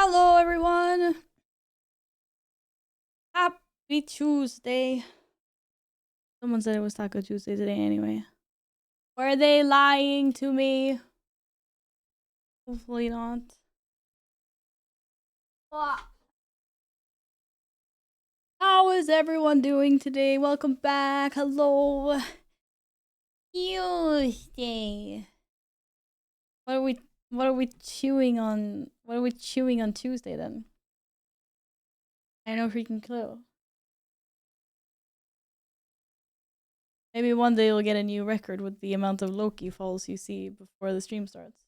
Hello, everyone. Happy Tuesday. Someone said it was Taco Tuesday today anyway. Were they lying to me? Hopefully not. How is everyone doing today? Welcome back. Hello. Tuesday. What are we chewing on? What are we chewing on Tuesday then? I have no freaking clue. Maybe one day you'll get a new record with the amount of Loki falls you see before the stream starts.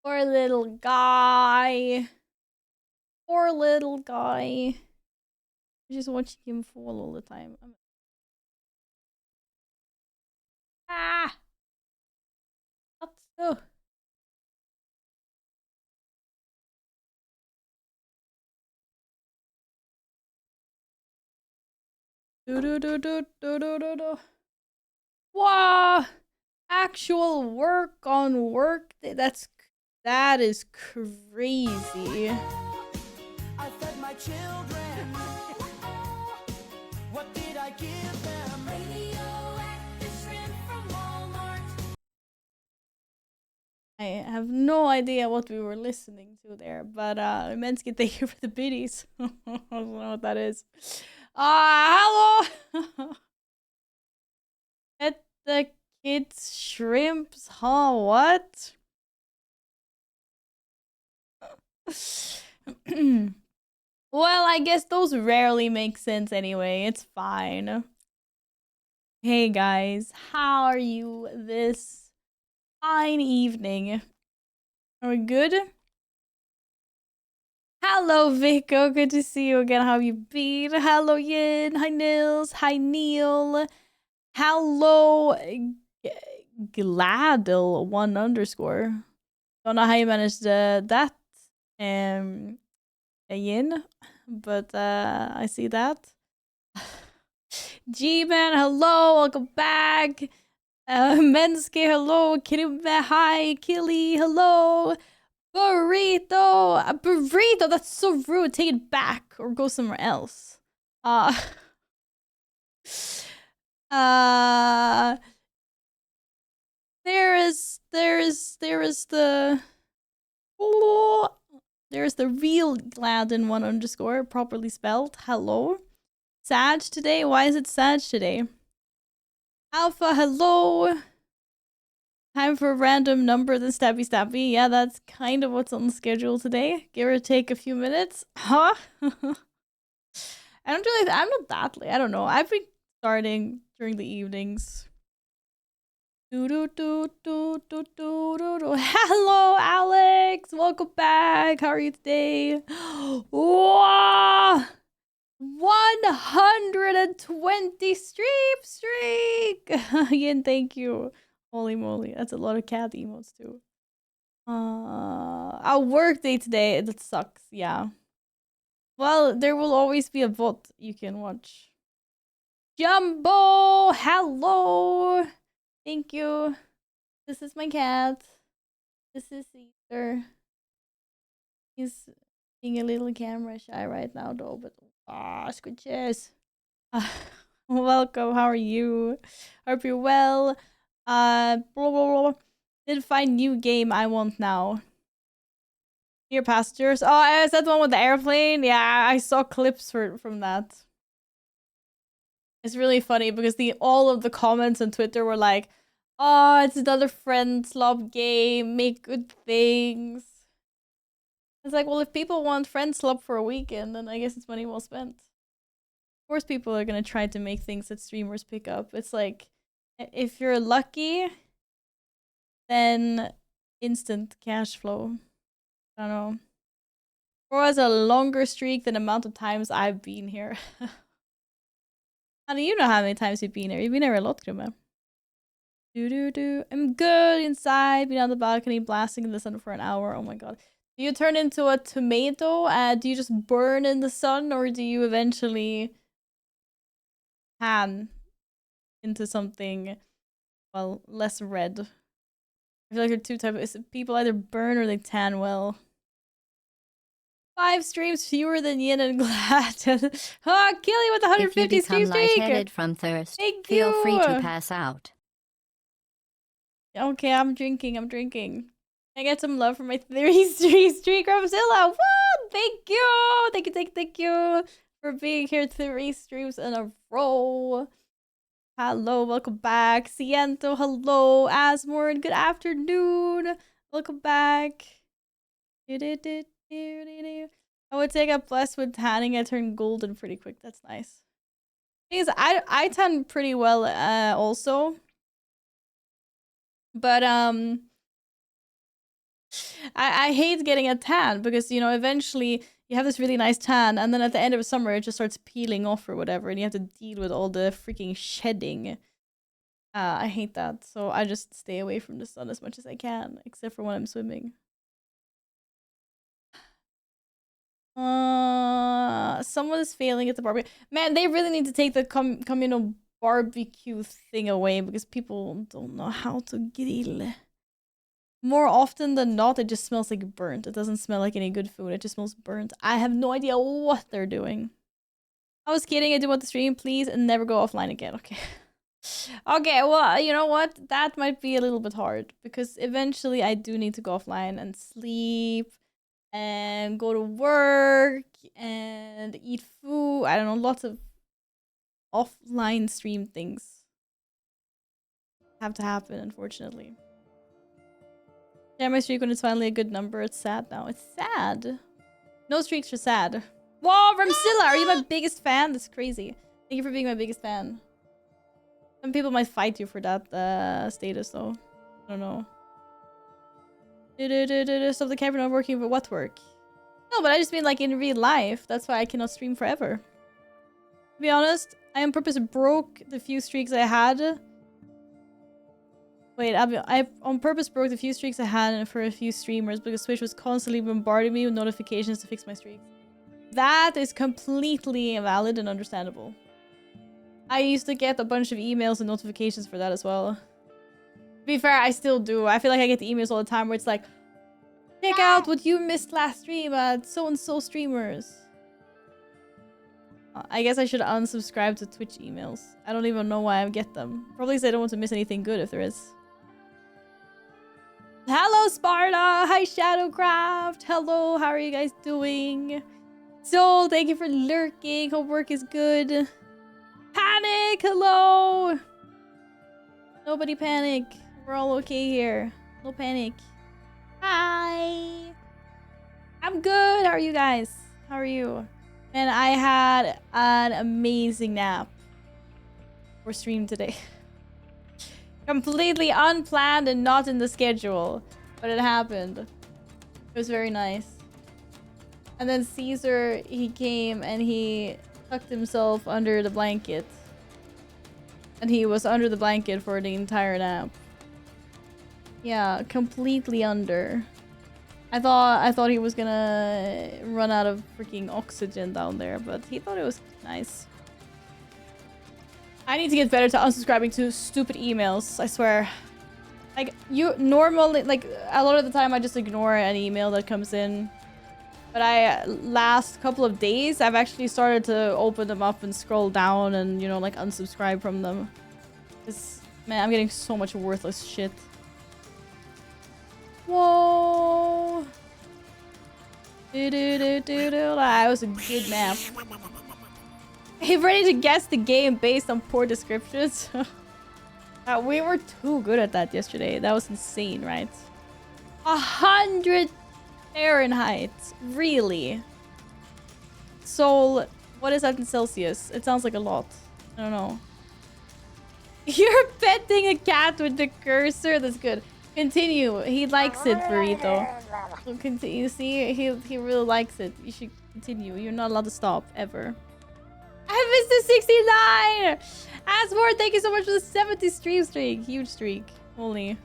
Poor little guy. Poor little guy. I'm just watching him fall all the time. Ah! What's so? Do. Wow! Actual work on work. That is crazy. I fed my children. What did I give them? Radioactive shrimp from Walmart. I have no idea what we were listening to there, but Mensky, thank you for the biddies. I don't know what that is. Hello! At the kids shrimps, huh? What? Well, I guess those rarely make sense anyway. It's fine. Hey guys, how are you this fine evening? Are we good? Hello, Vico. Good to see you again. How have you been? Hello, Yin. Hi, Nils. Hi, Neil. Hello, Gladle 1_. Don't know how you managed that, Yin, but I see that. G-Man, hello, welcome back. Menske, hello. Kirime, hi. Killy, hello. Burrito! A burrito! That's so rude. Take it back or go somewhere else. There is the there's the real Gladden 1_, properly spelled. Hello. Sag today? Why is it Sag today? Alpha, hello. Time for a random number than stabby. Yeah, that's kind of what's on the schedule today. Give or take a few minutes. Huh? I'm not that late. I don't know. I've been starting during the evenings. Hello, Alex. Welcome back. How are you today? Wow! 120 streak. Yin, thank you. Holy moly, that's a lot of cat emotes too. Our work day today, that sucks, yeah. Well, there will always be a VOD you can watch. Jumbo, hello. Thank you. This is my cat. This is Caesar. He's being a little camera shy right now though, but squidges. Welcome, how are you? Hope you're well. Did find new game I want now. Dear Passengers. Oh, is that the one with the airplane? Yeah, I saw clips from that. It's really funny because all of the comments on Twitter were like, "Oh, it's another friend slob game. Make good things." It's like, well, if people want friend slob for a weekend, then I guess it's money well spent. Of course, people are gonna try to make things that streamers pick up. It's like, if you're lucky, then instant cash flow. I don't know. Or has a longer streak than the amount of times I've been here. How do you know how many times you've been here? You've been here a lot, Grumme. I'm good inside, been on the balcony, blasting in the sun for an hour. Oh my god. Do you turn into a tomato? Do you just burn in the sun, or do you eventually pan into something, well, less red? I feel like there are two types of people, either burn or they tan well. 5 streams fewer than Yin and Glad. Oh, Killy with 150 stream streak! If you become lightheaded from thirst, Thank feel you. free to pass out. Okay, I'm drinking. I get some love for my 3 streak from Zilla. Woo! Thank you! Thank you for being here 3 streams in a row. Hello, welcome back. Ciento, hello. Asmorn, good afternoon. Welcome back. I would say I got blessed with tanning. I turned golden pretty quick. That's nice. Because I tan pretty well also. But I hate getting a tan because, you know, eventually you have this really nice tan and then at the end of summer it just starts peeling off or whatever and you have to deal with all the freaking shedding. I hate that. So I just stay away from the sun as much as I can, except for when I'm swimming. Someone is failing at the barbecue. Man, they really need to take the communal barbecue thing away because people don't know how to grill. More often than not, it just smells like burnt. It doesn't smell like any good food. It just smells burnt. I have no idea what they're doing. I was kidding. I do want to stream, please, and never go offline again. Okay. Okay, well, you know what? That might be a little bit hard because eventually I do need to go offline and sleep and go to work and eat food. I don't know, lots of offline stream things have to happen, unfortunately. Yeah, my streak when it's finally a good number. It's sad now. It's sad. No streaks are sad. Whoa, Ramzilla, are you my biggest fan? That's crazy. Thank you for being my biggest fan. Some people might fight you for that status, though. I don't know. Stop the camera not working, but what work? No, but I just mean like in real life. That's why I cannot stream forever. To be honest, I on purpose broke the few streaks I had. Wait, I on purpose broke the few streaks I had for a few streamers because Twitch was constantly bombarding me with notifications to fix my streaks. That is completely valid and understandable. I used to get a bunch of emails and notifications for that as well. To be fair, I still do. I feel like I get the emails all the time where it's like, check out what you missed last stream at so-and-so streamers. I guess I should unsubscribe to Twitch emails. I don't even know why I get them. Probably because I don't want to miss anything good if there is. Hello, Sparta! Hi, Shadowcraft! Hello, how are you guys doing? Soul, thank you for lurking. Hope work is good. Panic! Hello! Nobody panic. We're all okay here. No panic. Hi! I'm good. How are you guys? How are you? And I had an amazing nap for stream today. Completely unplanned and not in the schedule. But it happened. It was very nice. And then Caesar, he came and he tucked himself under the blanket. And he was under the blanket for the entire nap. Yeah, completely under. I thought he was gonna run out of freaking oxygen down there, but he thought it was nice. I need to get better to unsubscribing to stupid emails, I swear. Like, you normally, like, a lot of the time I just ignore an email that comes in. But last couple of days, I've actually started to open them up and scroll down and, you know, like, unsubscribe from them. Because, man, I'm getting so much worthless shit. Whoa! That was a good nap. Hey, ready to guess the game based on poor descriptions? We were too good at that yesterday. That was insane, right? 100 Fahrenheit. Really? Soul, what is that in Celsius? It sounds like a lot. I don't know. You're petting a cat with the cursor? That's good. Continue. He likes it, Burrito. So continue. See, he really likes it. You should continue. You're not allowed to stop, ever. I missed the 69! Asmore, thank you so much for the 70 stream streak. Huge streak. Holy.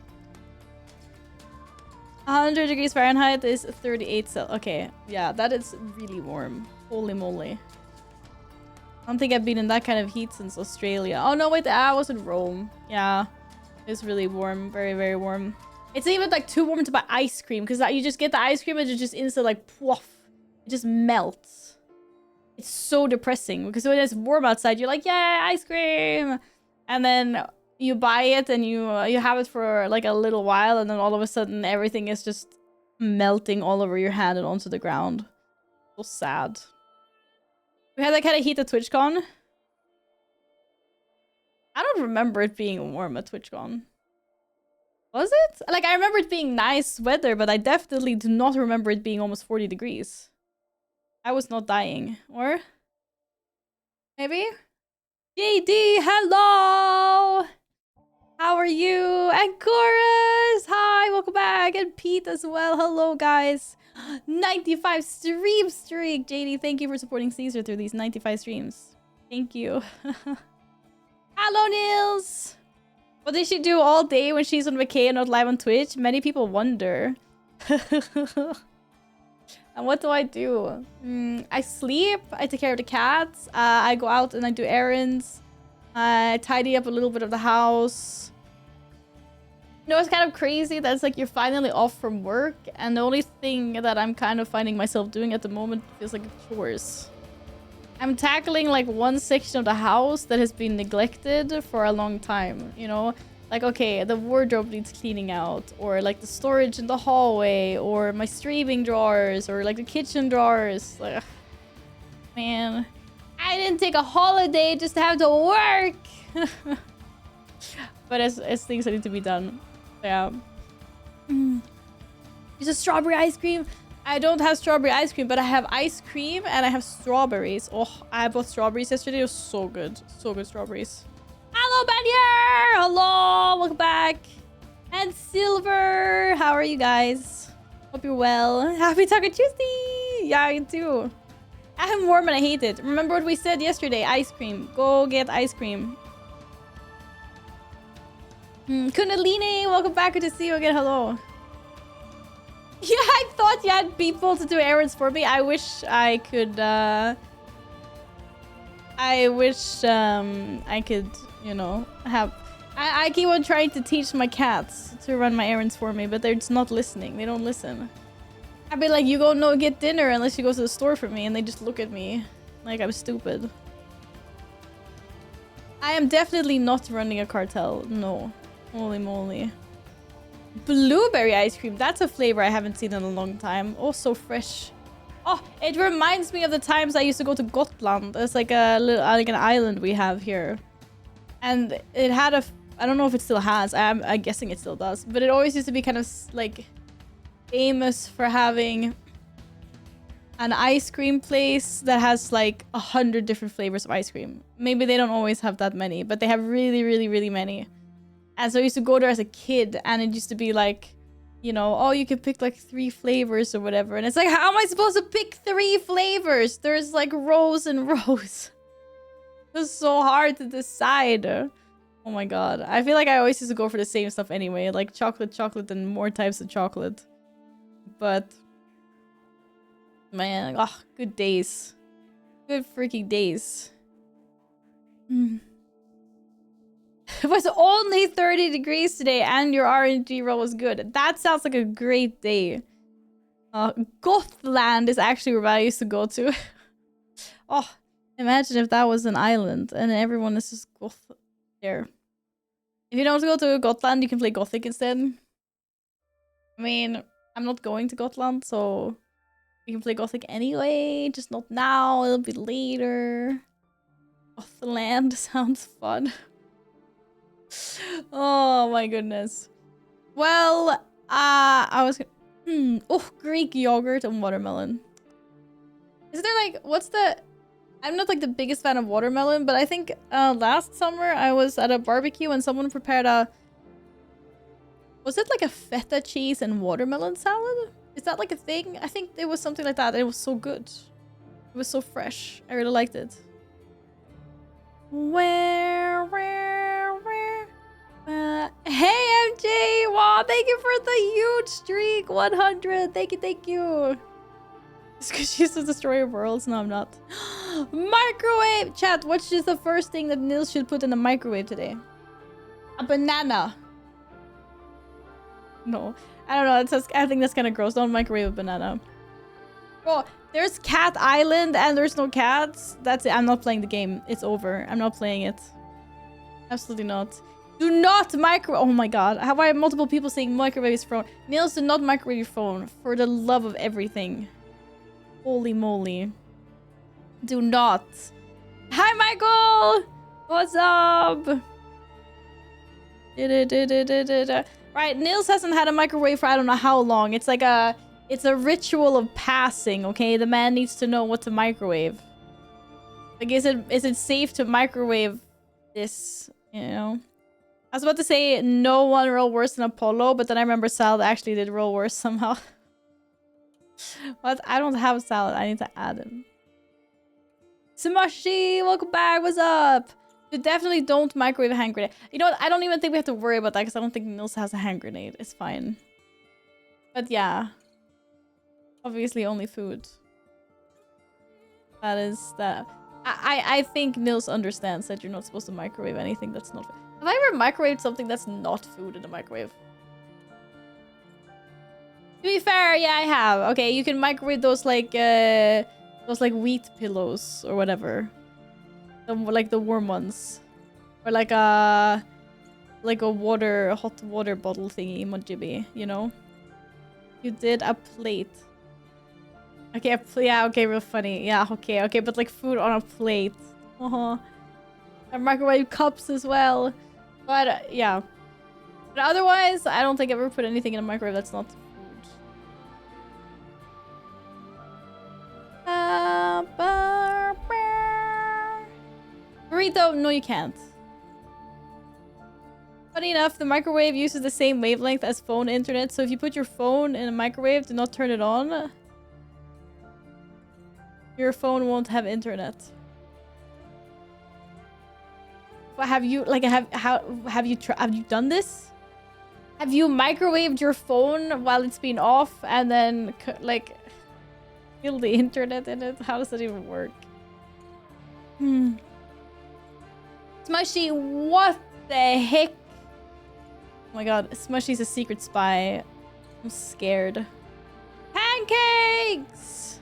100 degrees Fahrenheit is 38 Celsius. Okay, yeah, that is really warm. Holy moly. I don't think I've been in that kind of heat since Australia. Oh no, wait, I was in Rome. Yeah, it's really warm. Very, very warm. It's even like too warm to buy ice cream because you just get the ice cream and it just instant like poof, it just melts. It's so depressing because when it's warm outside, you're like, yeah, ice cream, and then you buy it and you have it for like a little while, and then all of a sudden everything is just melting all over your hand and onto the ground. So sad. We had that kind of heat at TwitchCon. I don't remember it being warm at TwitchCon. Was it? Like, I remember it being nice weather, but I definitely do not remember it being almost 40 degrees. I was not dying. Or? Maybe? JD, hello! How are you? And Chorus! Hi, welcome back. And Pete as well. Hello, guys. 95 stream streak. JD, thank you for supporting Caesar through these 95 streams. Thank you. Hello, Nils! What did she do all day when she's on vacation, not live on Twitch? Many people wonder. And what do? I sleep, I take care of the cats, I go out and I do errands, I tidy up a little bit of the house. You know, it's kind of crazy that it's like you're finally off from work, and the only thing that I'm kind of finding myself doing at the moment feels like chores. I'm tackling like one section of the house that has been neglected for a long time, you know? Like, okay, the wardrobe needs cleaning out, or like the storage in the hallway, or my streaming drawers, or like the kitchen drawers. Like, man, I didn't take a holiday just to have to work. But it's things that need to be done. Yeah. Is it strawberry ice cream? I don't have strawberry ice cream, but I have ice cream and I have strawberries. Oh, I bought strawberries yesterday. It was so good. So good strawberries. Hello, Banyer! Hello! Welcome back. And Silver! How are you guys? Hope you're well. Happy Taco Tuesday! Yeah, you too. I'm warm and I hate it. Remember what we said yesterday? Ice cream. Go get ice cream. Kundalini! Welcome back. Good to see you again. Hello. Yeah, I thought you had people to do errands for me. I wish I could, I could, you know, have... I keep on trying to teach my cats to run my errands for me, but they're just not listening. They don't listen. I'd be like, you go no get dinner unless you go to the store for me, and they just look at me like I'm stupid. I am definitely not running a cartel. No. Holy moly. Blueberry ice cream. That's a flavor I haven't seen in a long time. Oh, so fresh. Oh, it reminds me of the times I used to go to Gotland. It's like a little, like an island we have here. And it had a... I don't know if it still has. I'm guessing it still does. But it always used to be kind of like famous for having an ice cream place that has like 100 different flavors of ice cream. Maybe they don't always have that many, but they have really, really, really many. And so I used to go there as a kid, and it used to be like, you know, oh, you can pick like 3 flavors or whatever. And it's like, how am I supposed to pick 3 flavors? There's like rows and rows. It's so hard to decide. Oh my god. I feel like I always used to go for the same stuff anyway. Like chocolate, and more types of chocolate. But, man, oh, good days. Good freaking days. It was only 30 degrees today and your RNG roll was good. That sounds like a great day. Gothland is actually where I used to go to. Oh, imagine if that was an island and everyone is just goth there. If you don't want to go to Gotland, you can play Gothic instead. I mean, I'm not going to Gotland, so we can play Gothic anyway. Just not now, it'll be later. Gothland sounds fun. Oh my goodness. Well, I was oh, Greek yogurt and watermelon. Is there like, what's the... I'm not like the biggest fan of watermelon, but I think last summer I was at a barbecue and someone prepared a... Was it like a feta cheese and watermelon salad? Is that like a thing? I think it was something like that. It was so good. It was so fresh. I really liked it. Hey MJ! Wow, thank you for the huge streak! 100! Thank you! It's because she's a destroyer of worlds. No, I'm not. Microwave! Chat, what's just the first thing that Nils should put in the microwave today? A banana. No. I don't know. I think that's kind of gross. Don't microwave a banana. Bro, there's Cat Island and there's no cats. That's it. I'm not playing the game. It's over. I'm not playing it. Absolutely not. Do not microwave. Oh my god. How I have multiple people saying microwave his phone. Niels, do not microwave your phone. For the love of everything. Holy moly. Do not. Hi, Michael! What's up? Right, Niels hasn't had a microwave for I don't know how long. It's like it's a ritual of passing, okay? The man needs to know what to microwave. Like, is it safe to microwave this, you know? I was about to say no one roll worse than Apollo, but then I remember Salad actually did roll worse somehow. But I don't have Salad. I need to add him. Smushy, welcome back. What's up? You definitely don't microwave a hand grenade. You know what? I don't even think we have to worry about that because I don't think Nils has a hand grenade. It's fine. But yeah. Obviously only food. That is that. I think Nils understands that you're not supposed to microwave anything that's not food. Have I ever microwaved something that's not food in the microwave? To be fair, yeah, I have. Okay, you can microwave those like wheat pillows or whatever. Like the warm ones. Or like a hot water bottle thingy, Mojibi, you know? You did a plate. Okay, yeah, okay, real funny. Yeah, okay, but like food on a plate. And microwave cups as well. But yeah. But otherwise, I don't think I've ever put anything in a microwave that's not food. Burrito, no you can't. Funny enough, the microwave uses the same wavelength as phone internet, so if you put your phone in a microwave, do not turn it on. Your phone won't have internet. But have you have you done this? Have you microwaved your phone while it's been off and then like kill the internet in it? How does that even work? Smushy, what the heck? Oh my god, Smushy's a secret spy. I'm scared. Pancakes!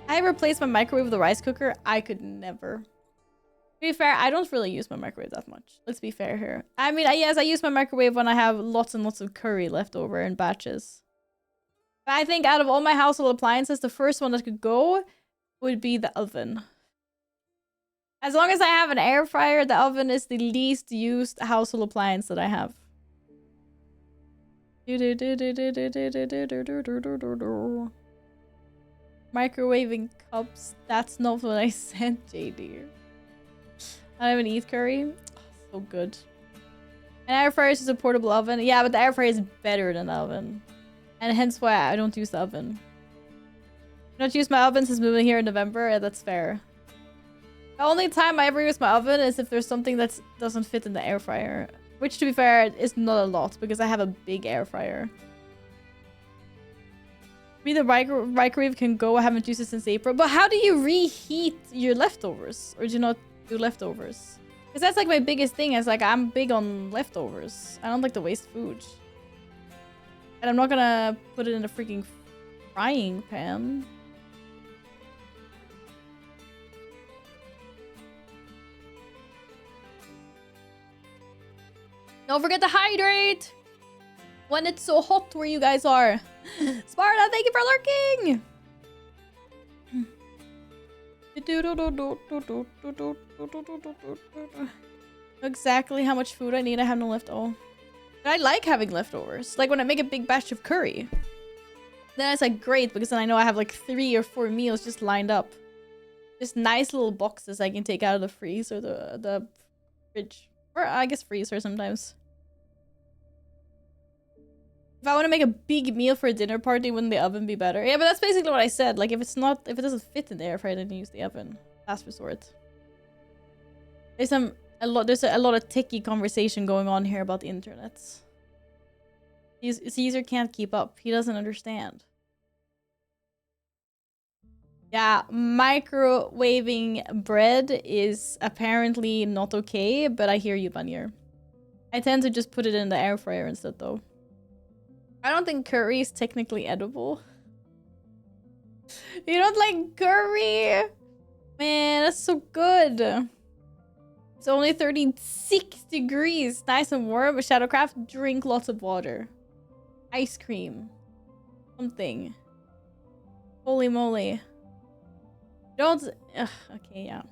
I replaced my microwave with a rice cooker. I could never. To be fair, I don't really use my microwave that much. Let's be fair here. I mean, yes, I use my microwave when I have lots and lots of curry left over in batches. But I think out of all my household appliances, the first one that could go would be the oven. As long as I have an air fryer, the oven is the least used household appliance that I have. Microwaving cups. That's not what I said, JD. I don't even eat curry. Oh, so good. An air fryer is just a portable oven. Yeah, but the air fryer is better than the oven. And hence why I don't use the oven. I don't use my oven since moving here in November. That's fair. The only time I ever use my oven is if there's something that doesn't fit in the air fryer. Which, to be fair, is not a lot because I have a big air fryer. Me, the microwave can go. I haven't used it since April. But how do you reheat your leftovers? Or do you not do leftovers? Because that's like my biggest thing. Is like I'm big on leftovers. I don't like to waste food. And I'm not gonna put it in a freaking frying pan. Don't forget to hydrate when it's so hot where you guys are. Sparta, thank you for lurking. Exactly how much food I need. I have no leftovers. I like having leftovers. Like when I make a big batch of curry. Then it's like great because then I know I have like 3 or 4 meals just lined up. Just nice little boxes I can take out of the freezer or the fridge. Or I guess freezer sometimes. If I want to make a big meal for a dinner party, wouldn't the oven be better? Yeah, but that's basically what I said. Like if it doesn't fit in the air fryer, then use the oven. Last resort. There's a lot of techie conversation going on here about the internet. Caesar can't keep up. He doesn't understand. Yeah, microwaving bread is apparently not okay, but I hear you, Bunnier. I tend to just put it in the air fryer instead, though. I don't think curry is technically edible. You don't like curry? Man, that's so good. It's only 36 degrees. Nice and warm. Shadowcraft, drink lots of water. Ice cream. Something. Holy moly. Don't... Ugh, okay, yeah.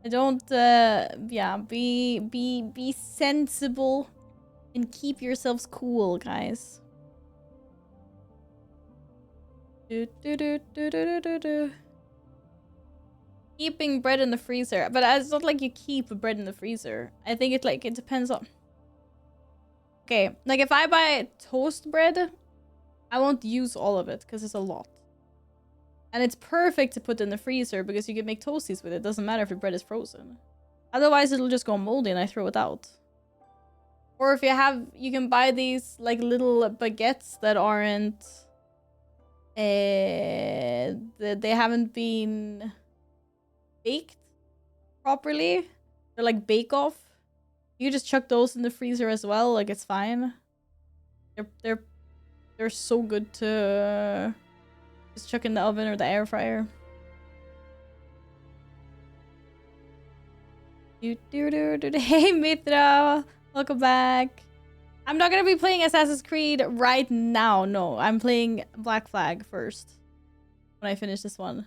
I don't... yeah, be sensible. And keep yourselves cool, guys. Keeping bread in the freezer. But it's not like you keep bread in the freezer. I think it depends on... Okay, like if I buy toast bread, I won't use all of it because it's a lot. And it's perfect to put in the freezer because you can make toasties with it. Doesn't matter if the bread is frozen. Otherwise, it'll just go moldy and I throw it out. Or if you can buy these like little baguettes that aren't... they haven't been baked properly. They're like bake-off. You just chuck those in the freezer as well, like it's fine. They're so good to just chuck in the oven or the air fryer. Hey Mitra, welcome back. I'm not gonna be playing Assassin's Creed right now. No, I'm playing Black Flag first when I finish this one.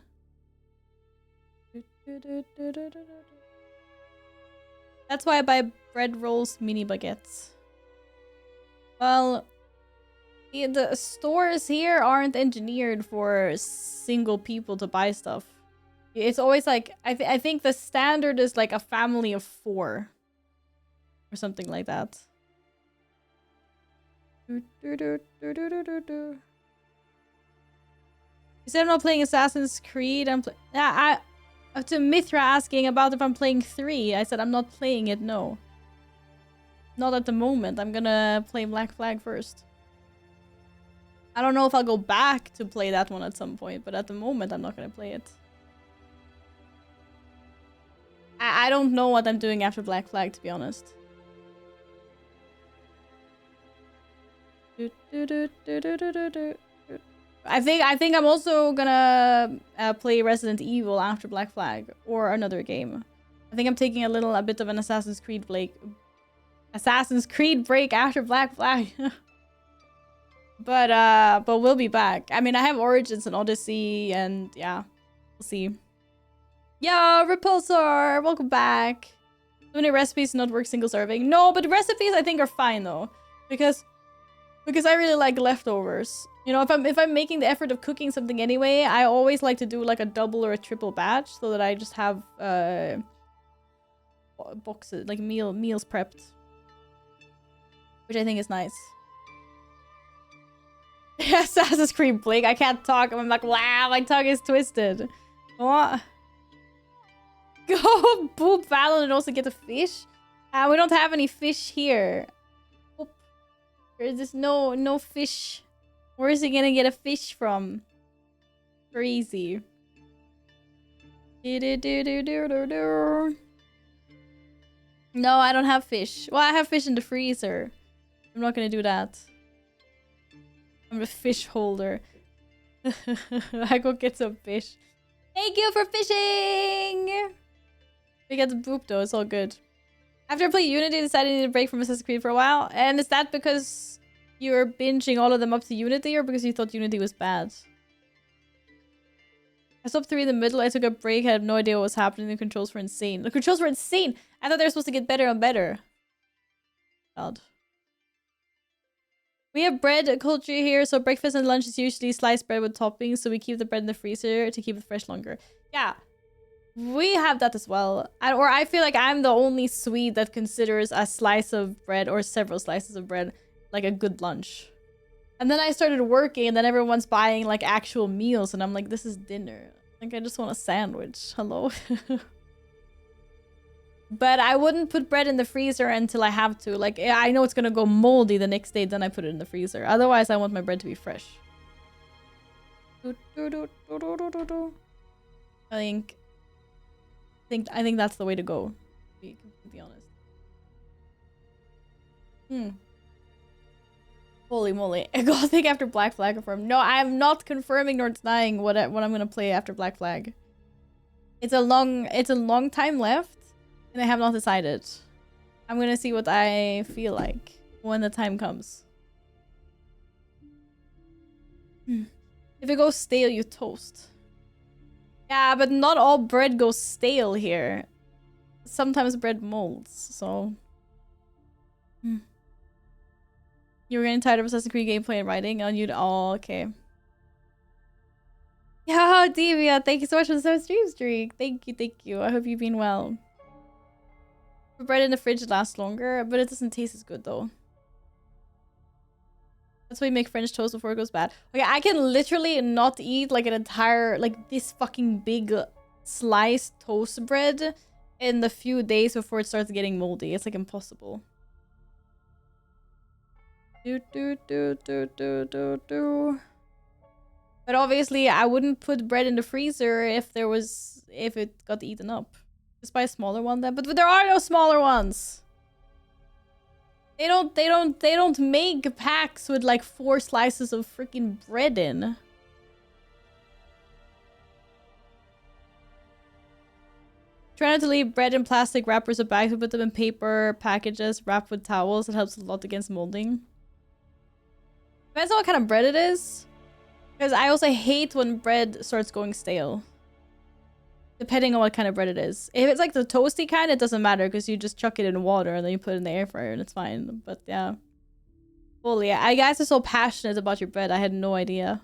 That's why I buy bread rolls, mini baguettes. Well, the stores here aren't engineered for single people to buy stuff. It's always like, I think the standard is like a family of 4. Or something like that. You said I'm not playing Assassin's Creed. To Mithra asking about if I'm playing 3. I said I'm not playing it, no. Not at the moment. I'm gonna play Black Flag first. I don't know if I'll go back to play that one at some point, but at the moment I'm not gonna play it. I don't know what I'm doing after Black Flag, to be honest. I think I'm also gonna play Resident Evil after Black Flag or another game. I think I'm taking a bit of an Assassin's Creed break after Black Flag. But we'll be back. I mean, I have Origins and Odyssey, and yeah, we'll see. Yo, Repulsor, welcome back. So many recipes not work single serving. No, but recipes I think are fine though, because I really like leftovers. You know, if I'm making the effort of cooking something anyway, I always like to do like a double or a triple batch so that I just have boxes, like meals prepped, which I think is nice. Assassin's Creed Blake, I can't talk. I'm like, wow, my tongue is twisted. What? Go boop Valon and also get a fish? We don't have any fish here. Oop. There's just no fish. Where is he gonna get a fish from? Crazy. No, I don't have fish. Well, I have fish in the freezer. I'm not gonna do that. I'm a fish holder. I go get some fish. Thank you for fishing! We got the boop though, it's all good. After I played Unity, I decided I needed a break from Assassin's Creed for a while. And is that because you were binging all of them up to Unity or because you thought Unity was bad? I stopped 3 in the middle, I took a break, I had no idea what was happening, the controls were insane. The controls were insane! I thought they were supposed to get better and better. God. We have bread culture here, so breakfast and lunch is usually sliced bread with toppings, so we keep the bread in the freezer to keep it fresh longer. Yeah, we have that as well. Or I feel like I'm the only Swede that considers a slice of bread or several slices of bread like a good lunch. And then I started working and then everyone's buying like actual meals and I'm like, this is dinner. Like, I just want a sandwich. Hello? But I wouldn't put bread in the freezer until I have to. Like, I know it's gonna go moldy the next day, then I put it in the freezer. Otherwise, I want my bread to be fresh. I think that's the way to go, to be completely honest. Hmm. Holy moly. Gothic after Black Flag confirmed. No, I am not confirming nor denying what I'm gonna play after Black Flag. It's a long time left, and I have not decided. I'm gonna see what I feel like when the time comes. If it goes stale, you toast. Yeah, but not all bread goes stale here. Sometimes bread molds, so... You were getting tired of Assassin's Creed gameplay and writing on you. Oh, okay. Yeah, Devia, thank you so much for the 7 stream streak. Thank you. I hope you've been well. Bread in the fridge lasts longer, but it doesn't taste as good though. That's why you make French toast before it goes bad. Okay, I can literally not eat like an entire, like this fucking big sliced toast bread in the few days before it starts getting moldy. It's like impossible. But obviously, I wouldn't put bread in the freezer if it got eaten up. Just buy a smaller one then. But there are no smaller ones. They don't make packs with like 4 slices of freaking bread in. Try not to leave bread in plastic wrappers or bags, but put them in paper packages wrapped with towels. It helps a lot against molding. Depends on what kind of bread it is. Because I also hate when bread starts going stale. Depending on what kind of bread it is. If it's like the toasty kind, it doesn't matter because you just chuck it in water and then you put it in the air fryer and it's fine. But yeah. Well, yeah. I guys are so passionate about your bread. I had no idea.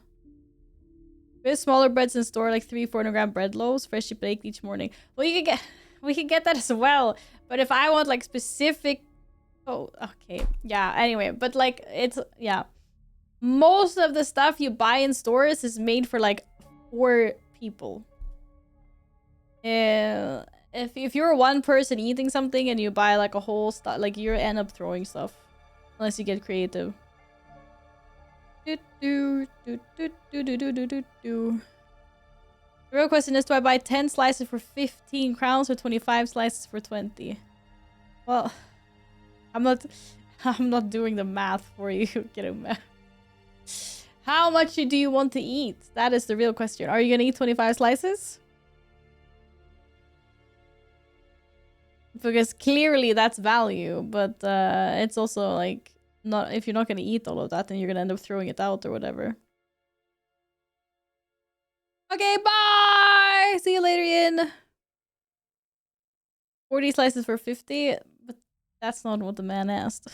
We have smaller breads in store, like 300-400 gram bread loaves, freshly baked each morning. Well, we can get that as well. But if I want like specific... Oh, okay. Yeah, anyway. But like, it's... Yeah. Most of the stuff you buy in stores is made for like 4 people. If you're one person eating something and you buy like a whole stuff, like you end up throwing stuff. Unless you get creative. The real question is, do I buy 10 slices for 15 crowns or 25 slices for 20? Well, I'm not doing the math for you. Get a math. How much do you want to eat? That is the real question. Are you gonna eat 25 slices? Because clearly that's value, but it's also like not if you're not gonna eat all of that, then you're gonna end up throwing it out or whatever. Okay, bye! See you later, Ian. 40 slices for 50, but that's not what the man asked.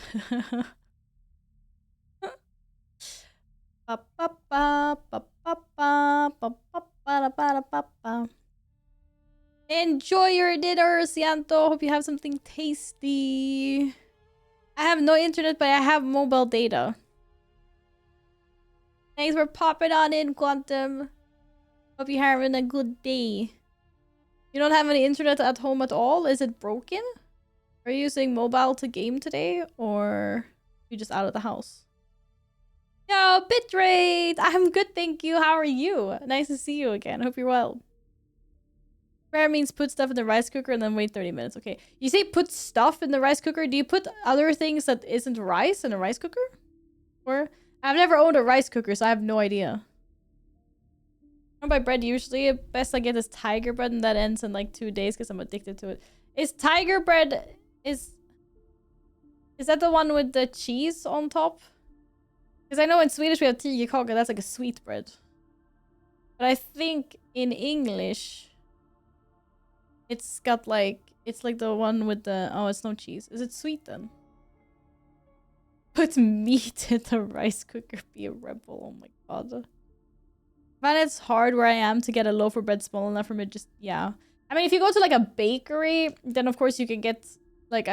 Enjoy your dinner, Sianto. Hope you have something tasty. I have no internet, but I have mobile data. Thanks for popping on in, Quantum. Hope you're having a good day. You don't have any internet at home at all? Is it broken? Are you using mobile to game today? Or are you just out of the house? Yo, bitrate! I'm good, thank you. How are you? Nice to see you again. Hope you're well. Prayer means put stuff in the rice cooker and then wait 30 minutes. Okay. You say put stuff in the rice cooker. Do you put other things that isn't rice in a rice cooker? Or I've never owned a rice cooker, so I have no idea. I don't buy bread usually. Best I get is tiger bread, and that ends in like 2 days because I'm addicted to it. Is tiger bread... Is that the one with the cheese on top? Because I know in Swedish we have tigerkaka. That's like a sweet bread. But I think in English... It's got like... It's like the one with the... Oh, it's no cheese. Is it sweet then? Put meat in the rice cooker. Be a rebel. Oh my god. Man, it's hard where I am to get a loaf of bread small enough for me. Just... Yeah. I mean, if you go to like a bakery, then of course you can get like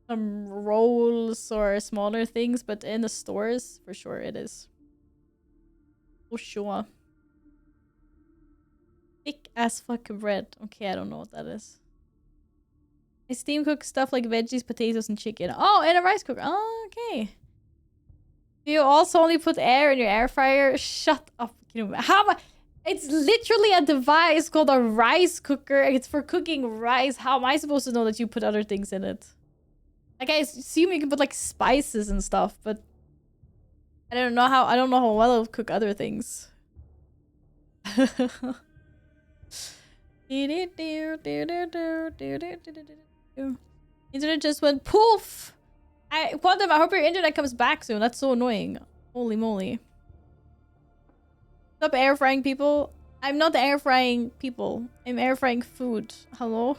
some rolls or smaller things. But in the stores, for sure it is. For sure. Thick as fuck bread. Okay, I don't know what that is. I steam cook stuff like veggies, potatoes, and chicken. Oh, in a rice cooker. Oh, okay. Do you also only put air in your air fryer? Shut up. How am I... It's literally a device called a rice cooker. It's for cooking rice. How am I supposed to know that you put other things in it? Like, I assume you can put like spices and stuff, but I don't know how well it'll cook other things. Internet just went poof. Quantum, I hope your internet comes back soon. That's so annoying. Holy moly. Stop air frying people. I'm not air frying people. I'm air frying food. Hello?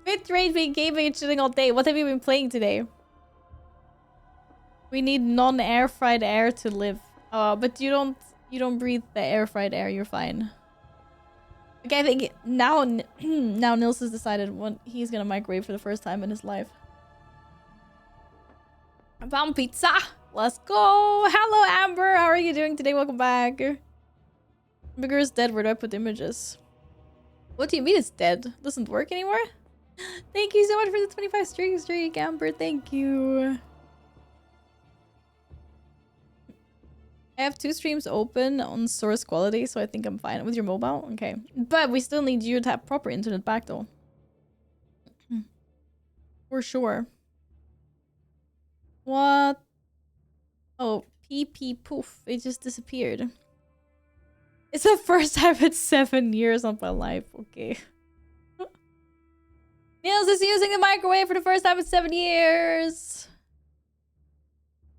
Bitrate being gaming and chilling all day. What have you been playing today? We need non-air fried air to live. But you don't breathe the air fried air. You're fine. Okay, I think now Nils has decided what he's gonna microwave for the first time in his life. Found pizza. Let's go. Hello, Amber. How are you doing today? Welcome back. Bigger is dead. Where do I put images? What do you mean it's dead? Doesn't work anymore? Thank you so much for the 25 streak, Amber. Thank you. I have 2 streams open on source quality, so I think I'm fine. With your mobile? Okay. But we still need you to have proper internet back, though. For sure. What? Oh, PP poof. It just disappeared. It's the first time in 7 years of my life. Okay. Niels is using the microwave for the first time in 7 years.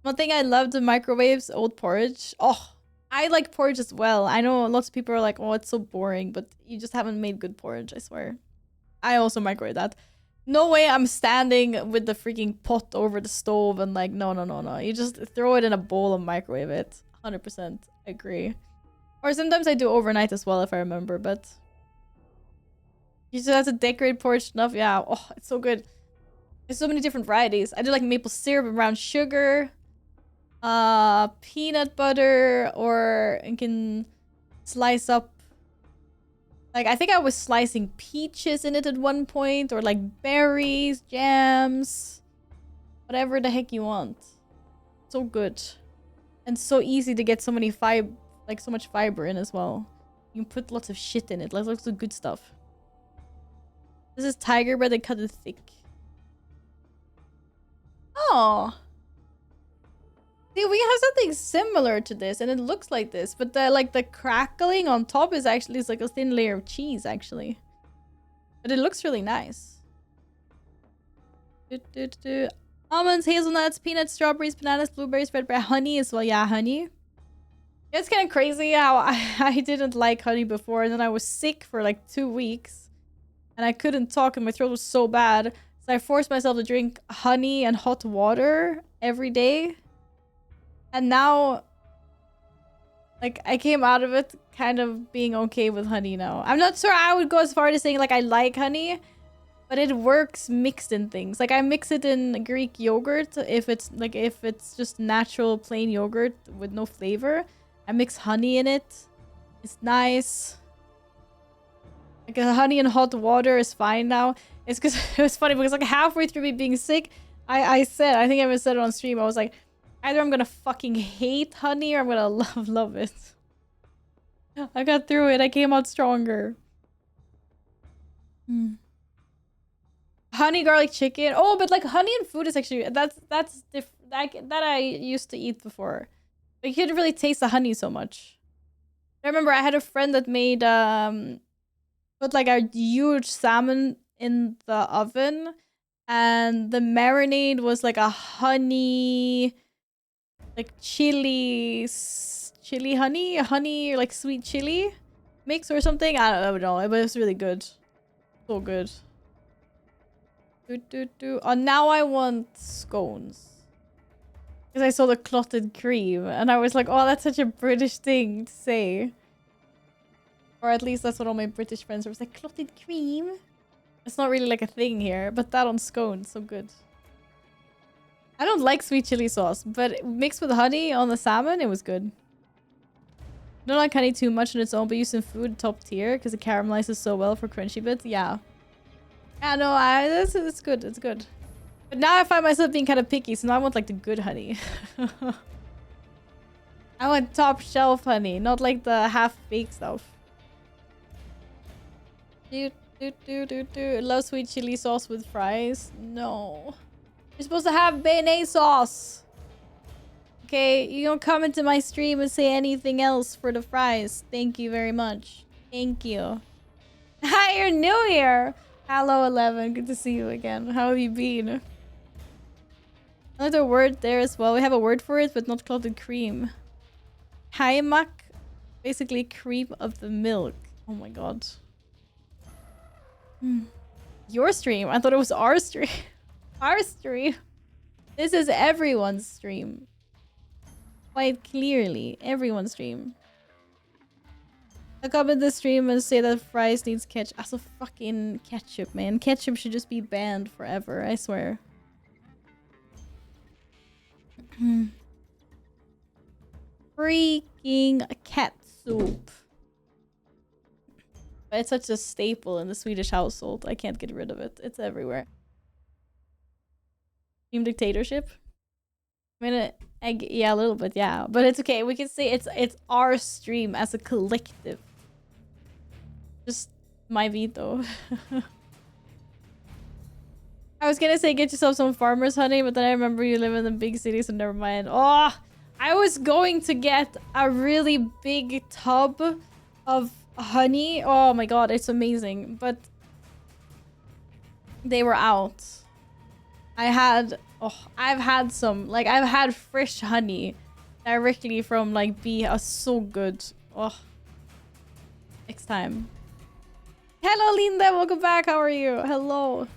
One thing I love the microwaves, old porridge. Oh, I like porridge as well. I know lots of people are like, oh, it's so boring, but you just haven't made good porridge, I swear. I also microwave that. No way I'm standing with the freaking pot over the stove and like, no. You just throw it in a bowl and microwave it. 100% agree. Or sometimes I do overnight as well if I remember, but... You just have to decorate porridge enough. Yeah, oh, it's so good. There's so many different varieties. I do like maple syrup and brown sugar. Peanut butter, or you can slice up, like, I think I was slicing peaches in it at one point, or like berries, jams, whatever the heck you want. So good. And so easy to get so many so much fiber in as well. You can put lots of shit in it, like lots of good stuff. This is tiger bread, they cut it thick. Oh. See, we have something similar to this, and it looks like this, but the crackling on top is actually like a thin layer of cheese, actually. But it looks really nice. Almonds, hazelnuts, peanuts, strawberries, bananas, blueberries, red bread, honey as well. Yeah, honey. It's kind of crazy how I didn't like honey before, and then I was sick for like 2 weeks, and I couldn't talk, and my throat was so bad, so I forced myself to drink honey and hot water every day. And now, like, I came out of it kind of being okay with honey now. I'm not sure I would go as far as saying, like, I like honey, but it works mixed in things. Like, I mix it in Greek yogurt if it's just natural plain yogurt with no flavor. I mix honey in it. It's nice. Like, honey and hot water is fine now. It's because it was funny because, like, halfway through me being sick, I think I even said it on stream. I was like, either I'm gonna fucking hate honey or I'm gonna love it. I got through it. I came out stronger. Honey garlic chicken. Oh, but like honey and food is actually that's different. That I used to eat before. But you couldn't really taste the honey so much. I remember I had a friend that made put like a huge salmon in the oven, and the marinade was like a honey, like chili honey, or like sweet chili mix or something. I don't know, but it was really good. So good. Oh, now I want scones. Because I saw the clotted cream, and I was like, oh, that's such a British thing to say. Or at least that's what all my British friends were. It was like, clotted cream? It's not really like a thing here, but that on scones, so good. I don't like sweet chili sauce, but mixed with honey on the salmon, it was good. I don't like honey too much on its own, but used in food, top tier, because it caramelizes so well for crunchy bits. Yeah. Yeah, no, it's good. It's good. But now I find myself being kind of picky, so now I want like the good honey. I want top shelf honey, not like the half-baked stuff. Love sweet chili sauce with fries. No. You're supposed to have béarnaise sauce. Okay, you don't come into my stream and say anything else for the fries. Thank you very much. Thank you. Hi, you're new here. Hello, 11. Good to see you again. How have you been? Another word there as well. We have a word for it, but not clotted cream. Heimak, basically cream of the milk. Oh my god. Your stream? I thought it was our stream. Our stream. This is everyone's stream. Quite clearly, everyone's stream. I come in the stream and say that fries needs ketchup. Also, fucking ketchup, man. Ketchup should just be banned forever, I swear. Freaking cat soup. But it's such a staple in the Swedish household. I can't get rid of it. It's everywhere. Team dictatorship? I mean, yeah, a little bit, yeah. But it's okay. We can say it's our stream as a collective. Just my veto. I was gonna say get yourself some farmer's honey, but then I remember you live in the big city, so never mind. Oh, I was going to get a really big tub of honey. Oh my god, it's amazing. But they were out. I've had some. Like, I've had fresh honey directly from, like, bee. So good. Oh. Next time. Hello, Linda. Welcome back. How are you? Hello.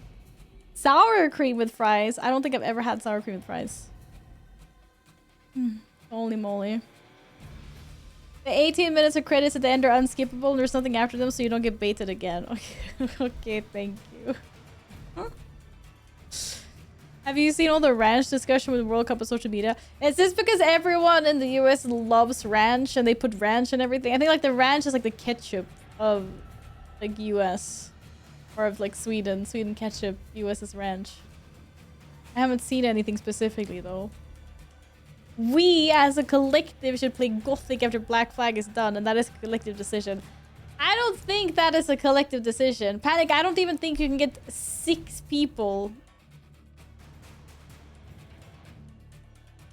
Sour cream with fries. I don't think I've ever had sour cream with fries. Holy moly. The 18 minutes of credits at the end are unskippable and there's nothing after them, so you don't get baited again. Okay, okay, thank you. Huh? Have you seen all the ranch discussion with World Cup on social media? Is this because everyone in the US loves ranch and they put ranch and everything? I think like the ranch is like the ketchup of like US. Or of like Sweden. Sweden ketchup, US is ranch. I haven't seen anything specifically though. We as a collective should play Gothic after Black Flag is done, and that is a collective decision. I don't think that is a collective decision. Panic, I don't even think you can get 6 people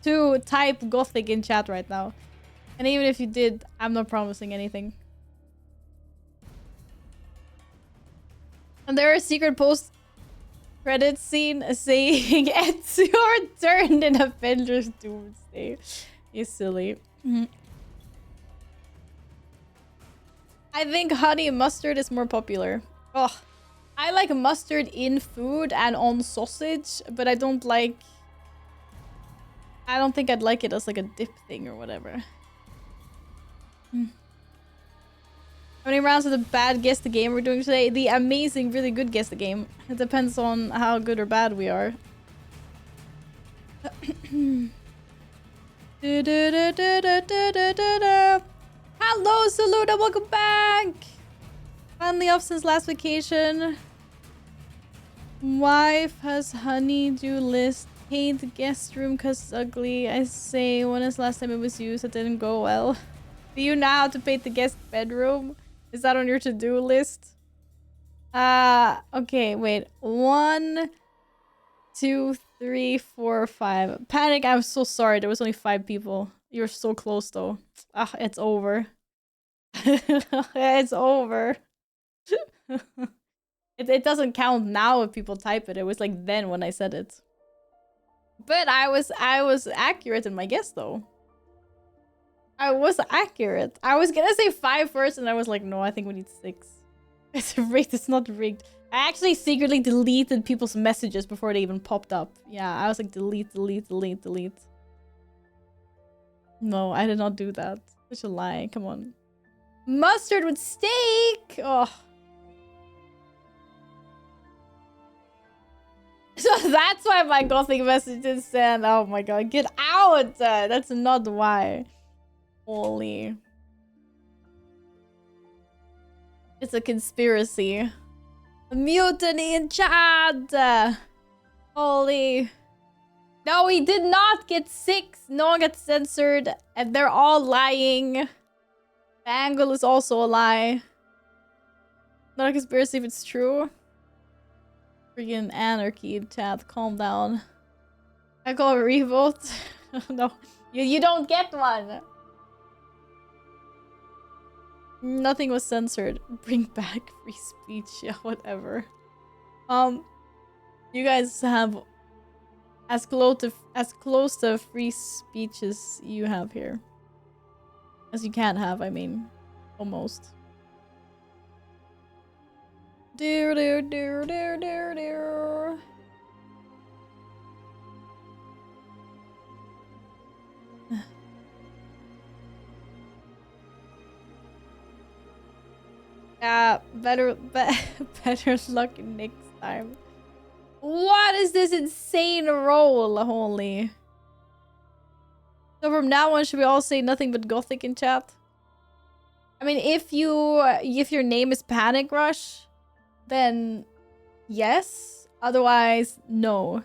to type Gothic in chat right now. And even if you did, I'm not promising anything. And there are secret post-credit scene saying it's your turn in Avengers Doomsday. You silly. I think honey mustard is more popular. Oh, I like mustard in food and on sausage, but I don't think I'd like it as like a dip thing or whatever. How many rounds of the bad guess the game we're doing today? The amazing, really good guess the game. It depends on how good or bad we are. Hello, Saluda, welcome back! Finally off since last vacation. Wife has honey-dew list. Hate guest room cause it's ugly. I say, when is the last time it was used? It didn't go well. Do you know how to paint the guest bedroom? Is that on your to-do list? Okay, wait. 1, 2, 3, 4, 5. Panic, I'm so sorry. There was only 5 people. You're so close, though. Ah, it's over. It's over. It doesn't count now if people type it. It was like then when I said it. But I was accurate in my guess, though. I was accurate. I was gonna say 5 first, and I was like, no, I think we need 6. It's rigged. It's not rigged. I actually secretly deleted people's messages before they even popped up. Yeah, I was like, delete, delete, delete, delete. No, I did not do that. Such a lie. Come on. Mustard with steak! Oh. So that's why my Gothic message is sent. Oh my god, get out! That's not why. Holy. It's a conspiracy. A mutiny in chat! Holy. No, we did not get 6. No one got censored. And they're all lying. The angle is also a lie. Not a conspiracy if it's true. Freaking anarchy, chat. Calm down. I call a revolt. No, you don't get one. Nothing was censored. Bring back free speech. Yeah, whatever. You guys have as close to free speech as you have here. As you can have, I mean. Almost. Do do do do do do. Yeah, better luck next time. What is this insane roll? Holy. So from now on, should we all say nothing but gothic in chat? I mean, if your name is Panic Rush, then yes. Otherwise, no.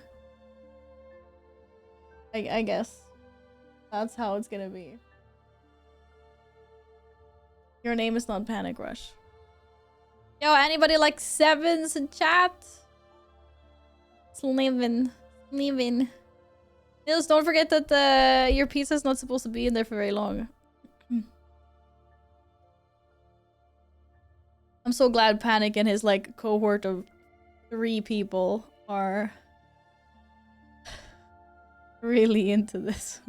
I guess that's how it's gonna be. Your name is not Panic Rush. Yo, anybody like sevens in chat? It's living. Nils, don't forget that your pizza's not supposed to be in there for very long. I'm so glad Panic and his like cohort of 3 people are really into this.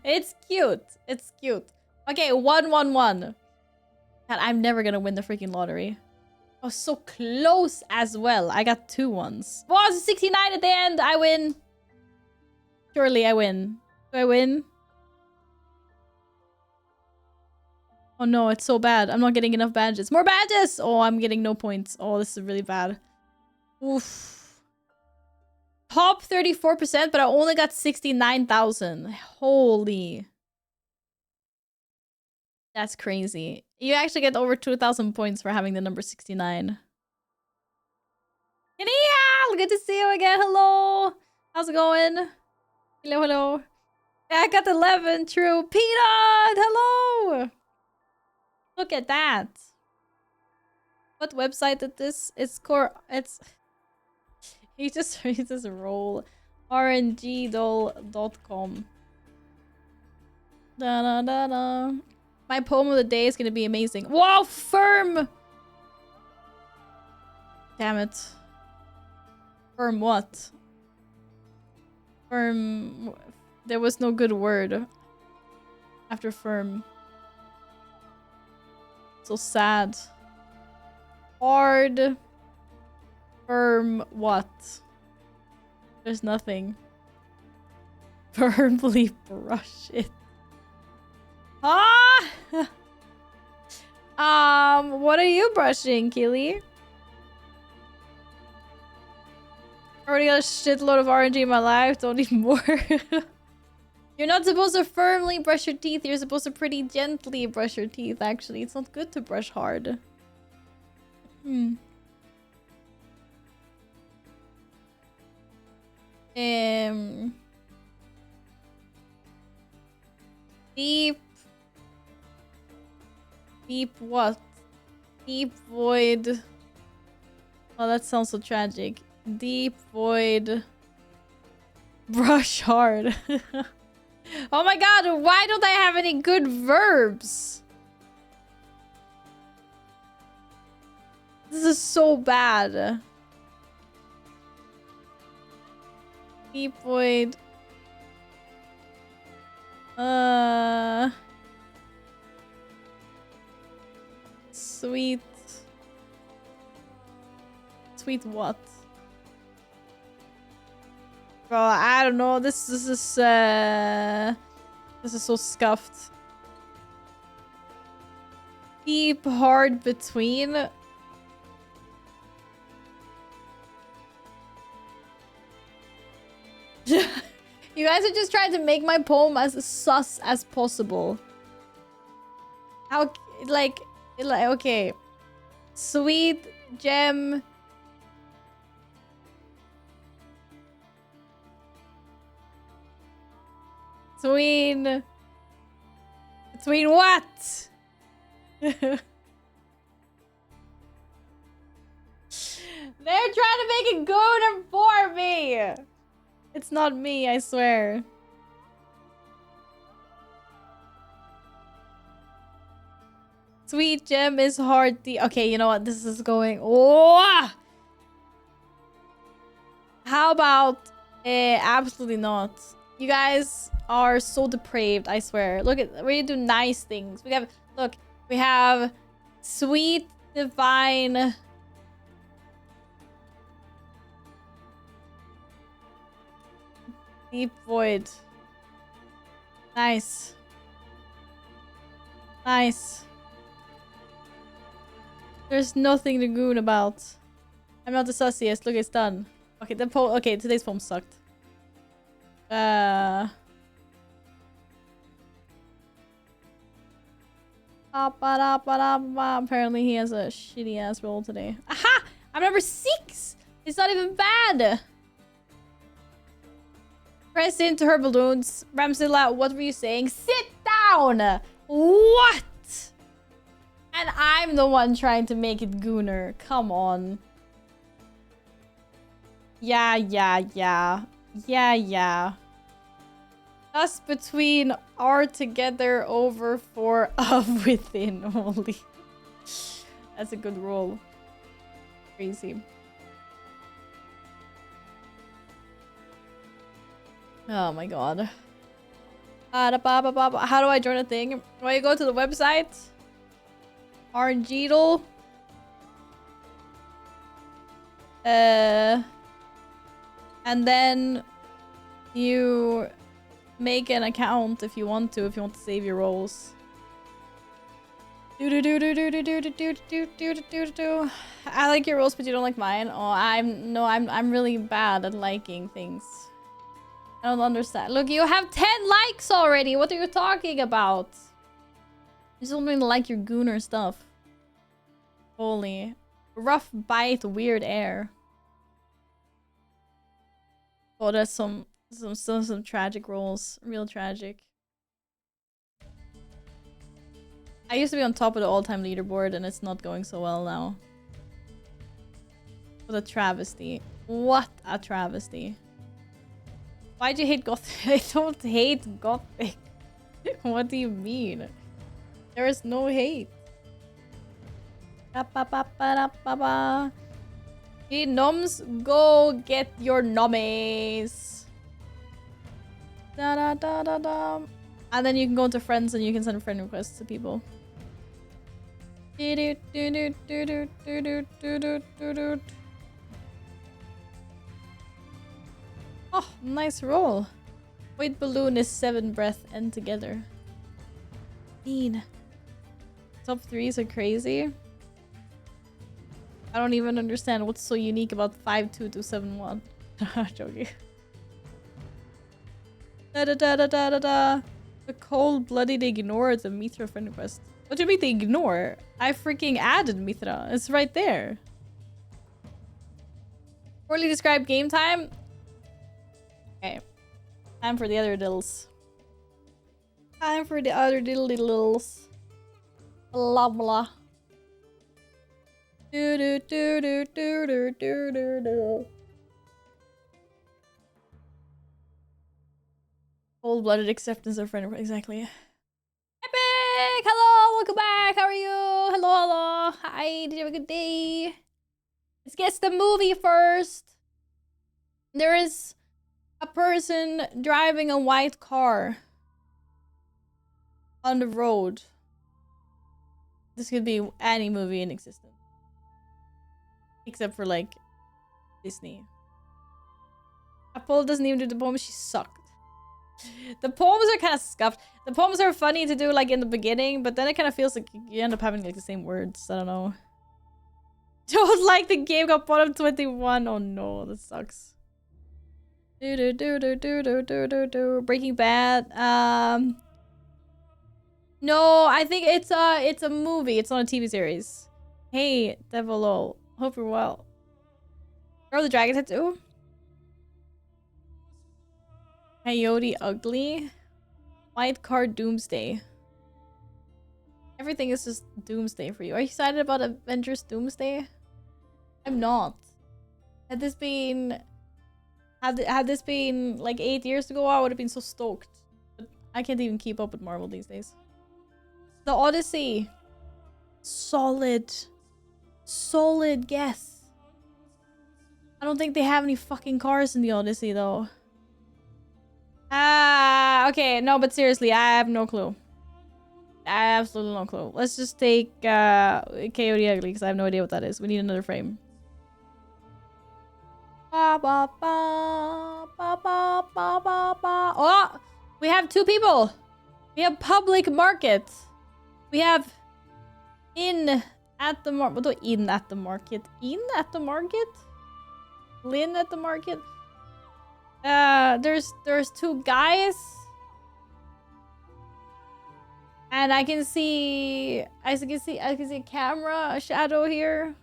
It's cute. It's cute. Okay, 111. God, I'm never gonna win the freaking lottery. I was so close as well. I got 2 ones. Well, it's 69 at the end. I win. Surely I win. Do I win? Oh no, it's so bad. I'm not getting enough badges. More badges! Oh, I'm getting no points. Oh, this is really bad. Oof. Top 34%, but I only got 69,000. Holy. That's crazy. You actually get over 2,000 points for having the number 69. Genial! Good to see you again. Hello. How's it going? Hello, hello. Yeah, I got 11. True. Peanut! Hello! Look at that. What website is this? It's It's... He just roll. rngdoll.com. Da da da da. My poem of the day is gonna be amazing. Whoa, firm! Damn it. Firm what? Firm... There was no good word after firm. So sad. Hard. Firm what? There's nothing. Firmly brush it. Ah! What are you brushing, Keely? Already got a shitload of RNG in my life. Don't need more. You're not supposed to firmly brush your teeth. You're supposed to pretty gently brush your teeth, actually. It's not good to brush hard. Deep what? Deep void. Oh, that sounds so tragic. Deep void. Brush hard. Oh my god, why don't I have any good verbs? This is so bad. Deep void. Sweet. Sweet what? Bro, I don't know. This is so scuffed. Deep hard between. You guys are just trying to make my poem as sus as possible. How, like, okay. Sweet gem. Between what? They're trying to make it gooner for me. It's not me, I swear. Sweet gem is hard. Okay, you know what? This is going. Oh! How about absolutely not? You guys are so depraved, I swear. Look at, we do nice things. We have, look, we have sweet, divine. Deep void. Nice. Nice. There's nothing to goon about. I'm not the sussiest. Look, it's done. Okay, okay, today's poem sucked. Apparently he has a shitty ass roll today. Aha! I'm number 6! It's not even bad! Press into her balloons. Ramsilla, what were you saying? Sit down! What? And I'm the one trying to make it gooner. Come on. Yeah. Us between are together over for of within. Holy. That's a good roll. Crazy. Oh my god. How do I join a thing? Do I go to the website? Argeedle. And then you make an account if you want to save your rolls. I like your rolls, but you don't like mine. Oh, I'm really bad at liking things. I don't understand. Look, you have 10 likes already. What are you talking about? I just don't really like your gooner stuff. Holy. Rough bite, weird air. Oh, there's some tragic rolls. Real tragic. I used to be on top of the all-time leaderboard and it's not going so well now. What a travesty. What a travesty. Why'd you hate Gothic? I don't hate Gothic. What do you mean? There is no hate. Hey, noms, go get your nommies. And then you can go into friends and you can send friend requests to people. Oh, nice roll. White balloon is 7 breath and together. Mean. Top 3s are crazy. I don't even understand what's so unique about 52271. Joking. The cold-blooded ignore the Mithra friend request. What do you mean they ignore? I freaking added Mithra. It's right there. Poorly described game time. Okay. Time for the other diddles. Time for the other diddles. Blah blah. Do do do do do do do do do. Cold-blooded acceptance of friend. Exactly. Epic! Hello, welcome back. How are you? Hello. Hi. Did you have a good day? Let's guess the movie first. There is a person driving a white car on the road. This could be any movie in existence. Except for, like, Disney. Apple doesn't even do the poems. She sucked. The poems are kind of scuffed. The poems are funny to do, like, in the beginning, but then it kind of feels like you end up having, like, the same words. I don't know. Don't like the game got bottom 21. Oh, no. That sucks. Breaking Bad. No, I think it's a movie. It's not a TV series. Hey, Devil Lol. Hope you're well. Girl, the dragon tattoo. Coyote ugly. White card doomsday. Everything is just doomsday for you. Are you excited about Avengers Doomsday? I'm not. Had this been had this been like 8 years ago, I would have been so stoked. But I can't even keep up with Marvel these days. The Odyssey. Solid. Solid guess. I don't think they have any fucking cars in the Odyssey though. Okay, no, but seriously, I have no clue. I have absolutely no clue. Let's just take Coyote Ugly because I have no idea what that is. We need another frame. Ba, ba, ba, ba, ba, ba, ba, ba. Oh! We have two people! We have public market. We have in at the market. What do in at the market? In at the market? Lynn at the market? There's two guys. And I can see a camera, a shadow here.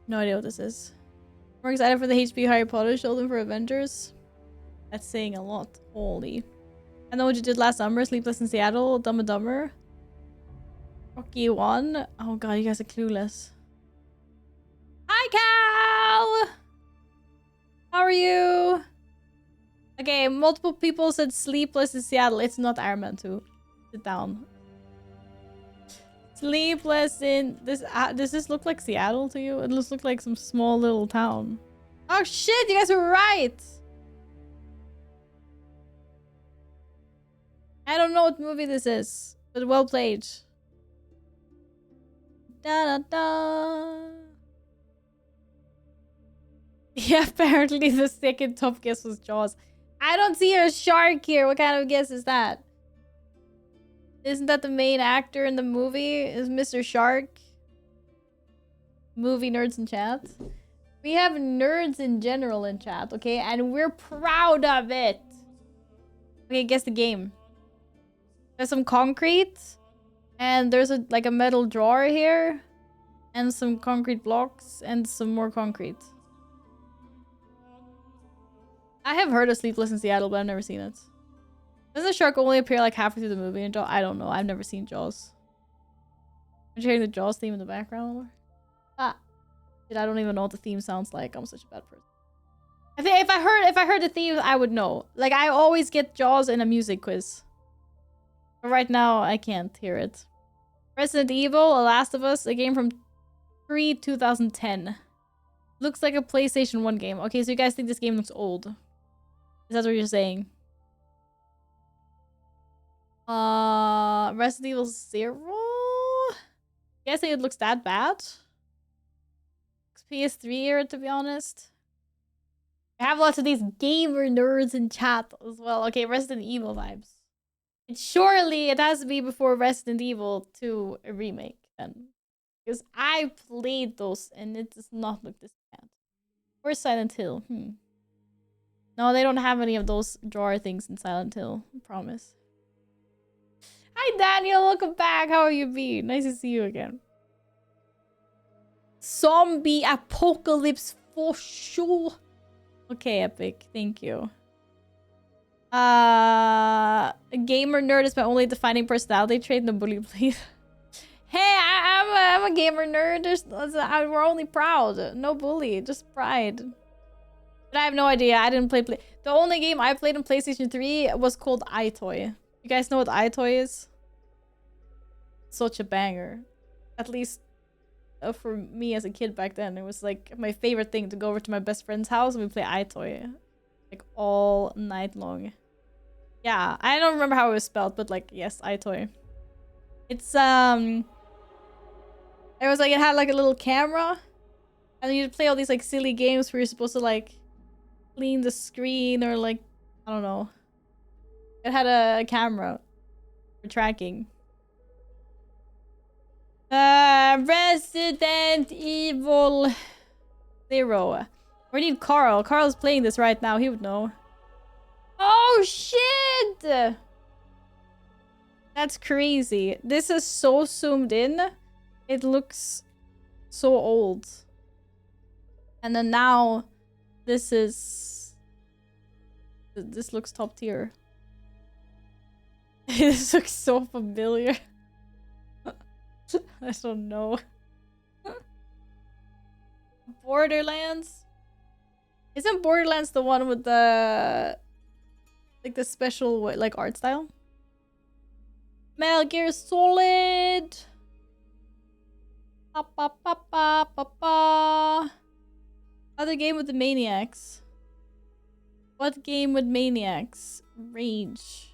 No idea what this is. More excited for the HP Harry Potter show than for Avengers. That's saying a lot. Holy. I know what you did last summer. Sleepless in Seattle. Dumb and Dumber. Rocky 1. Oh god, you guys are clueless. Hi, Cal! How are you? Okay, multiple people said Sleepless in Seattle. It's not Iron Man 2. Sit down. Sleepless in... Does this look like Seattle to you? It looks like some small little town. Oh shit, you guys were right! I don't know what movie this is, but well played. Da da da. Yeah, apparently the second top guess was Jaws. I don't see a shark here. What kind of guess is that? Isn't that the main actor in the movie? Is Mr. Shark? Movie nerds in chat. We have nerds in general in chat, okay? And we're proud of it. Okay, guess the game. There's some concrete. And there's like a metal drawer here. And some concrete blocks. And some more concrete. I have heard of Sleepless in Seattle, but I've never seen it. Doesn't the shark only appear like halfway through the movie in Jaws? I don't know. I've never seen Jaws. Are you hearing the Jaws theme in the background? Ah. Shit, I don't even know what the theme sounds like. I'm such a bad person. I think if I heard the theme, I would know. Like, I always get Jaws in a music quiz. But right now, I can't hear it. Resident Evil, A Last of Us, a game from pre-2010. Looks like a PlayStation 1 game. Okay, so you guys think this game looks old? Is that what you're saying? Resident Evil 0? You guys think it looks that bad? PS3 era, to be honest. I have lots of these gamer nerds in chat as well. Okay, Resident Evil vibes. Surely it has to be before Resident Evil 2 a remake then. Because I played those and it does not look this bad. Or Silent Hill. No, they don't have any of those drawer things in Silent Hill. I promise. Hi, Daniel. Welcome back. How are you been? Nice to see you again. Zombie apocalypse for sure. Okay, Epic. Thank you. A gamer nerd is my only defining personality trait. No bully, please. Hey, I'm a gamer nerd. We're only proud. No bully, just pride. But I have no idea. I didn't play. The only game I played on PlayStation 3 was called iToy. You guys know what iToy is? Such a banger. At least for me as a kid back then. It was like my favorite thing to go over to my best friend's house and we play iToy. Like all night long. Yeah, I don't remember how it was spelled, but like, yes, iToy. It's, it was like, it had like a little camera. And then you'd play all these like silly games where you're supposed to like clean the screen or like, I don't know. It had a camera for tracking. Resident Evil 0. We need Carl. Carl's playing this right now. He would know. Oh shit! That's crazy. This is so zoomed in. It looks so old. And then now this looks top tier. This looks so familiar. I don't know. Borderlands? Isn't Borderlands the one with the... like the special, like, art style? Metal Gear Solid! Pa pa pa pa pa pa. Other game with the Maniacs. What game with Maniacs? Rage.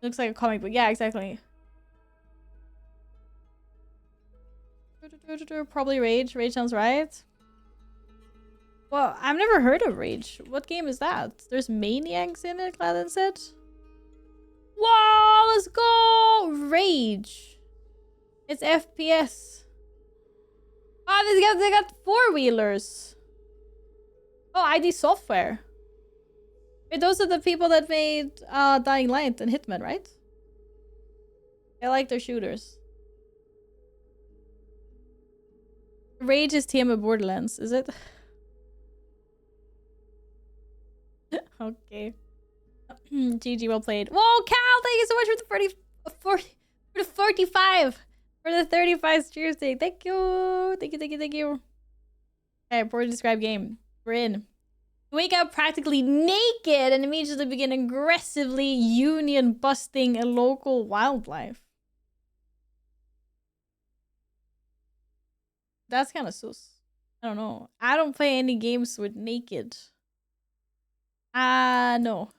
Looks like a comic book. Yeah, exactly. Probably Rage. Rage sounds right. Well, I've never heard of Rage. What game is that? There's Maniacs in it, Gladden said. Whoa, let's go! Rage. It's FPS. Oh, they got four-wheelers. Oh, ID Software. Wait, those are the people that made Dying Light and Hitman, right? I like their shooters. Rage is TM of Borderlands, is it? Okay. GG, well played. Whoa, Cal, thank you so much for the 45. For the 35 Tuesday. Thank you. Thank you, thank you, thank you. Okay, poorly described game. We're in. Wake up practically naked and immediately begin aggressively union busting a local wildlife. That's kind of sus. I don't know. I don't play any games with naked. No.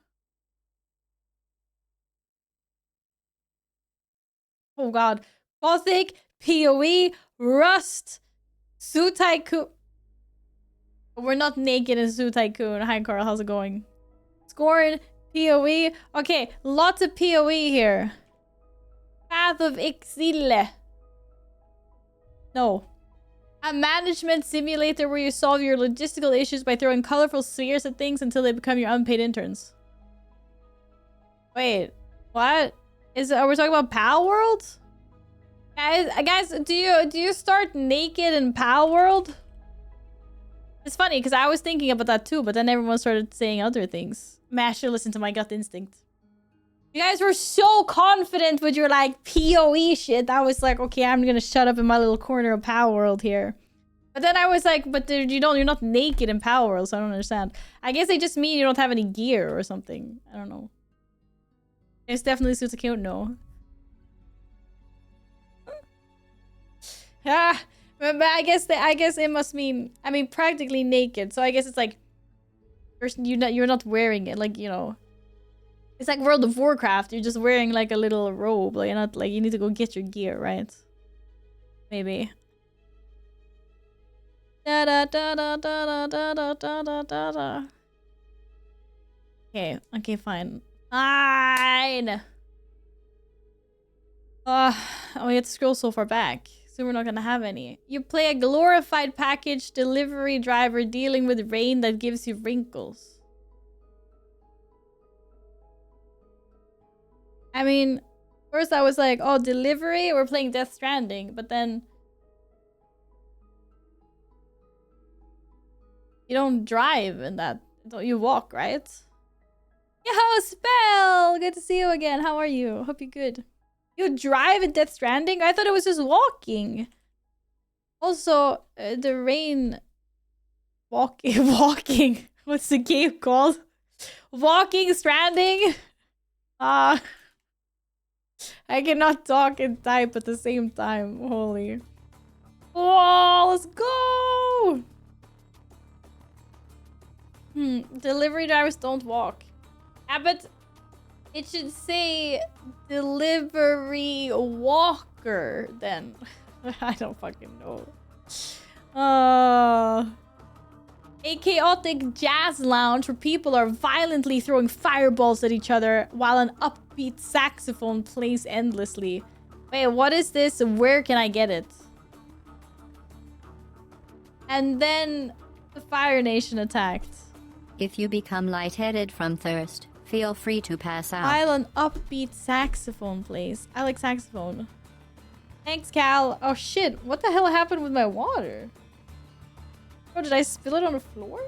Oh god. Gothic, PoE, Rust, Zoo Tycoon. We're not naked in Zoo Tycoon. Hi Carl, how's it going? Scorn, PoE. Okay, lots of PoE here. Path of Exile. No. A management simulator where you solve your logistical issues by throwing colorful spheres at things until they become your unpaid interns. Wait, what? Are we talking about Pal World? Guys, do you start naked in Pal World? It's funny because I was thinking about that too, but then everyone started saying other things. Man, I should listen to my gut instinct. You guys were so confident with your like PoE shit. I was like, okay, I'm gonna shut up in my little corner of Power World here. But then I was like, but you're not naked in Power World, so I don't understand. I guess they just mean you don't have any gear or something. I don't know. It's definitely suits a count, no. Ah, but I guess it must mean, I mean, practically naked. So I guess it's like you're not wearing it, like, you know. It's like World of Warcraft. You're just wearing like a little robe. Like, you're not like, you need to go get your gear, right? Maybe. Da da da da da da da da da da da. Okay, fine. Fine. We have to scroll so far back. So we're not gonna have any. You play a glorified package delivery driver dealing with rain that gives you wrinkles. I mean, first I was like, oh, delivery? We're playing Death Stranding. But then... you don't drive in that. You walk, right? Yo, Spell! Good to see you again. How are you? Hope you're good. You drive in Death Stranding? I thought it was just walking. Also, the rain... Walking. What's the game called? Walking Stranding? I cannot talk and type at the same time. Holy. Oh, let's go! Delivery drivers don't walk. Yeah, but it should say delivery walker then. I don't fucking know. A chaotic jazz lounge where people are violently throwing fireballs at each other while an upbeat saxophone plays endlessly. Wait, what is this? Where can I get it? And then the Fire Nation attacked. If you become lightheaded from thirst, feel free to pass out. While an upbeat saxophone plays. I like saxophone. Thanks, Cal. Oh shit, what the hell happened with my water? Oh, did I spill it on the floor?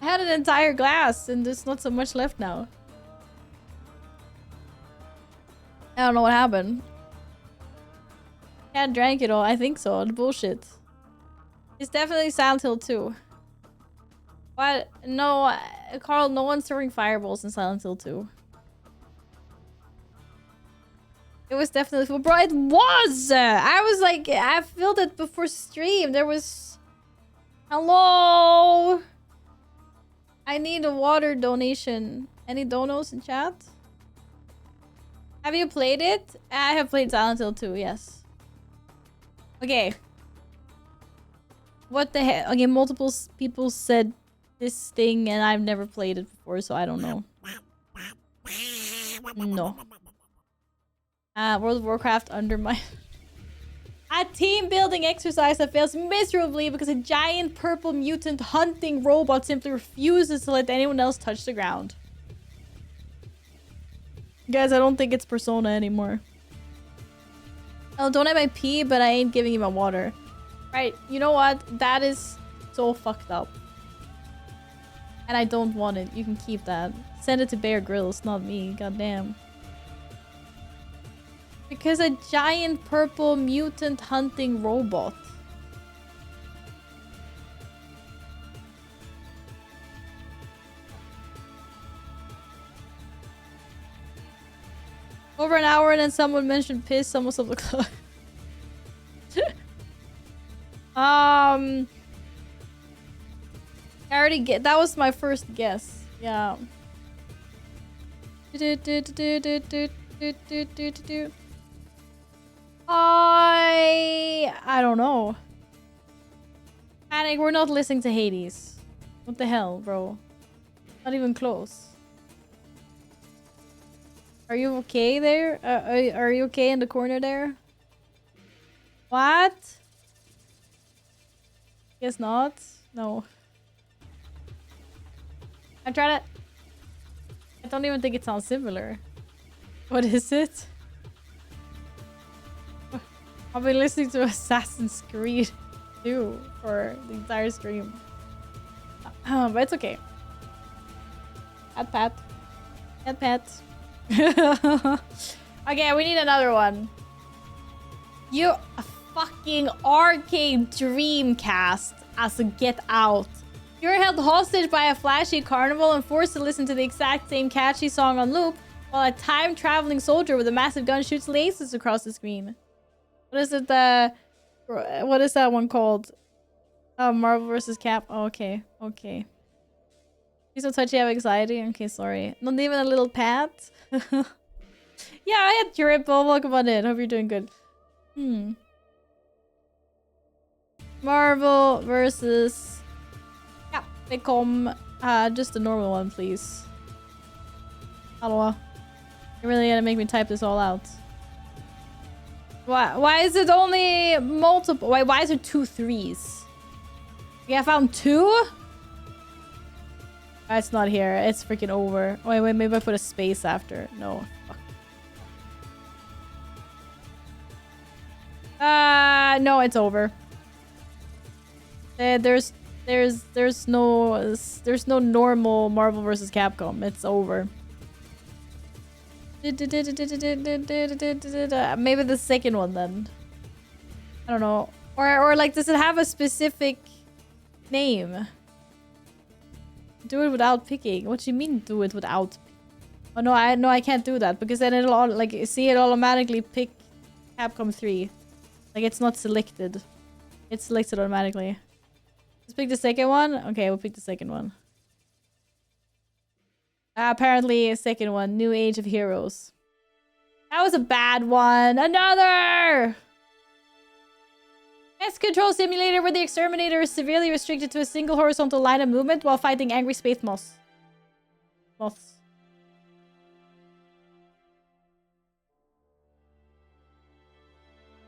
I had an entire glass and there's not so much left now. I don't know what happened. Cat drank it all. I think so. The bullshit. It's definitely Silent Hill 2. What? No, Carl, no one's throwing fireballs in Silent Hill 2. It was definitely full. Bro, it was! I was like, I filled it before stream. There was... Hello? I need a water donation. Any donos in chat? Have you played it? I have played Silent Hill 2, yes. Okay. What the heck? Okay, multiple people said this thing and I've never played it before, so I don't know. No. World of Warcraft under my... A team building exercise that fails miserably because a giant purple mutant hunting robot simply refuses to let anyone else touch the ground. Guys, I don't think it's Persona anymore. Oh, don't have my pee, but I ain't giving you my water. Right, you know what? That is so fucked up. And I don't want it. You can keep that. Send it to Bear Grylls, not me. Goddamn. Because a giant purple mutant hunting robot. Over an hour and then someone mentioned piss almost of the clock. I already get that was my first guess. Yeah. I don't know. Panic, we're not listening to Hades. What the hell, bro? Not even close. Are you okay there? Are you okay in the corner there? What? Guess not. No. I'm trying to... I don't even think it sounds similar. What is it? I've been listening to Assassin's Creed 2 for the entire stream. But it's okay. Pat. Okay, we need another one. You a fucking arcade Dreamcast as a Get Out. You're held hostage by a flashy carnival and forced to listen to the exact same catchy song on loop while a time-traveling soldier with a massive gun shoots lasers across the screen. What is it? What is that one called? Marvel vs. Cap. Oh, okay. Okay. You're so touchy, I have anxiety. Okay, sorry. Not even a little pat. Yeah, I had Dripple. Welcome on in. Hope you're doing good. Marvel versus Capcom. Just the normal one, please. Hello. You're really gonna make me type this all out. Why is it only multiple? Why is it 2 3s? Yeah, I found 2? It's not here. It's freaking over. Wait, maybe I put a space after. No. Fuck. No, it's over. There's no normal Marvel vs. Capcom. It's over. Maybe the second one then. I don't know. Or like, does it have a specific name? Do it without picking. What do you mean do it without? Oh no, I can't do that because then it'll like see it automatically pick Capcom 3. Like it's not selected. It's selected automatically. Let's pick the second one. Okay, we'll pick the second one. Apparently, second one, New Age of Heroes. That was a bad one. Another! Pest control simulator where the exterminator is severely restricted to a single horizontal line of movement while fighting angry space moths.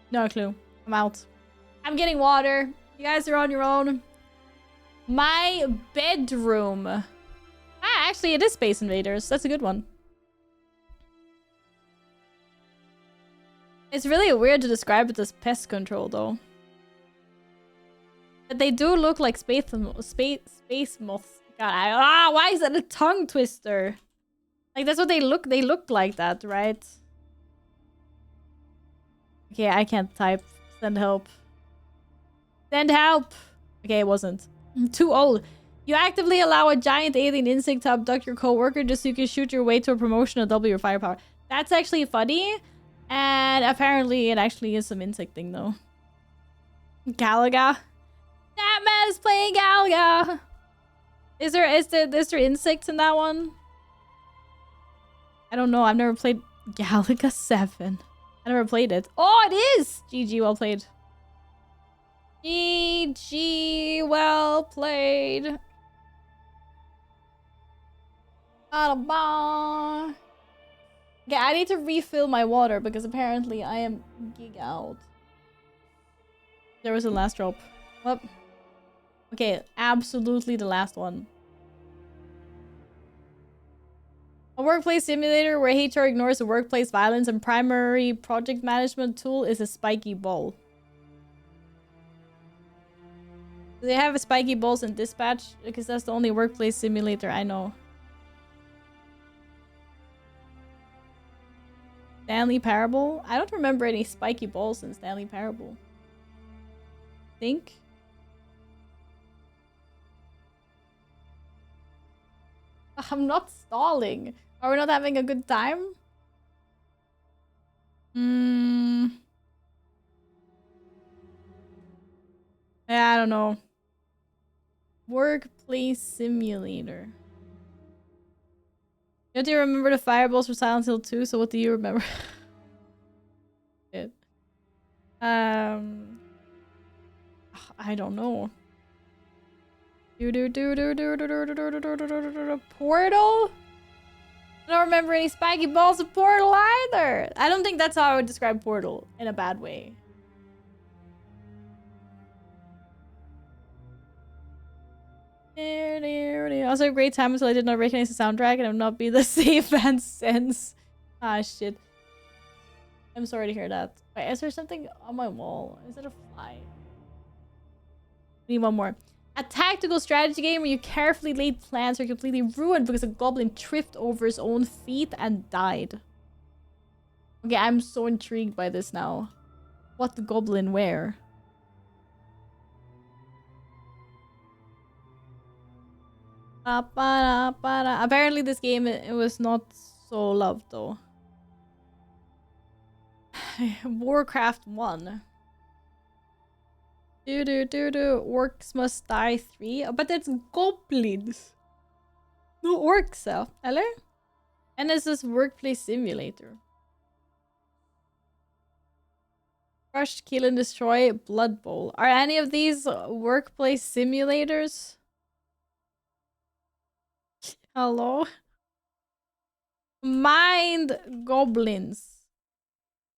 No clue. I'm out. I'm getting water. You guys are on your own. My bedroom. Actually, it is Space Invaders. That's a good one. It's really weird to describe it as pest control, though. But they do look like space moths. God, why is that a tongue twister? Like, that's what they look. They look like that, right? Okay, I can't type. Send help. Send help! Okay, it wasn't. I'm too old. You actively allow a giant alien insect to abduct your coworker just so you can shoot your way to a promotion and double your firepower. That's actually funny. And apparently it actually is some insect thing though. Galaga. That man is playing Galaga. Is there insects in that one? I don't know. I've never played Galaga 7. I never played it. Oh, it is! GG, well played. GG, well played. Okay, I need to refill my water because apparently I am gig out. There was a last drop. Well, okay, absolutely the last one. A workplace simulator where HR ignores the workplace violence and primary project management tool is a spiky ball. Do they have spiky balls in Dispatch? Because that's the only workplace simulator I know. Stanley Parable? I don't remember any spiky balls in Stanley Parable. Think? I'm not stalling. Are we not having a good time? Yeah, I don't know. Workplace simulator. You have to remember the fireballs for Silent Hill 2, so what do you remember? Shit. I don't know. Portal? I don't remember any spiky balls of Portal either. I don't think that's how I would describe Portal in a bad way. Also a great time until I did not recognize the soundtrack and I would not be the safe man sense. Ah, shit. I'm sorry to hear that. Wait, is there something on my wall? Is it a fly? Need one more. A tactical strategy game where you carefully laid plans are completely ruined because a goblin tripped over his own feet and died. Okay, I'm so intrigued by this now. What the goblin wear? Apparently this game it was not so loved though. Warcraft 1. Orcs must die 3. But that's goblins. No orcs, eller? And this is workplace simulator. Crush, kill, and destroy. Blood Bowl. Are any of these workplace simulators? Hello? Mind goblins.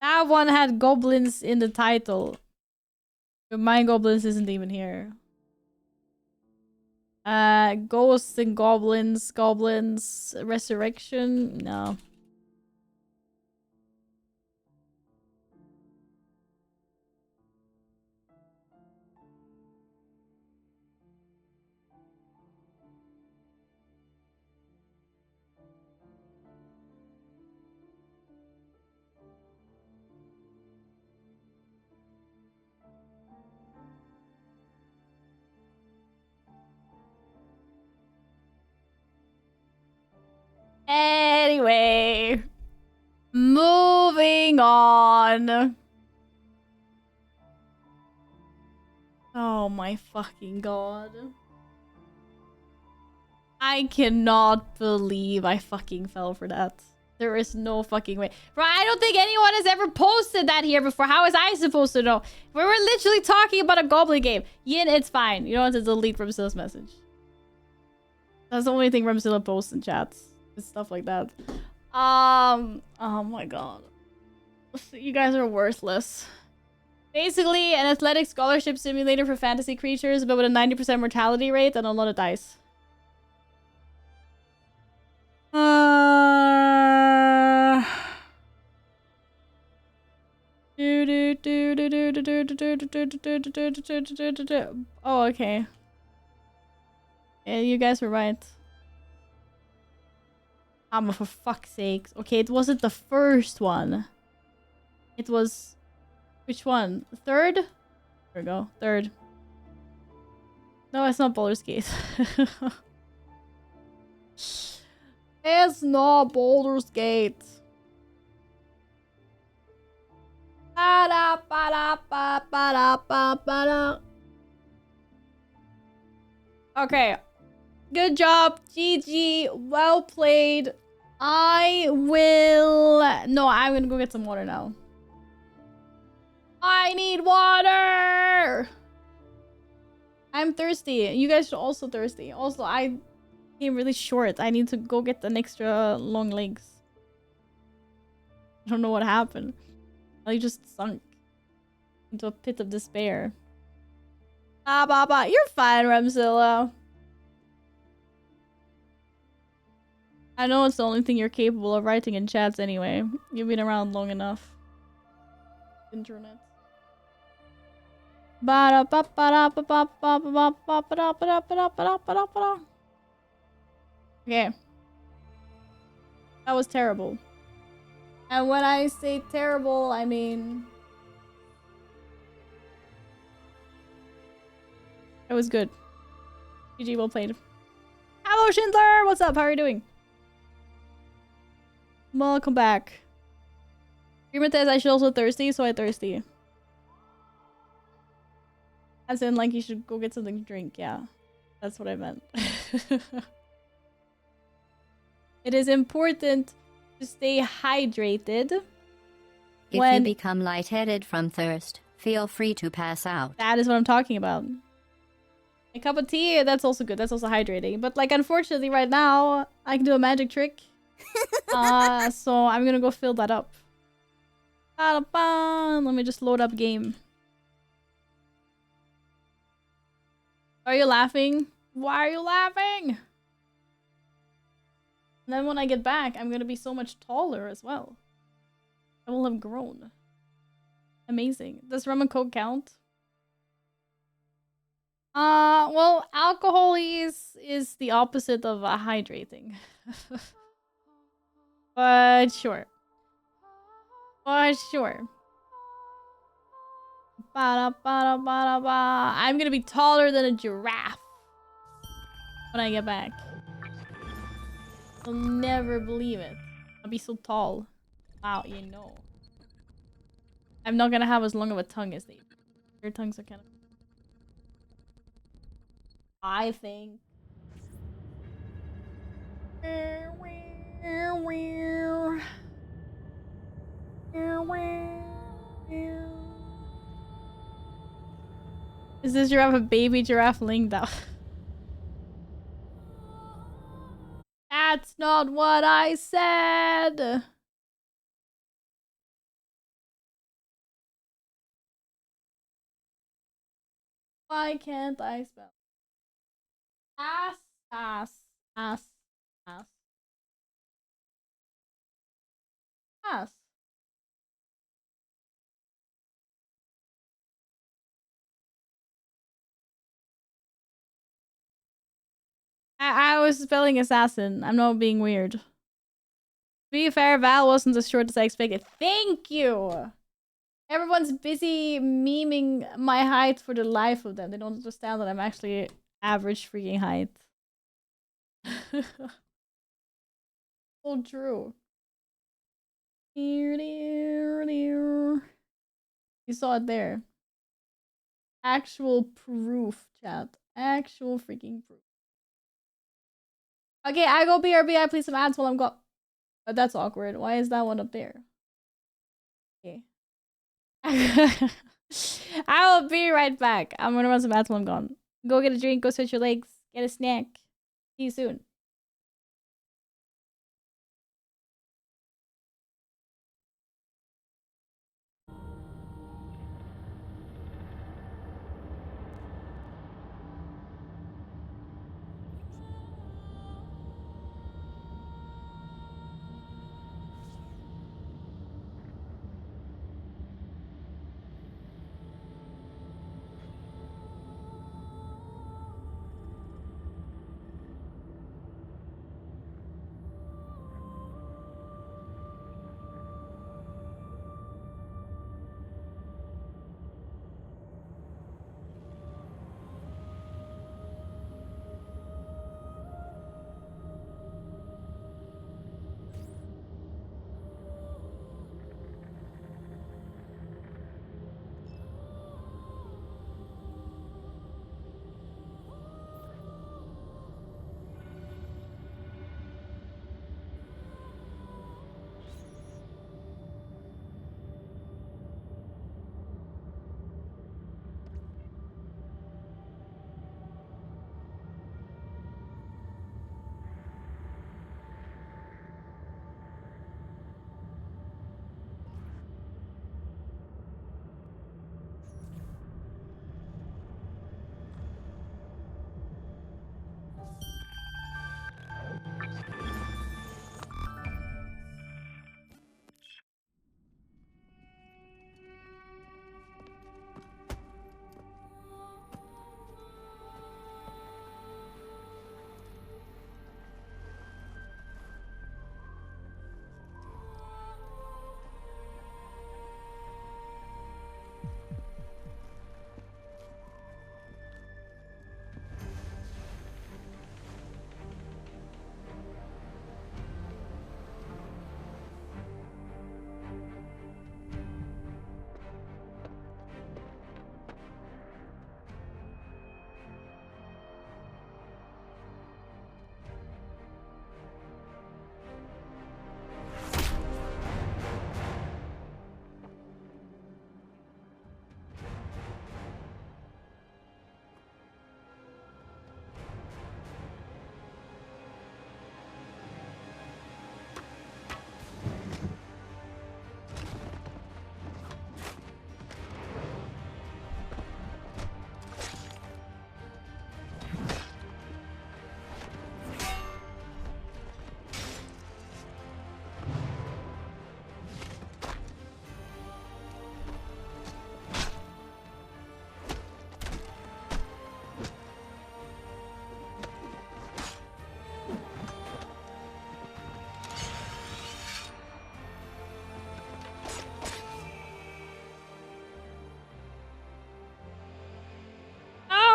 That one had goblins in the title. But Mind Goblins isn't even here. Ghosts and Goblins. Goblins. Resurrection. No. Anyway. Moving on. Oh my fucking god. I cannot believe I fucking fell for that. There is no fucking way. Bro, I don't think anyone has ever posted that here before. How was I supposed to know? We were literally talking about a goblin game. Yin, it's fine. You don't have to delete Rumzilla's message. That's the only thing Rumzilla posts in chats. It's stuff like that. Oh my god. You guys are worthless. Basically, an athletic scholarship simulator for fantasy creatures, but with a 90% mortality rate and a lot of dice. Oh, okay. Yeah, you guys were right. For fuck's sake. Okay, it wasn't the first one. It was... Which one? Third? There we go. Third. No, it's not Baldur's Gate. It's not Baldur's Gate. Okay. Good job. GG. Well played. I will... No, I'm gonna go get some water now. I need water! I'm thirsty. You guys are also thirsty. Also, I came really short. I need to go get an extra long legs. I don't know what happened. I just sunk into a pit of despair. You're fine, Remzilla. I know it's the only thing you're capable of writing in chats anyway. You've been around long enough. Internet. Okay. That was terrible. And when I say terrible, I mean... it was good. GG, well played. Hello, Schindler! What's up? How are you doing? Welcome back. Agreement says I should also thirsty, so I thirsty. As in, like, you should go get something to drink. Yeah, that's what I meant. It is important to stay hydrated. If you become lightheaded from thirst, feel free to pass out. That is what I'm talking about. A cup of tea, that's also good. That's also hydrating. But, like, unfortunately, right now, I can do a magic trick. So I'm gonna go fill that up. Let me just load up game. Are you laughing? Why are you laughing? And then when I get back, I'm gonna be so much taller as well. I will have grown. Amazing. Does rum and coke count? Well, alcohol is the opposite of hydrating. But sure. For sure. I'm gonna be taller than a giraffe when I get back. You'll never believe it. I'll be so tall. Wow, you know. I'm not gonna have as long of a tongue as they do. Your tongues are kind of... I think. Is this giraffe a baby giraffe laying down? That's not what I said! Why can't I spell? Ass, ass, ass, ass. Ass. I was spelling assassin. I'm not being weird. To be fair, Val wasn't as short as I expected. Thank you! Everyone's busy memeing my height for the life of them. They don't understand that I'm actually average freaking height. So true. You saw it there. Actual proof, chat. Actual freaking proof. Okay, I go BRB. I play some ads while I'm gone. But that's awkward. Why is that one up there? Okay. I will be right back. I'm gonna run some ads while I'm gone. Go get a drink. Go stretch your legs. Get a snack. See you soon.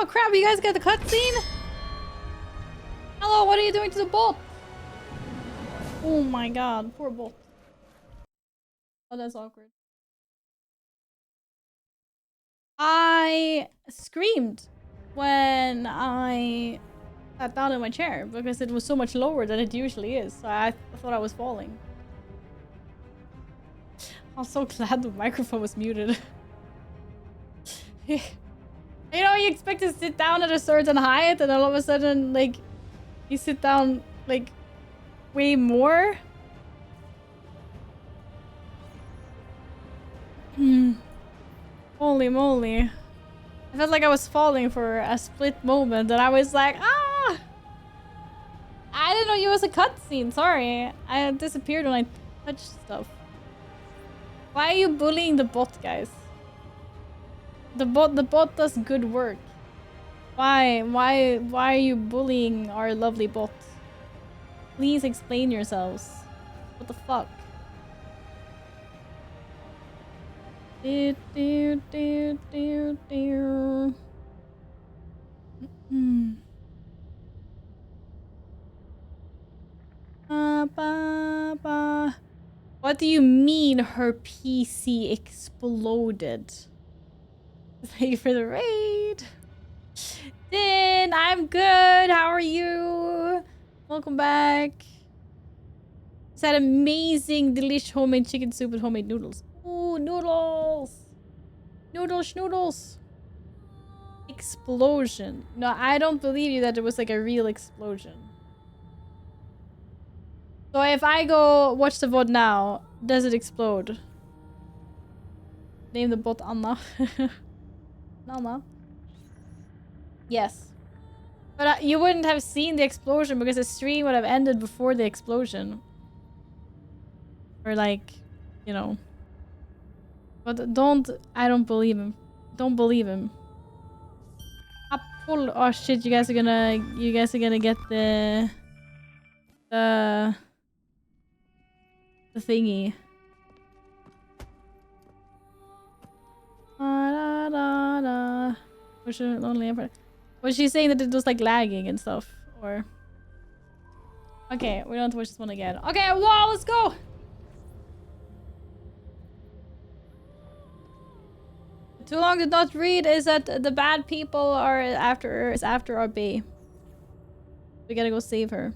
Oh crap, you guys got the cutscene? Hello, what are you doing to the bot? Oh my god, poor bot. Oh, that's awkward. I screamed when I sat down in my chair because it was so much lower than it usually is. So I thought I was falling. I'm so glad the microphone was muted. You know, you expect to sit down at a certain height and all of a sudden, like, you sit down, like, way more. Holy moly. I felt like I was falling for a split moment and I was like, ah! I didn't know you was a cutscene, sorry. I disappeared when I touched stuff. Why are you bullying the bot, guys? The bot does good work. Why are you bullying our lovely bot? Please explain yourselves. What the fuck? What do you mean her PC exploded? Thank you for the raid. Din, I'm good. How are you? Welcome back. It's that amazing, delicious homemade chicken soup with homemade noodles. Ooh, noodles. Noodles. Explosion. No, I don't believe you that it was like a real explosion. So if I go watch the VOD now, does it explode? Name the bot Anna. Anna. Yes. But you wouldn't have seen the explosion because the stream would have ended before the explosion. Or like, you know. But I don't believe him. Don't believe him. Apple. Oh shit, you guys are gonna get the thingy. Was she saying that it was like lagging and stuff? Or okay, we don't have to watch this one again. Okay, whoa, let's go! Too long did not read is that the bad people are after our bee. We gotta go save her.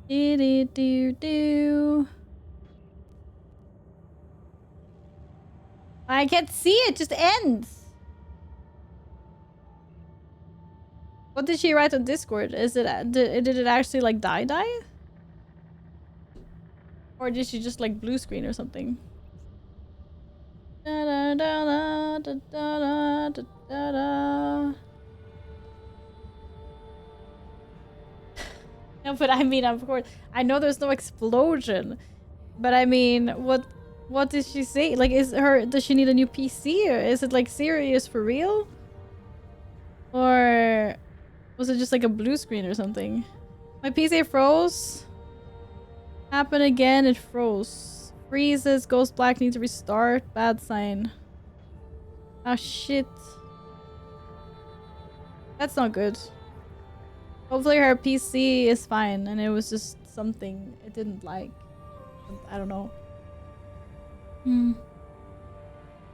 Do. I can't see it, just ends. What did she write on Discord? Is it did it actually like die? Or did she just like blue screen or something? Da, da, da, da, da, da, da, da. No, but I mean, of course, I know there's no explosion, but I mean, what did she say? Like, does she need a new PC, or is it like serious for real? Or was it just like a blue screen or something? My PC froze. Happened again, it froze. Freezes, goes black, needs to restart. Bad sign. Ah, shit. That's not good. Hopefully her PC is fine and it was just something it didn't like. I don't know.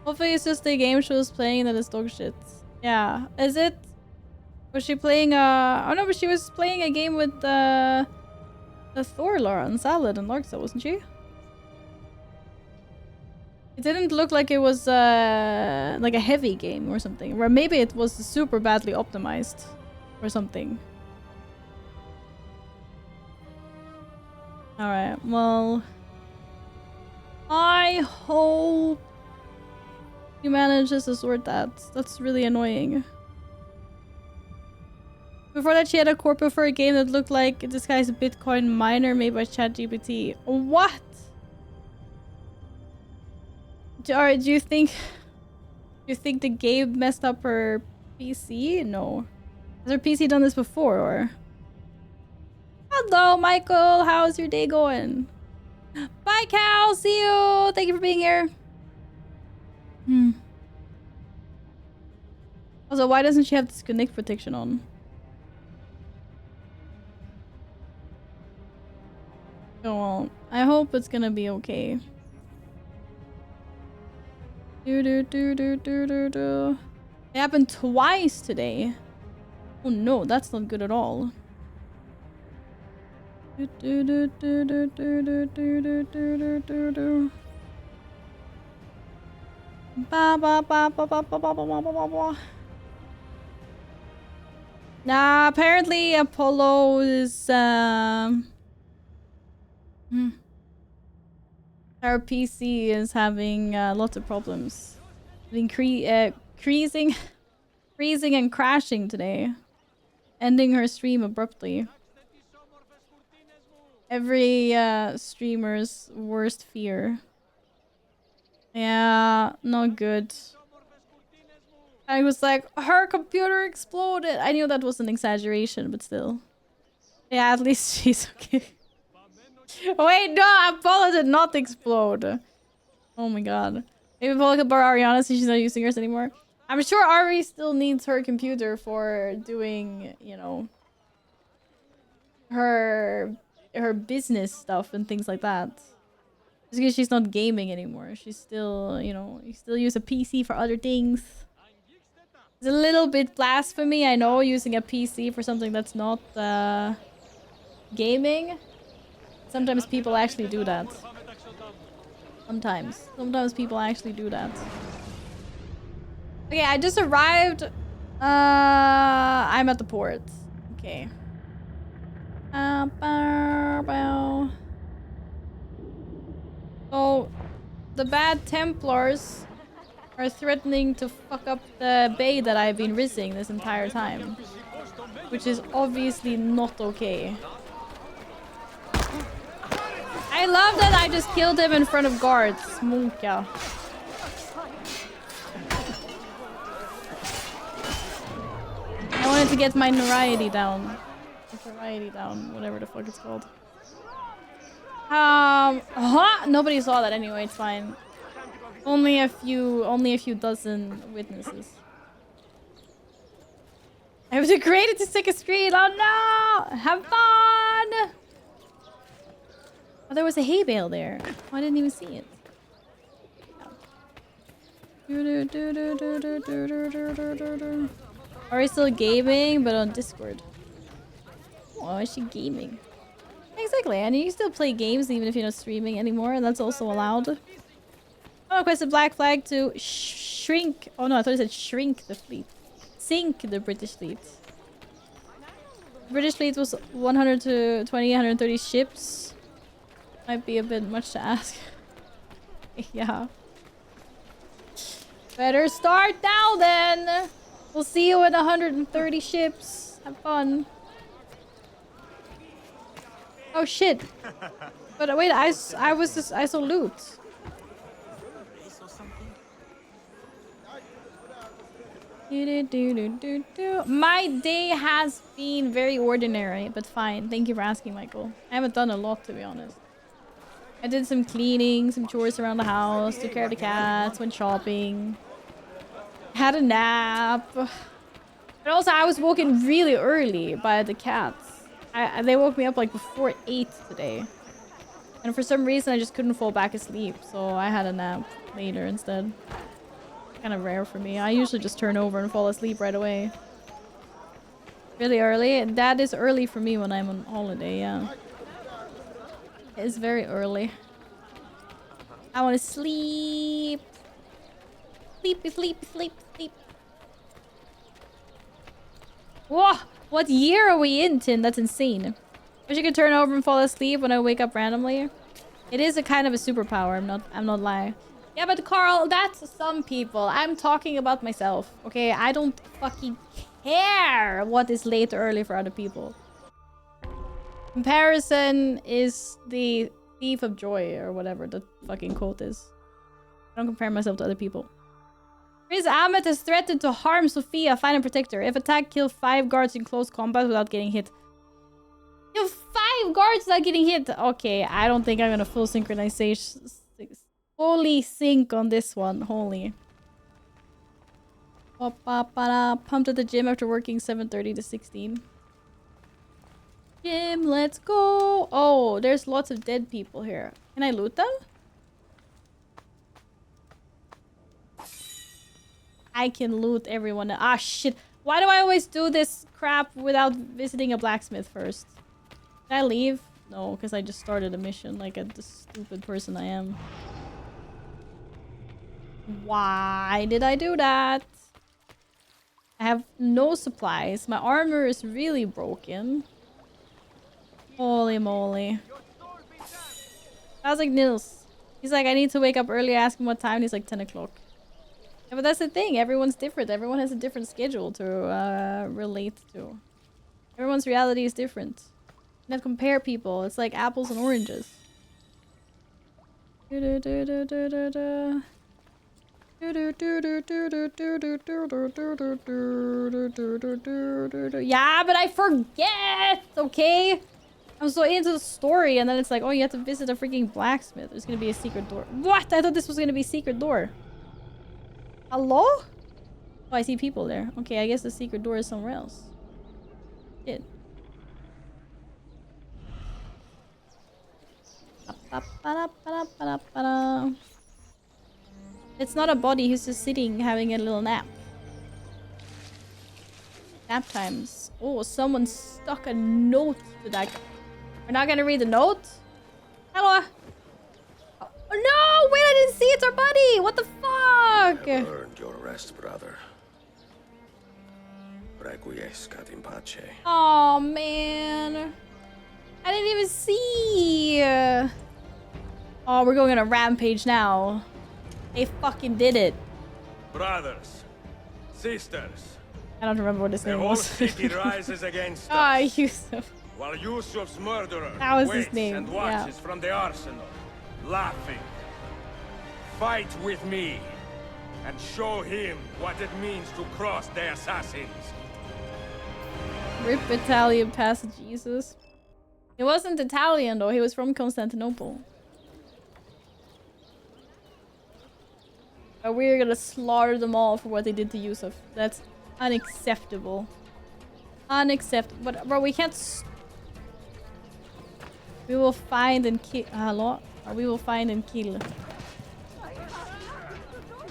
Hopefully it's just the game she was playing that is dog shit. Yeah. Is it? Was she playing oh no, but she was playing a game with the Thorlar on Salad and Larksa, wasn't she? It didn't look like it was like a heavy game or something. Or maybe it was super badly optimized or something. Alright, well, I hope you manages to sort that. That's really annoying. Before that, she had a corpo for a game that looked like this guy's Bitcoin miner made by ChatGPT. What? Do you think the game messed up her PC? No. Has her PC done this before, or? Hello, Michael. How's your day going? Bye, Cal. See you. Thank you for being here. Also, why doesn't she have this connect protection on? Oh well, I hope it's gonna be okay. It happened twice today. Oh no, that's not good at all. Nah, apparently Apollo is our PC is having lots of problems. Freezing and crashing today. Ending her stream abruptly. Every streamer's worst fear. Yeah, not good. I was like, her computer exploded. I knew that was an exaggeration, but still. Yeah, at least she's okay. Wait, no, Apollo did not explode. Oh my god. Maybe Apollo could borrow Ariana since she's not using hers anymore. I'm sure Ari still needs her computer for doing, you know, her business stuff and things like that. Just because she's not gaming anymore. She's still, you know, you still use a PC for other things. It's a little bit blasphemy, I know, using a PC for something that's not gaming. Sometimes people actually do that. Sometimes people actually do that. Okay, I just arrived. I'm at the port. Okay. So, the bad Templars are threatening to fuck up the bay that I've been rising this entire time. Which is obviously not okay. I love that I just killed him in front of guards. Munka. I wanted to get my notoriety down. Whatever the fuck it's called. Nobody saw that anyway, it's fine. Only a few dozen witnesses. I was degraded to stick a screen. Oh no! Have fun! Oh, there was a hay bale there. Oh, I didn't even see it. Are you still gaming, but on Discord? Oh, is she gaming? Exactly, and you still play games even if you're not streaming anymore, and that's also allowed. I requested Black Flag to shrink. Oh no, I thought it said shrink the fleet. Sink the British fleet. The British fleet was 120, 130 ships. Might be a bit much to ask. Yeah. Better start now then! We'll see you at 130 ships. Have fun. Oh shit. But wait, I saw loot. My day has been very ordinary, but fine. Thank you for asking, Michael. I haven't done a lot, to be honest. I did some cleaning, some chores around the house, took care of the cats, went shopping, had a nap. But also, I was woken really early by the cats. They woke me up like before 8 today. And for some reason, I just couldn't fall back asleep, so I had a nap later instead. Kind of rare for me. I usually just turn over and fall asleep right away. Really early? That is early for me when I'm on holiday, yeah. It's very early. I want to sleep. Sleepy, sleepy, sleep, sleep. Whoa! What year are we in, Tin? That's insane. Wish you could turn over and fall asleep when I wake up randomly. It is a kind of a superpower. I'm not lying. Yeah, but Carl, that's some people. I'm talking about myself. Okay, I don't fucking care what is late or early for other people. Comparison is the thief of joy, or whatever the fucking quote is. I don't compare myself to other people. Riz Ahmed has threatened to harm Sophia, find and protect her. If attacked, kill 5 guards in close combat without getting hit. Kill 5 guards without getting hit! Okay, I don't think I'm gonna full synchronization. Fully sync on this one. Holy. Pumped at the gym after working 7:30 to 16. Gym, let's go. Oh, there's lots of dead people here. Can I loot them? I can loot everyone. Ah, shit. Why do I always do this crap without visiting a blacksmith first? Can I leave? No, because I just started a mission like the stupid person I am. Why did I do that? I have no supplies. My armor is really broken. Holy moly. How's like Nils? He's like, I need to wake up early. I ask him what time. And he's like 10 o'clock. Yeah, but that's the thing. Everyone's different. Everyone has a different schedule to relate to. Everyone's reality is different. You can't compare people. It's like apples and oranges. Yeah, but I forget, okay? I'm so into the story, and then it's like, oh, you have to visit a freaking blacksmith. There's gonna be a secret door. What? I thought this was gonna be a secret door. Hello? Oh, I see people there. Okay, I guess the secret door is somewhere else. Shit. It's not a body, he's just sitting having a little nap. Nap times. Oh, someone stuck a note to that. We're not gonna read the note? Hello? Oh, no! Wait, I didn't see it's our buddy! What the fuck? You earned your rest, brother. Requiescat in pace. Oh man. I didn't even see. Oh, we're going on a rampage now. They fucking did it. Brothers, sisters, I don't remember what his the name whole was. city rises against Ah, us. Yusuf. While Yusuf's murderer That was his waits name, and watches from the arsenal, laughing. Fight with me and show him what it means to cross the assassins. Rip Italian past Jesus. He wasn't Italian though, he was from Constantinople. But we're gonna slaughter them all for what they did to Yusuf. That's unacceptable. Unacceptable. But bro, we can't. We will find and kill. Hello? Or we will find and kill.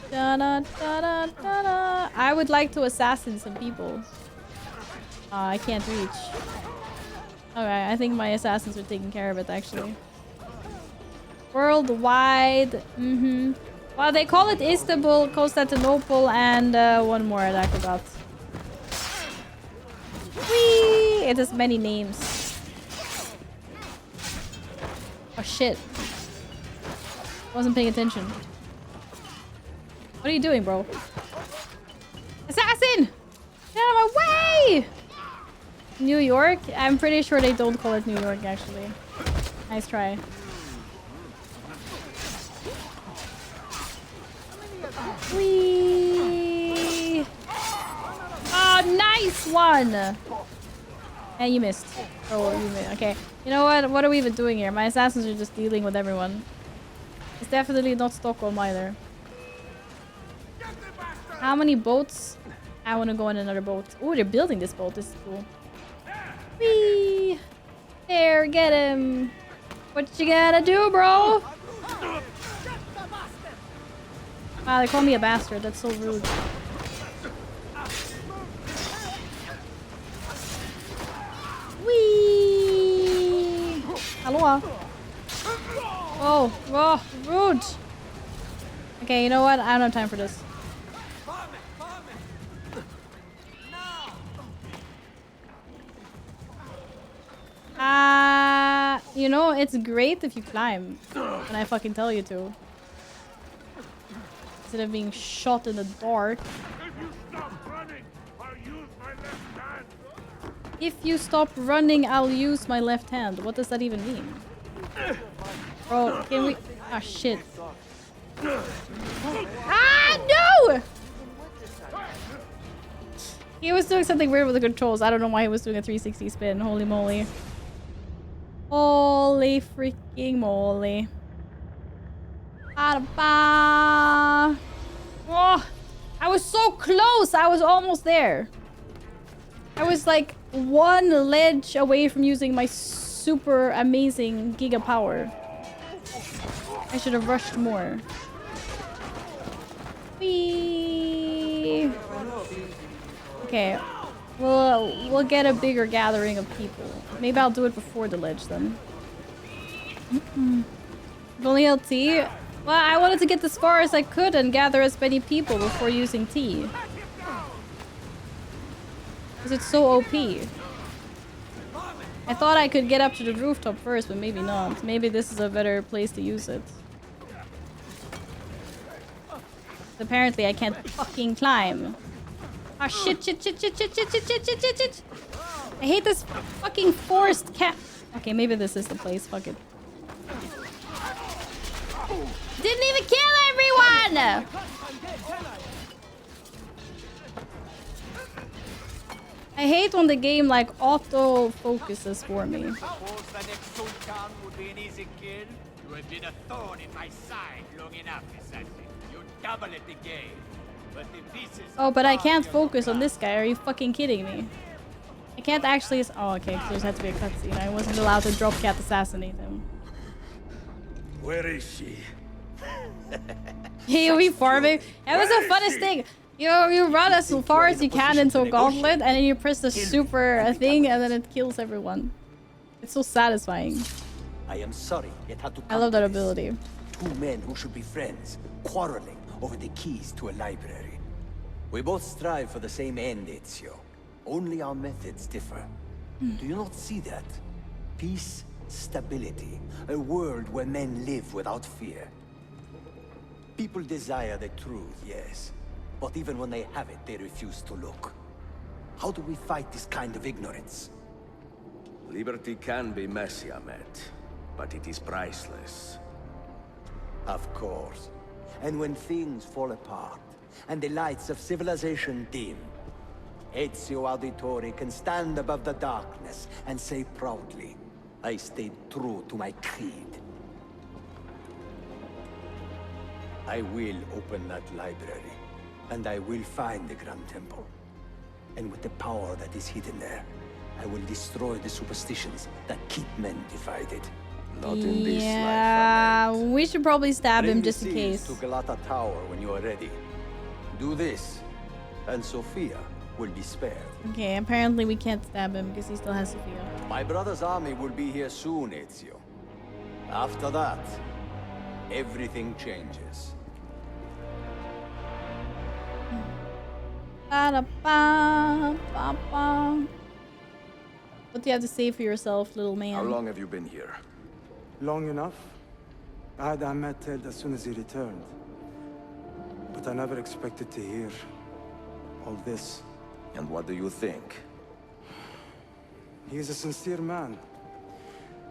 Da -da, da -da, da -da. I would like to assassin some people. I can't reach. Okay, I think my assassins are taking care of it actually. Worldwide. Well, they call it Istanbul, Constantinople, and one more that I forgot. Whee! It has many names. Oh shit. Wasn't paying attention. What are you doing, bro? Assassin! Get out of my way! New York? I'm pretty sure they don't call it New York, actually. Nice try. Whee! Oh, nice one! And you missed. Oh, you missed. Okay. You know what? What are we even doing here? My assassins are just dealing with everyone. It's definitely not Stockholm either. How many boats? I want to go on another boat. Oh, they're building this boat. This is cool. Whee! There, get him. What you gotta do, bro? Wow, they call me a bastard. That's so rude. Whee! Hello. Oh, oh, rude. Okay, you know what? I don't have time for this. You know, it's great if you climb when I fucking tell you to. Instead of being shot in the dark. If you stop running, I'll use my left hand. What does that even mean? Bro, can we... Ah, shit. Ah, no! He was doing something weird with the controls. I don't know why he was doing a 360 spin. Holy moly. Holy freaking moly. Oh, I was so close! I was almost there. I was like one ledge away from using my super amazing giga power. I should have rushed more. Whee! Okay, we'll get a bigger gathering of people. Maybe I'll do it before the ledge then. If only LT. Well, I wanted to get as far as I could and gather as many people before using T. Because it's so OP. I thought I could get up to the rooftop first, but maybe not. Maybe this is a better place to use it. Apparently I can't fucking climb. Ah, shit. I hate this fucking forced cat. Okay, maybe this is the place. Fuck it. Didn't even kill everyone! I hate when the game like auto focuses for me. Suppose the next Sultan would be an easy kill. You have been a thorn in my side long enough, assassin. You double at the game. But the pieces. Oh, but I can't focus on this guy. Are you fucking kidding me? I can't actually. Oh, okay. So there's had to be a cutscene. I wasn't allowed to drop cat assassinate him. Where is she? You'll be farming. That was the funnest thing. You run as far as you can into a gauntlet, and then you press the super thing, and then it kills everyone. It's so satisfying. I am sorry it had to come I love that to this. ability. Two men who should be friends, quarreling over the keys to a library. We both strive for the same end, Ezio. Only our methods differ. Do you not see that? Peace, stability, a world where men live without fear. People desire the truth, yes. But even when they have it, they refuse to look. How do we fight this kind of ignorance? Liberty can be messy, Ahmed, but it is priceless. Of course. And when things fall apart, and the lights of civilization dim, Ezio Auditore can stand above the darkness and say proudly, I stayed true to my creed. I will open that library, and I will find the Grand Temple. And with the power that is hidden there, I will destroy the superstitions that keep men divided. Not in this life, Yeah, Ahmed. we should probably stab Bring him the just in seals case. to Galata Tower when you are ready. Do this, and Sophia will be spared. Okay, apparently we can't stab him because he still has Sophia. My brother's army will be here soon, Ezio. After that, everything changes. Ba-da-ba-ba-ba. What do you have to say for yourself, little man? How long have you been here? Long enough. I had Ahmed killed as soon as he returned. But I never expected to hear all this. And what do you think? He is a sincere man.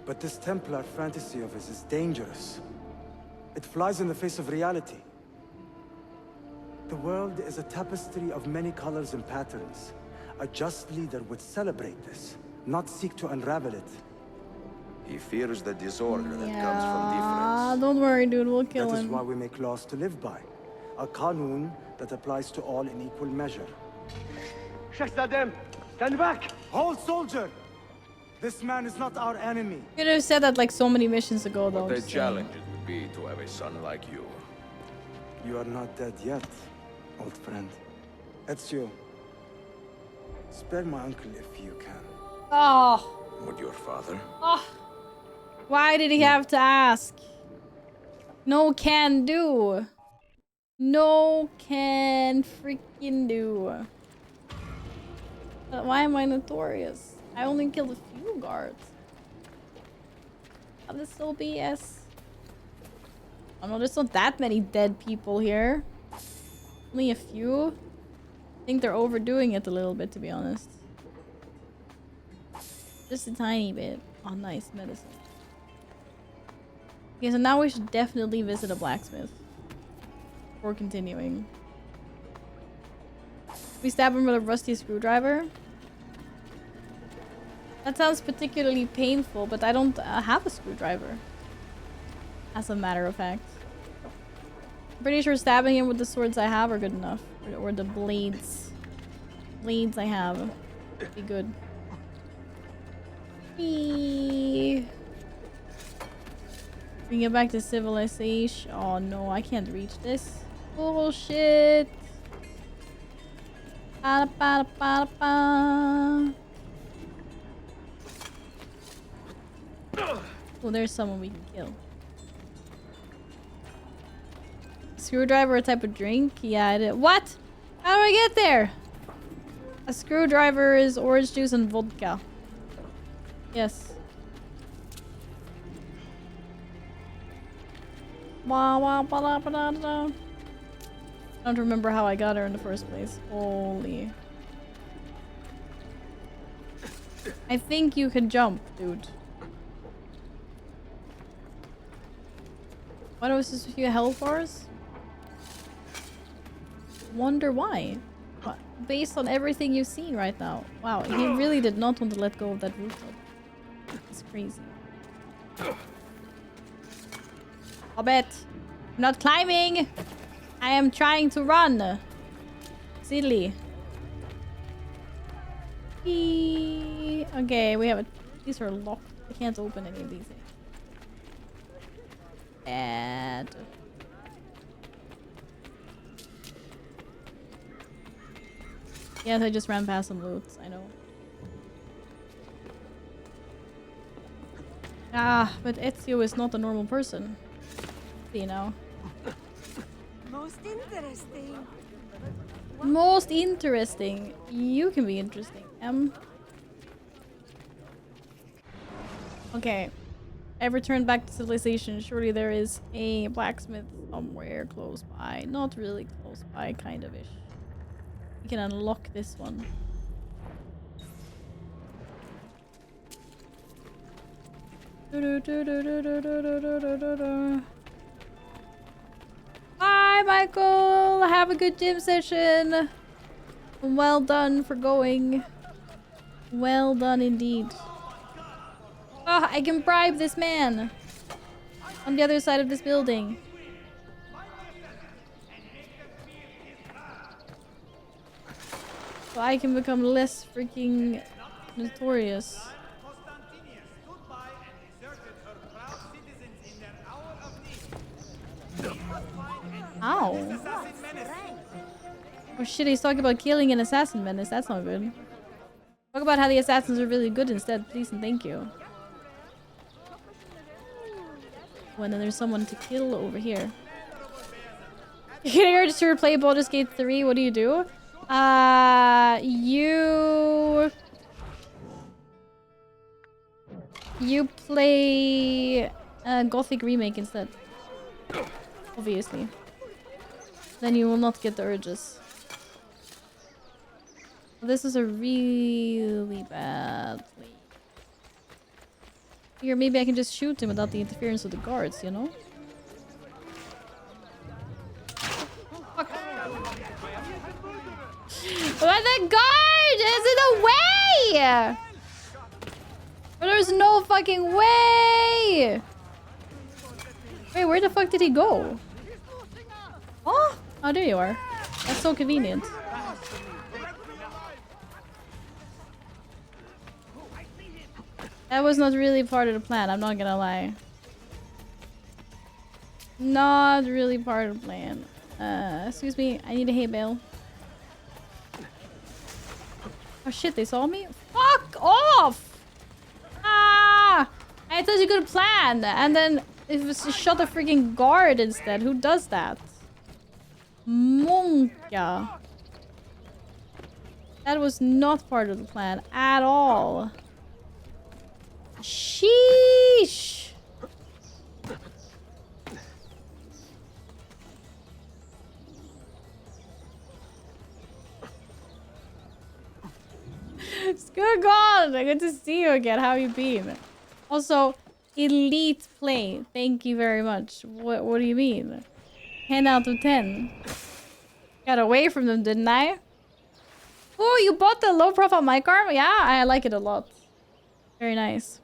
But this Templar fantasy of his is dangerous. It flies in the face of reality. The world is a tapestry of many colors and patterns. A just leader would celebrate this, not seek to unravel it. He fears the disorder that comes from Yeah, difference. don't worry, dude. We'll kill That is him. why we make laws to live by. A qanun that applies to all in equal measure. Shahzadem, stand back! Hold, soldier! This man is not our enemy. Could have said that like so many missions ago, though. What a just saying. challenge it would be to have a son like you. You are not dead yet, old friend. Ezio, spare my uncle if you can. Oh, Would your father? oh. Why did he have to ask? No can do. No can freaking do. But why am I notorious? I only killed a few guards. Oh, this is so BS. Oh no, there's not that many dead people here. Only a few. I think they're overdoing it a little bit, to be honest. Just a tiny bit. Oh, nice medicine. Okay, so now we should definitely visit a blacksmith. Before continuing. We stab him with a rusty screwdriver. That sounds particularly painful, but I don't have a screwdriver. As a matter of fact. Pretty sure stabbing him with the swords I have are good enough. Or the blades. Blades I have. Would be good. Whee! We can get back to civilization. Oh no, I can't reach this. Bullshit. Ba-da-ba-da-ba-da-ba. Oh, there's someone we can kill. Screwdriver, a type of drink? Yeah, I did. What? How do I get there? A screwdriver is orange juice and vodka. Yes. I don't remember how I got her in the first place. Holy. I think you can jump, dude. What was this, a few health bars? Wonder why. Based on everything you've seen right now. Wow, he really did not want to let go of that rooftop. It's crazy. I'll bet. I'm not climbing! I am trying to run. Silly. Okay, we have a... These are locked. I can't open any of these. Bad. Yes, I just ran past some loot. I know. Ah, but Ezio is not a normal person. You know. Most interesting. Most interesting. You can be interesting. Okay. I've returned back to civilization. Surely there is a blacksmith somewhere close by. Not really close by, kind of ish. We can unlock this one. Bye, Michael! Have a good gym session! Well done for going. Well done indeed. Oh, I can bribe this man! On the other side of this building. So I can become less freaking notorious. Ow. Oh shit, he's talking about killing an assassin menace. That's not good. Talk about how the assassins are really good instead, please and thank you. When then there's someone to kill over here. You're getting ready to play Baldur's Gate 3. What do you do? You play Gothic Remake instead. Obviously. Then you will not get the urges. This is a really bad lead. Here, maybe I can just shoot him without the interference of the guards, you know? Fuck. But the guard is in the way! But there's no fucking way! Wait, where the fuck did he go? Oh, oh, there you are. That's so convenient. That was not really part of the plan, I'm not gonna lie. Not really part of the plan. Excuse me, I need a hay bale. Oh shit, they saw me? Fuck off! Ah! I thought you could plan, and then it was just shot a freaking guard instead. Who does that? Monka. That was not part of the plan at all. Sheesh! Good God! Good to see you again. How you been? Also, elite play. Thank you very much. What do you mean? 10 out of 10. Got away from them, didn't I? Oh, you bought the low profile mic arm? Yeah, I like it a lot. Very nice.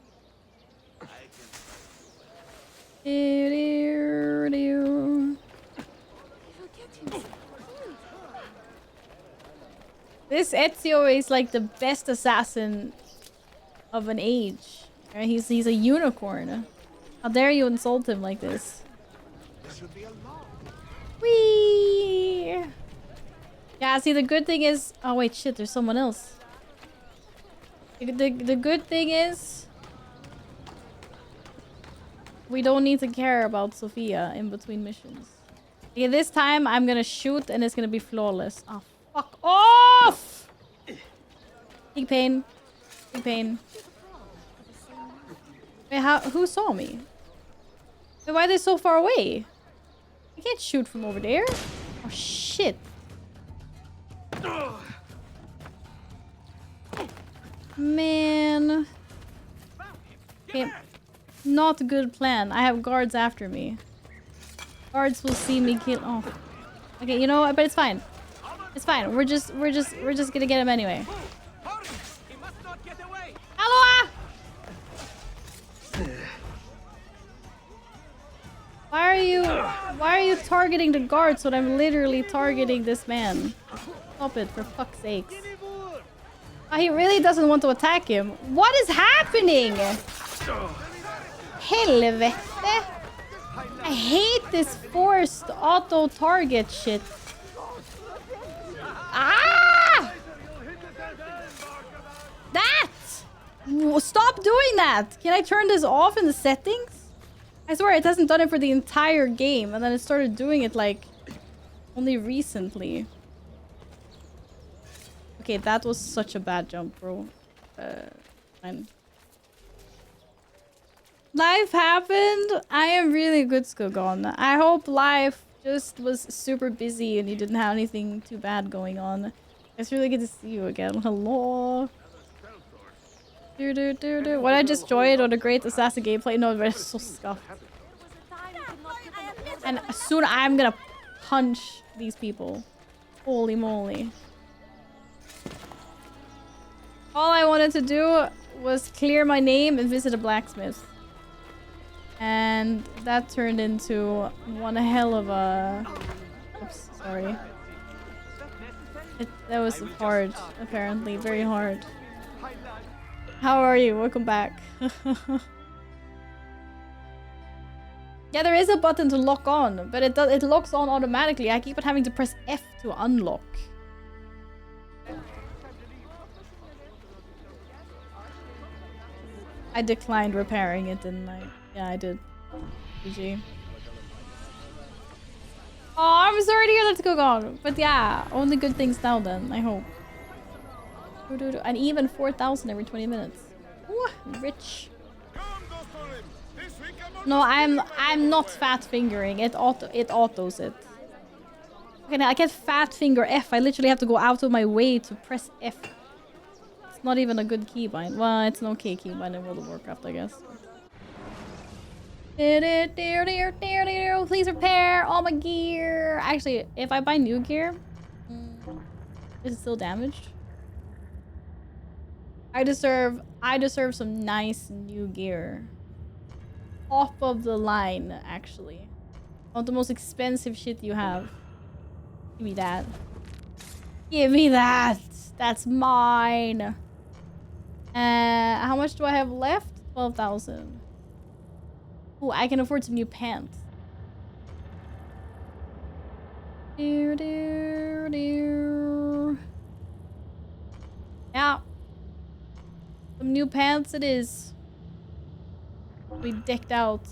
This Ezio is like the best assassin of an age. Right? He's a unicorn. How dare you insult him like this? Whee! Yeah, see, the good thing is... Oh, wait, shit, there's someone else. The good thing is... we don't need to care about Sophia in between missions. Okay, this time I'm gonna shoot and it's gonna be flawless. Oh, fuck off! Big pain. Big pain. Wait, who saw me? Wait, why are they so far away? I can't shoot from over there. Oh, shit. Man. Okay. Not a good plan. I have guards after me. Guards will see me kill. Oh. Okay, you know what? But it's fine. It's fine. We're just gonna get him anyway. Hello! Why are you targeting the guards when I'm literally targeting this man? Stop it, for fuck's sakes. Oh, he really doesn't want to attack him. What is happening? Helvete. I hate this forced auto-target shit. Ah! That! Stop doing that! Can I turn this off in the settings? I swear it hasn't done it for the entire game, and then it started doing it like only recently. Okay, that was such a bad jump, bro. Fine. Life happened. I am really good, Skogon. I hope life just was super busy and you didn't have anything too bad going on. It's really good to see you again. Hello. What I just joined on a great assassin gameplay. No, but it's so scuffed. And soon I'm gonna punch these people. Holy moly. All I wanted to do was clear my name and visit a blacksmith. And that turned into one hell of a... Oops, sorry. That was hard, apparently. Very hard. How are you? Welcome back. Yeah, there is a button to lock on, but it locks on automatically. I keep on having to press F to unlock. I declined repairing it, didn't I? Yeah, I did. GG. Oh, I'm sorry to hear that's gone. But yeah, only good things now then, I hope. And even 4,000 every 20 minutes. Ooh, rich. No, I'm not fat fingering. It autos it. Okay, now I can't fat finger F. I literally have to go out of my way to press F. It's not even a good keybind. Well, it's an okay keybind in World of Warcraft, I guess. Please repair all my gear. Actually, if I buy new gear, is it still damaged? I deserve some nice new gear. Off of the line, actually. I want the most expensive shit you have. Give me that. Give me that. That's mine. How much do I have left? 12,000. Oh, I can afford some new pants. Yeah. Some new pants it is. We decked out.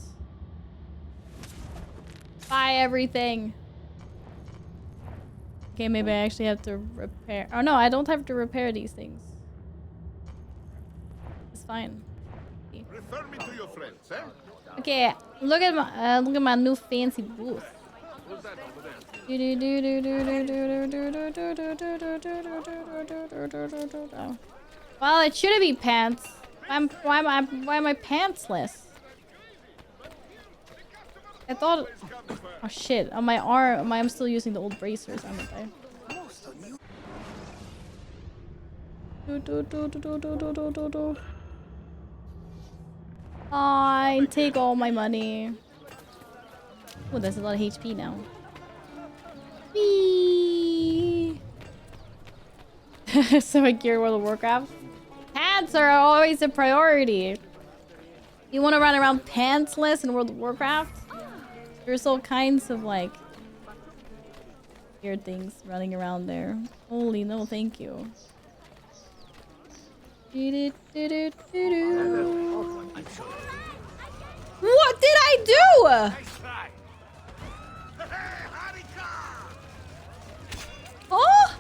Buy everything. Okay, maybe I actually have to repair. Oh no, I don't have to repair these things. It's fine. Refer me to your friends, eh? Okay, look at my new fancy booth. Well, it shouldn't be pants. Why am I pantsless? I thought. Oh shit! On my arm, I'm still using the old bracers, aren't I? Fine, take all my money. Oh, there's a lot of HP now. Whee! So I gear World of Warcraft. Pants are always a priority. You want to run around pantsless in World of Warcraft? There's all kinds of like weird things running around there. Holy no, thank you. What did I do? Oh!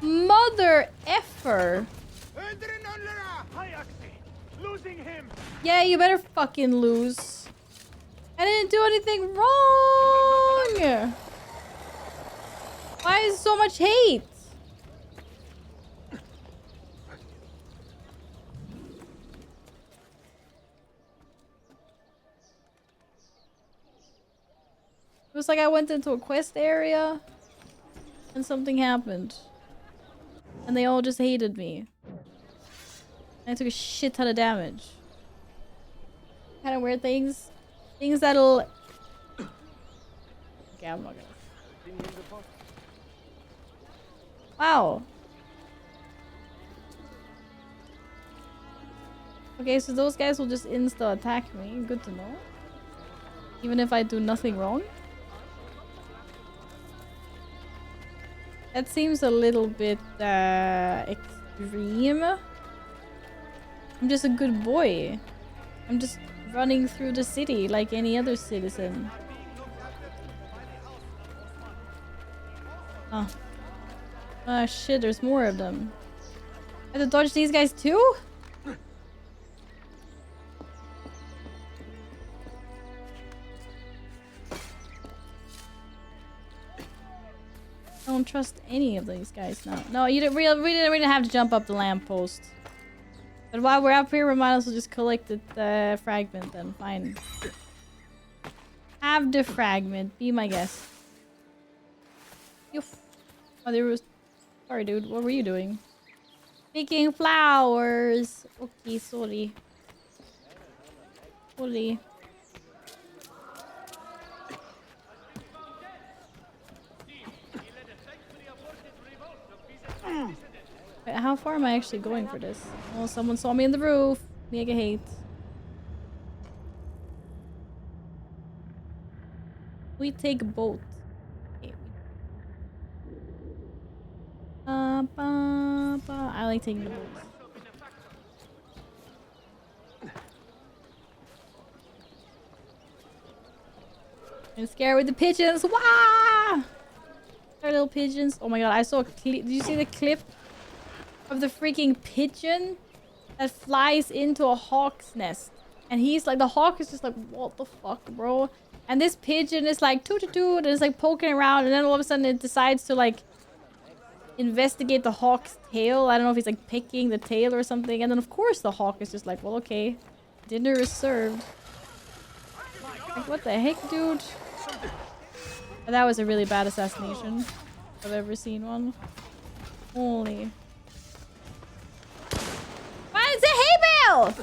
Mother effer. Losing him. Yeah, you better fucking lose. I didn't do anything wrong. Why is so much hate? It was like I went into a quest area and something happened. And they all just hated me. And I took a shit ton of damage. Kind of weird things. Things that'll... Okay, I'm not gonna... Wow. Okay, so those guys will just insta-attack me. Good to know. Even if I do nothing wrong. That seems a little bit extreme. I'm just a good boy. I'm just running through the city like any other citizen. Oh. Ah, shit, there's more of them. I have to dodge these guys too? I don't trust any of these guys now. No, we didn't really have to jump up the lamppost. But while we're up here, we might as well just collect the fragment then. Fine. Have the fragment. Be my guest. Yuff. Oh, there was... Sorry, dude. What were you doing? Picking flowers. Okay, sorry. Sorry. Wait, how far am I actually going for this? Oh, someone saw me in the roof. Mega hate. We take a boat. Okay. I like taking the boat. I'm scared with the pigeons. Wah! Our little pigeons. Oh my god, I saw a clip. Did you see the clip of the freaking pigeon that flies into a hawk's nest? And he's like, the hawk is just like, what the fuck, bro? And this pigeon is like, toot toot toot, and it's like poking around, and then all of a sudden it decides to like investigate the hawk's tail. I don't know if he's like picking the tail or something. And then of course the hawk is just like, well, okay, dinner is served. Like, what the heck, dude? But that was a really bad assassination. If I've ever seen one. Holy. Why is it hay bale?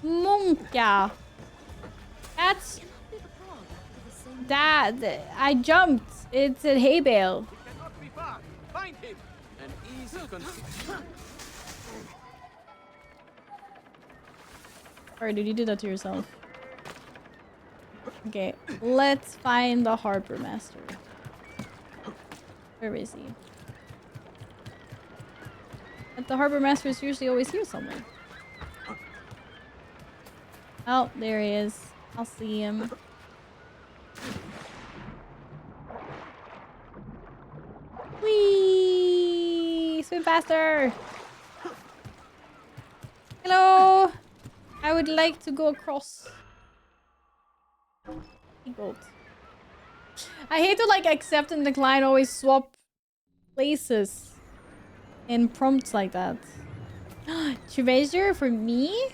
Monka. That's... That... I jumped. It's a hay bale. Find him and ease Alright, dude, you did that to yourself. Okay, let's find the Harbor Master. Where is he? But the Harbor Master is usually always here somewhere. Oh, there he is. I'll see him. Whee! Swim faster! Hello! I would like to go across. Boat. I hate to like accept and decline, always swap places in prompts like that. Treasure for me?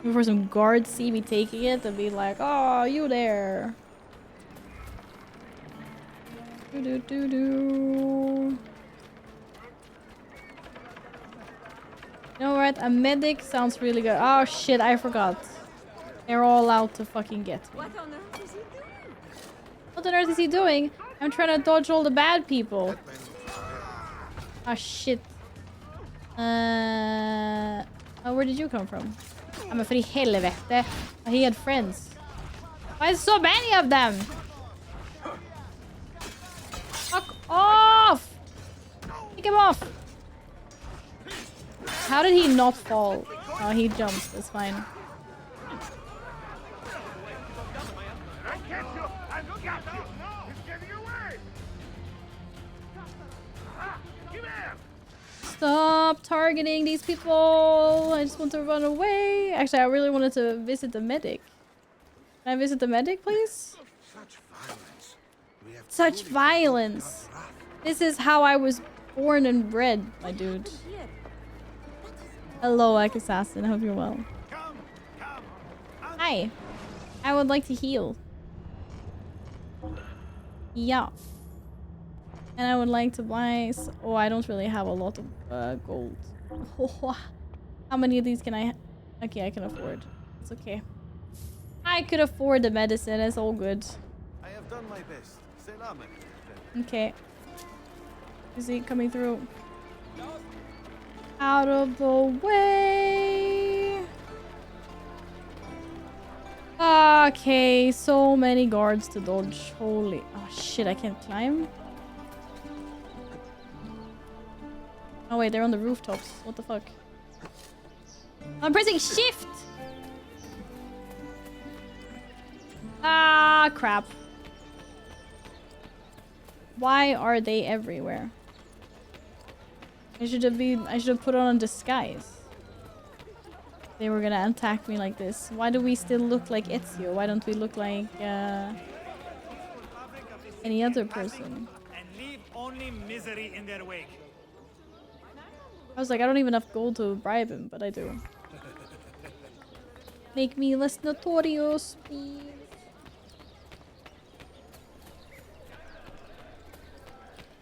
Before some guards see me taking it and be like, oh, you there. You know what? A medic sounds really good. Oh shit, I forgot. They're all out to fucking get me. What on earth is he doing? What on earth is he doing? I'm trying to dodge all the bad people. Ah, shit. Oh, where did you come from? Ja, men för i helvete. He had friends. Why is so many of them? Fuck off! Kick him off! How did he not fall? Oh, he jumped. That's fine. Stop targeting these people. I just want to run away. Actually, I really wanted to visit the medic. Can I visit the medic, please? Such violence. This is how I was born and bred, my dude. Hello, Assassin. I hope you're well. Hi. I would like to heal. Yeah. And I would like to buy... Oh, I don't really have a lot of gold. How many of these can I... Okay, I can afford. It's okay. I could afford the medicine. It's all good. I have done my best. Okay. Is he coming through? Out of the way. Okay, so many guards to dodge. Holy... Oh shit, I can't climb? Oh wait, they're on the rooftops. What the fuck? I'm pressing shift! Ah, crap. Why are they everywhere? I should have put on a disguise. They were gonna attack me like this. Why do we still look like Ezio? Why don't we look like any other person? And leave only misery in their wake. I was like, I don't even have gold to bribe him, but I do. Make me less notorious, please.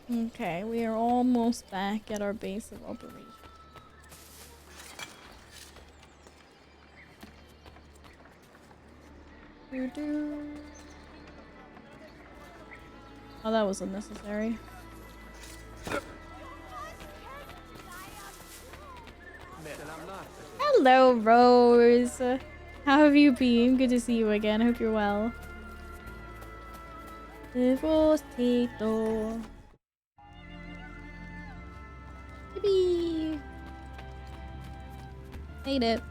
Okay, we are almost back at our base of operation. Oh, that was unnecessary. Hello, Rose. How have you been? Good to see you again. I hope you're well. Devastator. Yippee! Made it.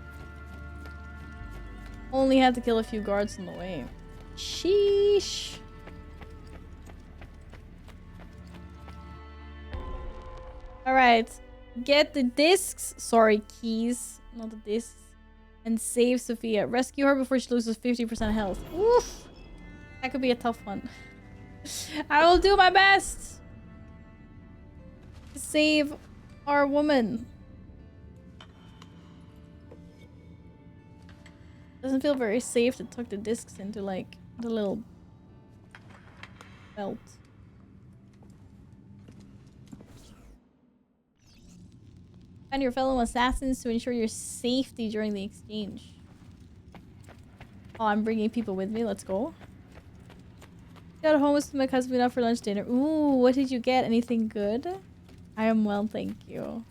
Only had to kill a few guards on the way. Sheesh. Alright. Get the discs. Sorry, keys. Not the discs. And save Sophia. Rescue her before she loses 50% health. Oof. That could be a tough one. I will do my best to save our woman. Doesn't feel very safe to tuck the discs into like the little belt. Find your fellow assassins to ensure your safety during the exchange. Oh, I'm bringing people with me. Let's go. Got home with my husband out for lunch dinner. Ooh, what did you get? Anything good? I am well, thank you.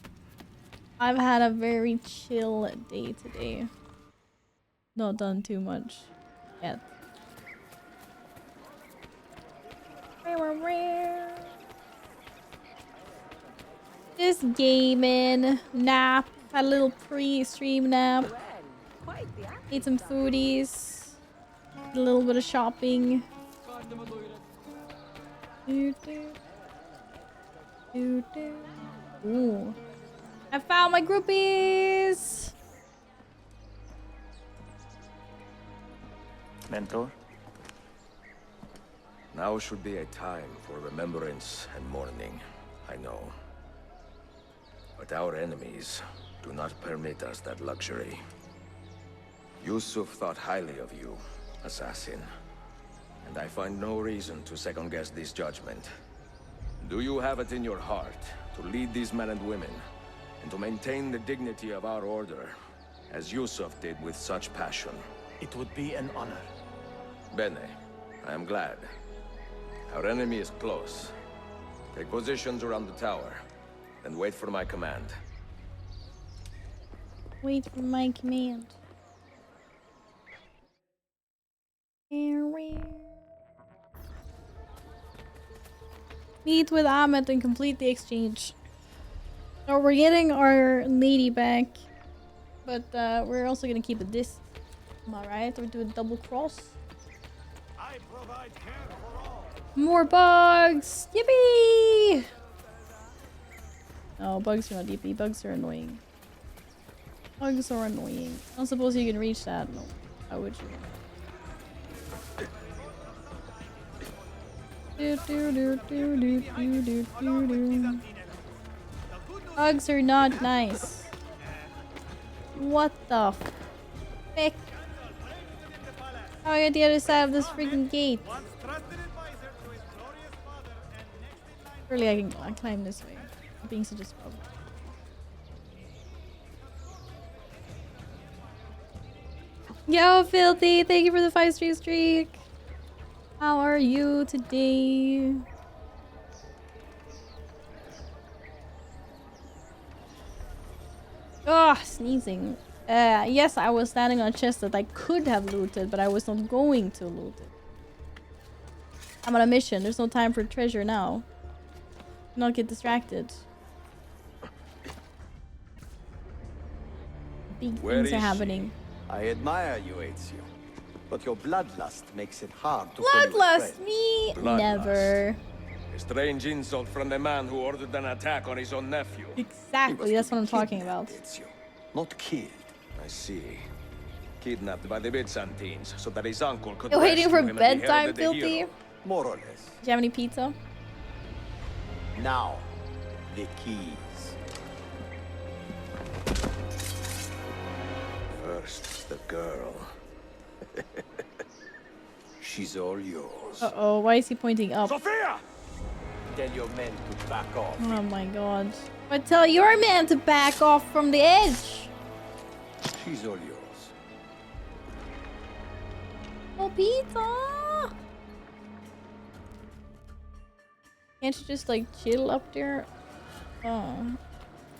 I've had a very chill day today. Not done too much yet. Just gaming, nap, had a little pre-stream nap. Ate some foodies. Did a little bit of shopping. Ooh. I found my groupies! Mentor? Now should be a time for remembrance and mourning, I know. But our enemies do not permit us that luxury. Yusuf thought highly of you, assassin. And I find no reason to second-guess this judgment. Do you have it in your heart to lead these men and women, and to maintain the dignity of our order, as Yusuf did with such passion? It would be an honor. Bene, I am glad. Our enemy is close. Take positions around the tower, and wait for my command. Wait for my command. Meet with Ahmed and complete the exchange. So we're getting our lady back, but we're also gonna keep it this. Am I right? Or do a double cross? I provide care for all. More bugs! Yippee! Oh, bugs are not yippee. Bugs are annoying. Bugs are annoying. I don't suppose you can reach that. No. How would you? Bugs are not nice. What the frick? How are you at the other side of this freaking gate? Surely I can climb this way. I'm being such a scrub. Yo, Filthy! Thank you for the 5-stream streak! How are you today? Oh, sneezing. Yes, I was standing on a chest that I could have looted, but I was not going to loot it. I'm on a mission. There's no time for treasure now. Do not get distracted. Big things are happening. I admire you, Ezio. But your bloodlust makes it hard to call you a Bloodlust? friend. Me? Bloodlust. Never. A strange insult from the man who ordered an attack on his own nephew. Exactly, that's what I'm talking about. Ezio, not killed. I see. Kidnapped by the Byzantines so that his uncle could You're waiting rescue for him and bedtime, beheaded the Filthy? hero. More or less. Do you have any pizza? Now, the keys. First, the girl. She's all yours. Uh-oh, why is he pointing up? Sophia! Tell your men to back off. Oh my god. But tell your man to back off from the edge. She's all yours. Oh, pizza! Can't you just like chill up there? Oh.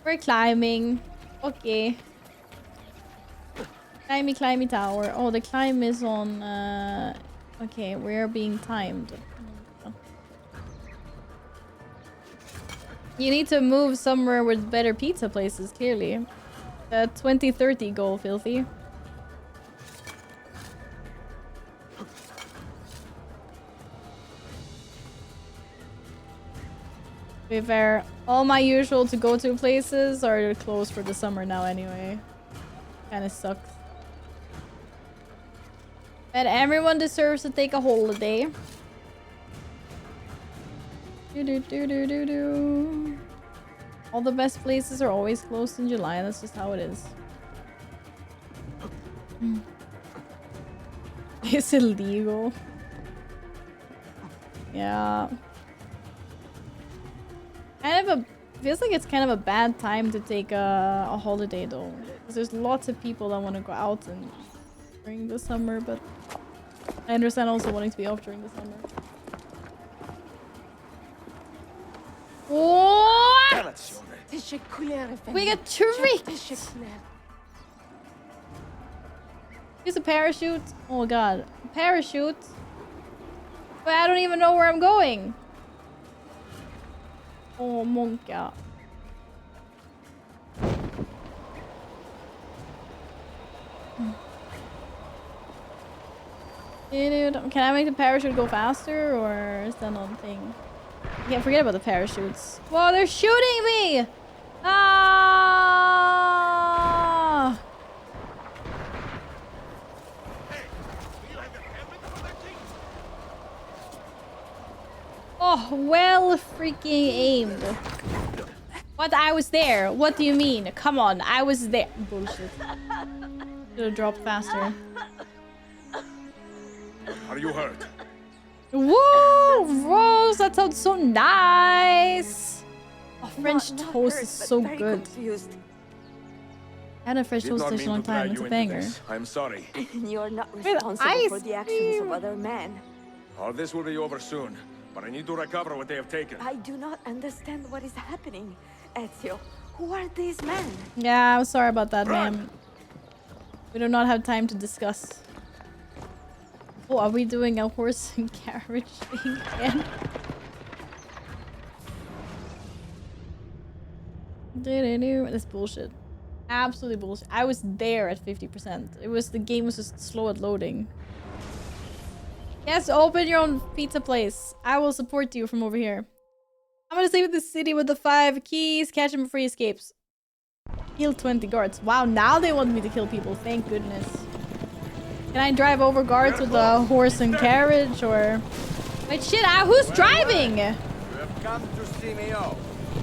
We're climbing. Okay. Climby, climby tower. Oh, the climb is on... Okay, we're being timed. You need to move somewhere with better pizza places, clearly. The 2030 goal, Filthy. To be fair, all my usual to go to places are closed for the summer now anyway. Kinda sucks. But everyone deserves to take a holiday. Do. All the best places are always closed in July. That's just how it is. It's illegal. Yeah. Kind of a... Feels like it's kind of a bad time to take a holiday though. Because there's lots of people that want to go out and during the summer, but I understand also wanting to be off during the summer. What? We got tricked! Use a parachute? Oh god. Parachute? But I don't even know where I'm going. Oh, monka. Dude, can I make the parachute go faster, or is that not a thing? Yeah, forget about the parachutes. Whoa, they're shooting me! Ah! Oh, well freaking aimed. What? I was there. What do you mean? Come on, I was there. Bullshit. Should have dropped faster. Are you hurt? Woo! Rose, that sounds so nice! Oh, French toast is so good. I had a French toast dish a long time. It's a banger. I'm sorry. You're not With responsible ice for the actions of cream. other men. All this will be over soon. but I need to recover what they have taken. I do not understand what is happening, Ezio. Who are these men? Yeah, I'm sorry about that, ma'am. We do not have time to discuss. Oh, are we doing a horse and carriage thing again? That's bullshit. Absolutely bullshit. I was there at 50%. The game was just slow at loading. Yes, open your own pizza place. I will support you from over here. I'm gonna save the city with the 5 keys. Catch them before he escapes. Kill 20 guards. Wow, now they want me to kill people. Thank goodness. Can I drive over guards with a horse and carriage or... Wait, shit, who's driving? You have come to see me off.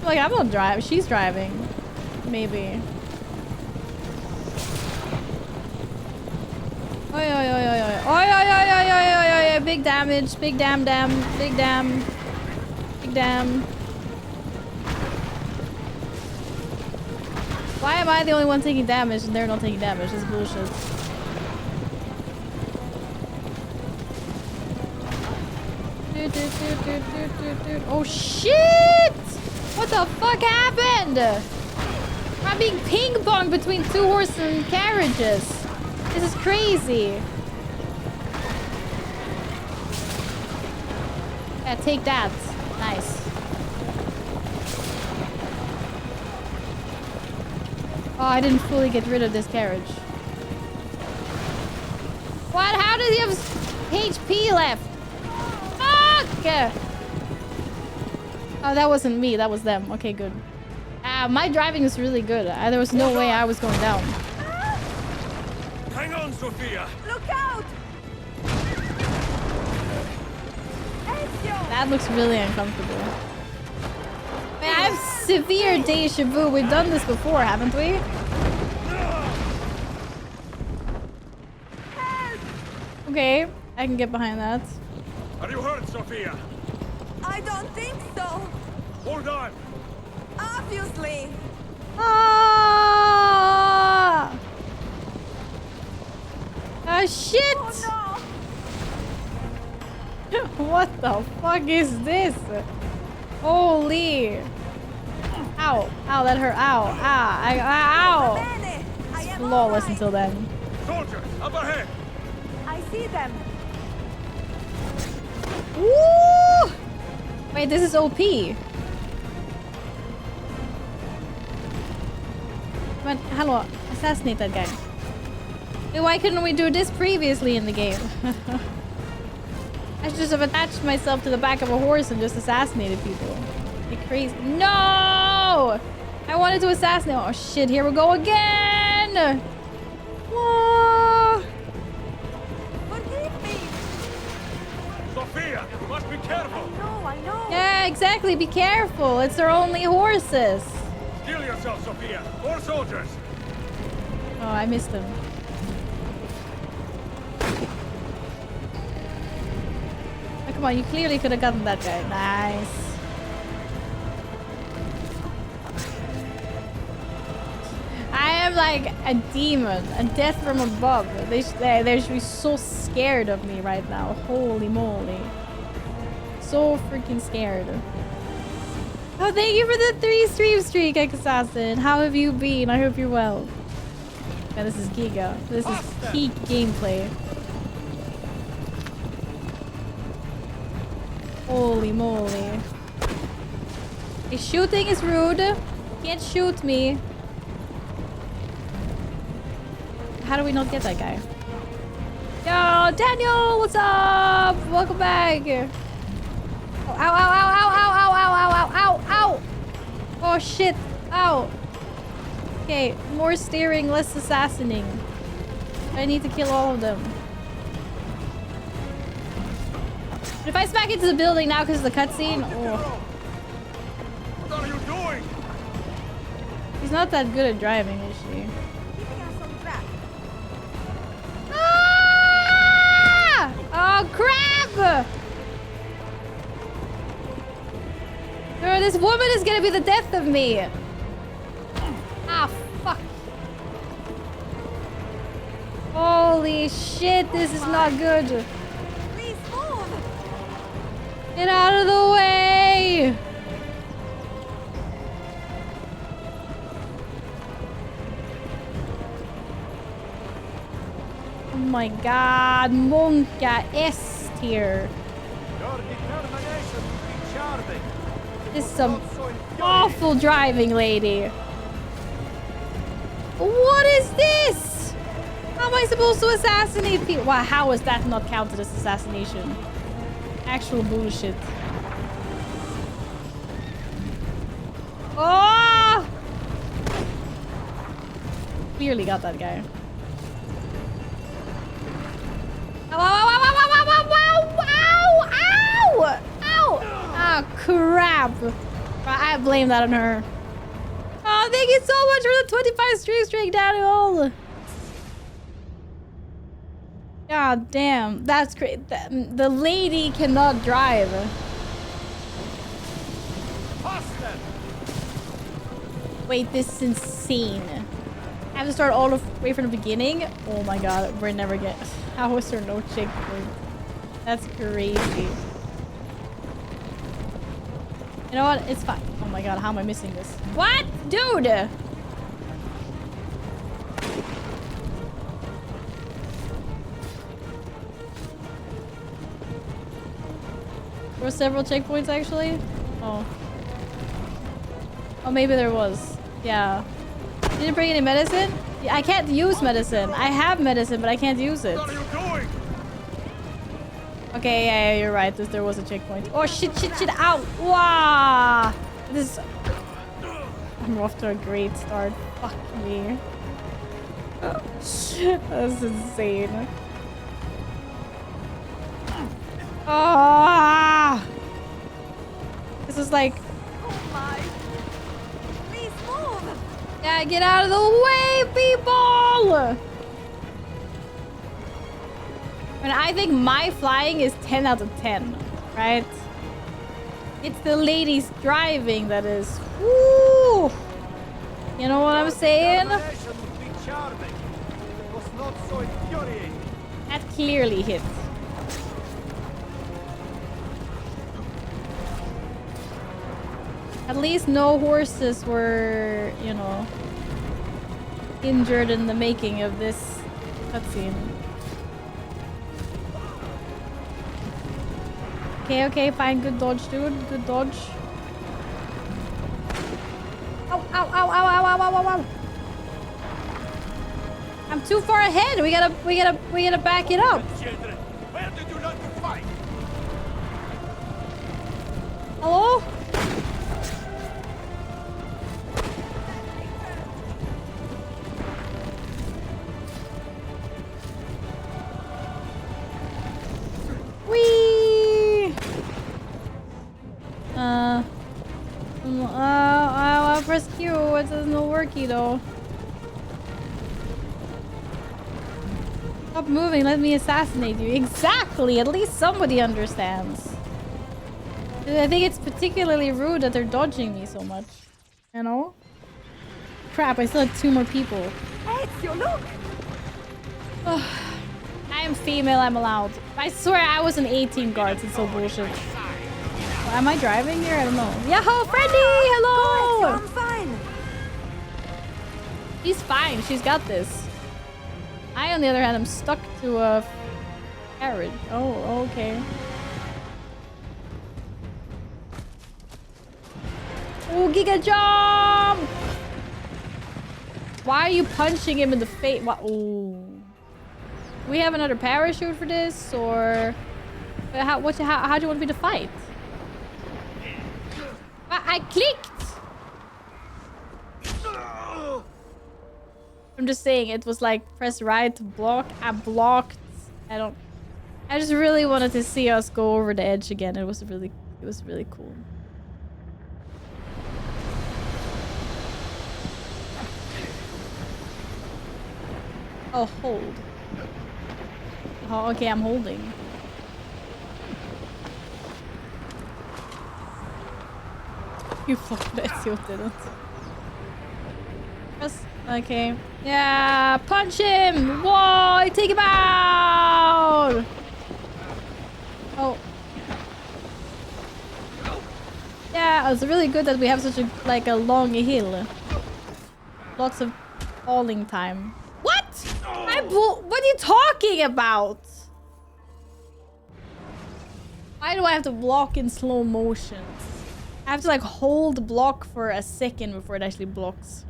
Like, I'm not driving. She's driving. Maybe. Oi, oi, oi, oi, oi. Oi, oi, oi, oi, oi, oi, oi. Big damage. Big damn. Big damn. Big damn. Why am I the only one taking damage and they're not taking damage? This is bullshit. Oh shit! What the fuck happened? I'm being ping-ponged between 2 horses and carriages. This is crazy. Yeah, take that. Nice. Oh, I didn't fully get rid of this carriage. What? How does he have HP left? Fuck! Oh, that wasn't me. That was them. Okay, good. My driving is really good. There was no way I was going down. Hang on, Sophia! Look out! Ezio! That looks really uncomfortable. Man, I have severe deja vu. We've done this before, haven't we? Okay, I can get behind that. Are you hurt, Sophia? I don't think so. Hold on! Obviously. Ah! Ah, shit! Oh What the fuck is this? Holy! Ow! Ow! That hurt! Ow! Ow! no. Bene. I am Flawless all right. until then. Soldiers, up ahead! I see them. Woo! Wait, this is OP. But hello, assassinate that guy. Wait, why couldn't we do this previously in the game? I should just have attached myself to the back of a horse and just assassinated people. You crazy? No! I wanted to assassinate. Oh shit! Here we go again. Whoa! Forgive me. Sophia, you must be careful! I know. Yeah, exactly. Be careful. It's their only horses. Kill yourself, Sophia! More soldiers! Oh, I missed him. Oh, come on, you clearly could have gotten that guy. Nice. I am like a demon, a death from above. They should be so scared of me right now. Holy moly. So freaking scared. Oh, thank you for the 3 stream streak, Assassin. How have you been? I hope you're well. Yeah, this is Giga. This is peak gameplay. Holy moly. Hey, shooting is rude. Can't shoot me. How do we not get that guy? Yo, Daniel, what's up? Welcome back. Oh, ow, ow, ow, ow, ow, ow, ow, ow, ow, ow. Oh, shit. Ow. Okay, more steering, less assassinating. I need to kill all of them. If I smack into the building now because of the cutscene, oh. What are you doing? She's not that good at driving, is she? Keeping us on track. Ah! Oh, crap! This woman is gonna be the death of me. Ah, fuck. Holy shit, this is not good. Please move. Get out of the way! Oh my god, Monka S tier. Your determination will be charming. This is some awful driving, lady. What is this? How am I supposed to assassinate people? Wow, how is that not counted as assassination? Actual bullshit. Oh! Clearly got that guy. Ow, ow, ow, ow, ow, ow, ow, ow, ow, ow! Oh, crap. I blame that on her. Oh, thank you so much for the 25 streak, Daniel. God damn, that's great. The lady cannot drive. Wait, this is insane. I have to start all the way from the beginning. Oh my god, we're never getting. How is there no checkpoint? That's crazy. You know what? It's fine. Oh my god, how am I missing this? What? Dude! There were several checkpoints actually? Oh. Oh, maybe there was. Yeah. Didn't bring any medicine? Yeah, I can't use medicine. I have medicine, but I can't use it. What are you doing? Okay, yeah, you're right. There was a checkpoint. Oh, shit, shit, shit. Ow. Wow. This is... I'm off to a great start. Fuck me. That's insane. Ah! This is like... Oh my. Please move. Yeah, get out of the way, people! And I think my flying is 10 out of 10, right? It's the ladies driving that is... Woo! You know what I'm saying? Determination would be charming. It was not so infuriating. That clearly hit. At least no horses were, you know, injured in the making of this cutscene. Okay, okay, fine. Good dodge, dude. Good dodge. Ow, ow, ow, ow, ow, ow, ow, ow, ow. I'm too far ahead. We gotta back it up. Children, where did you learn to fight? Hello? Whee! I'll press Q. It doesn't worky though. Stop moving. Let me assassinate you. Exactly. At least somebody understands. I think it's particularly rude that they're dodging me so much. You know? Crap, I still have 2 more people. Ezio, look. I am female, I'm allowed. I swear I was an 18 guards. It's so bullshit. Am I driving here? I don't know. Yahoo, Freddy! Hello! I'm fine. She's fine. She's got this. I, on the other hand, am stuck to a carriage. Oh, okay. Oh, Giga Jump! Why are you punching him in the face? What? Oh. Do we have another parachute for this, or how do you want me to fight? I clicked. I'm just saying, it was like press right to block. I blocked. I just really wanted to see us go over the edge again. It was really cool. Oh, hold. Oh, okay, I'm holding. You fucked it, you didn't. Press. Okay. Yeah, punch him! Whoa, take him out! Oh. Wow, it's really good that we have such a like a long hill. Lots of falling time. What? What are you talking about? Why do I have to block in slow motion? I have to like hold block for a second before it actually blocks.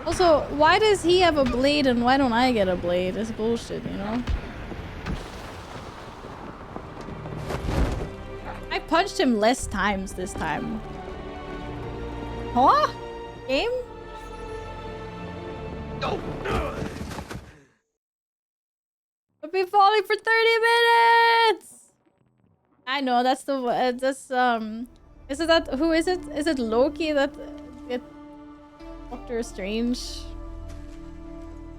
Also, why does he have a blade and why don't I get a blade? It's bullshit, you know? I punched him less times this time. Huh? Game? I've been falling for 30 minutes! I know, that's the... Is it that... Who is it? Is it Loki that... Doctor Strange?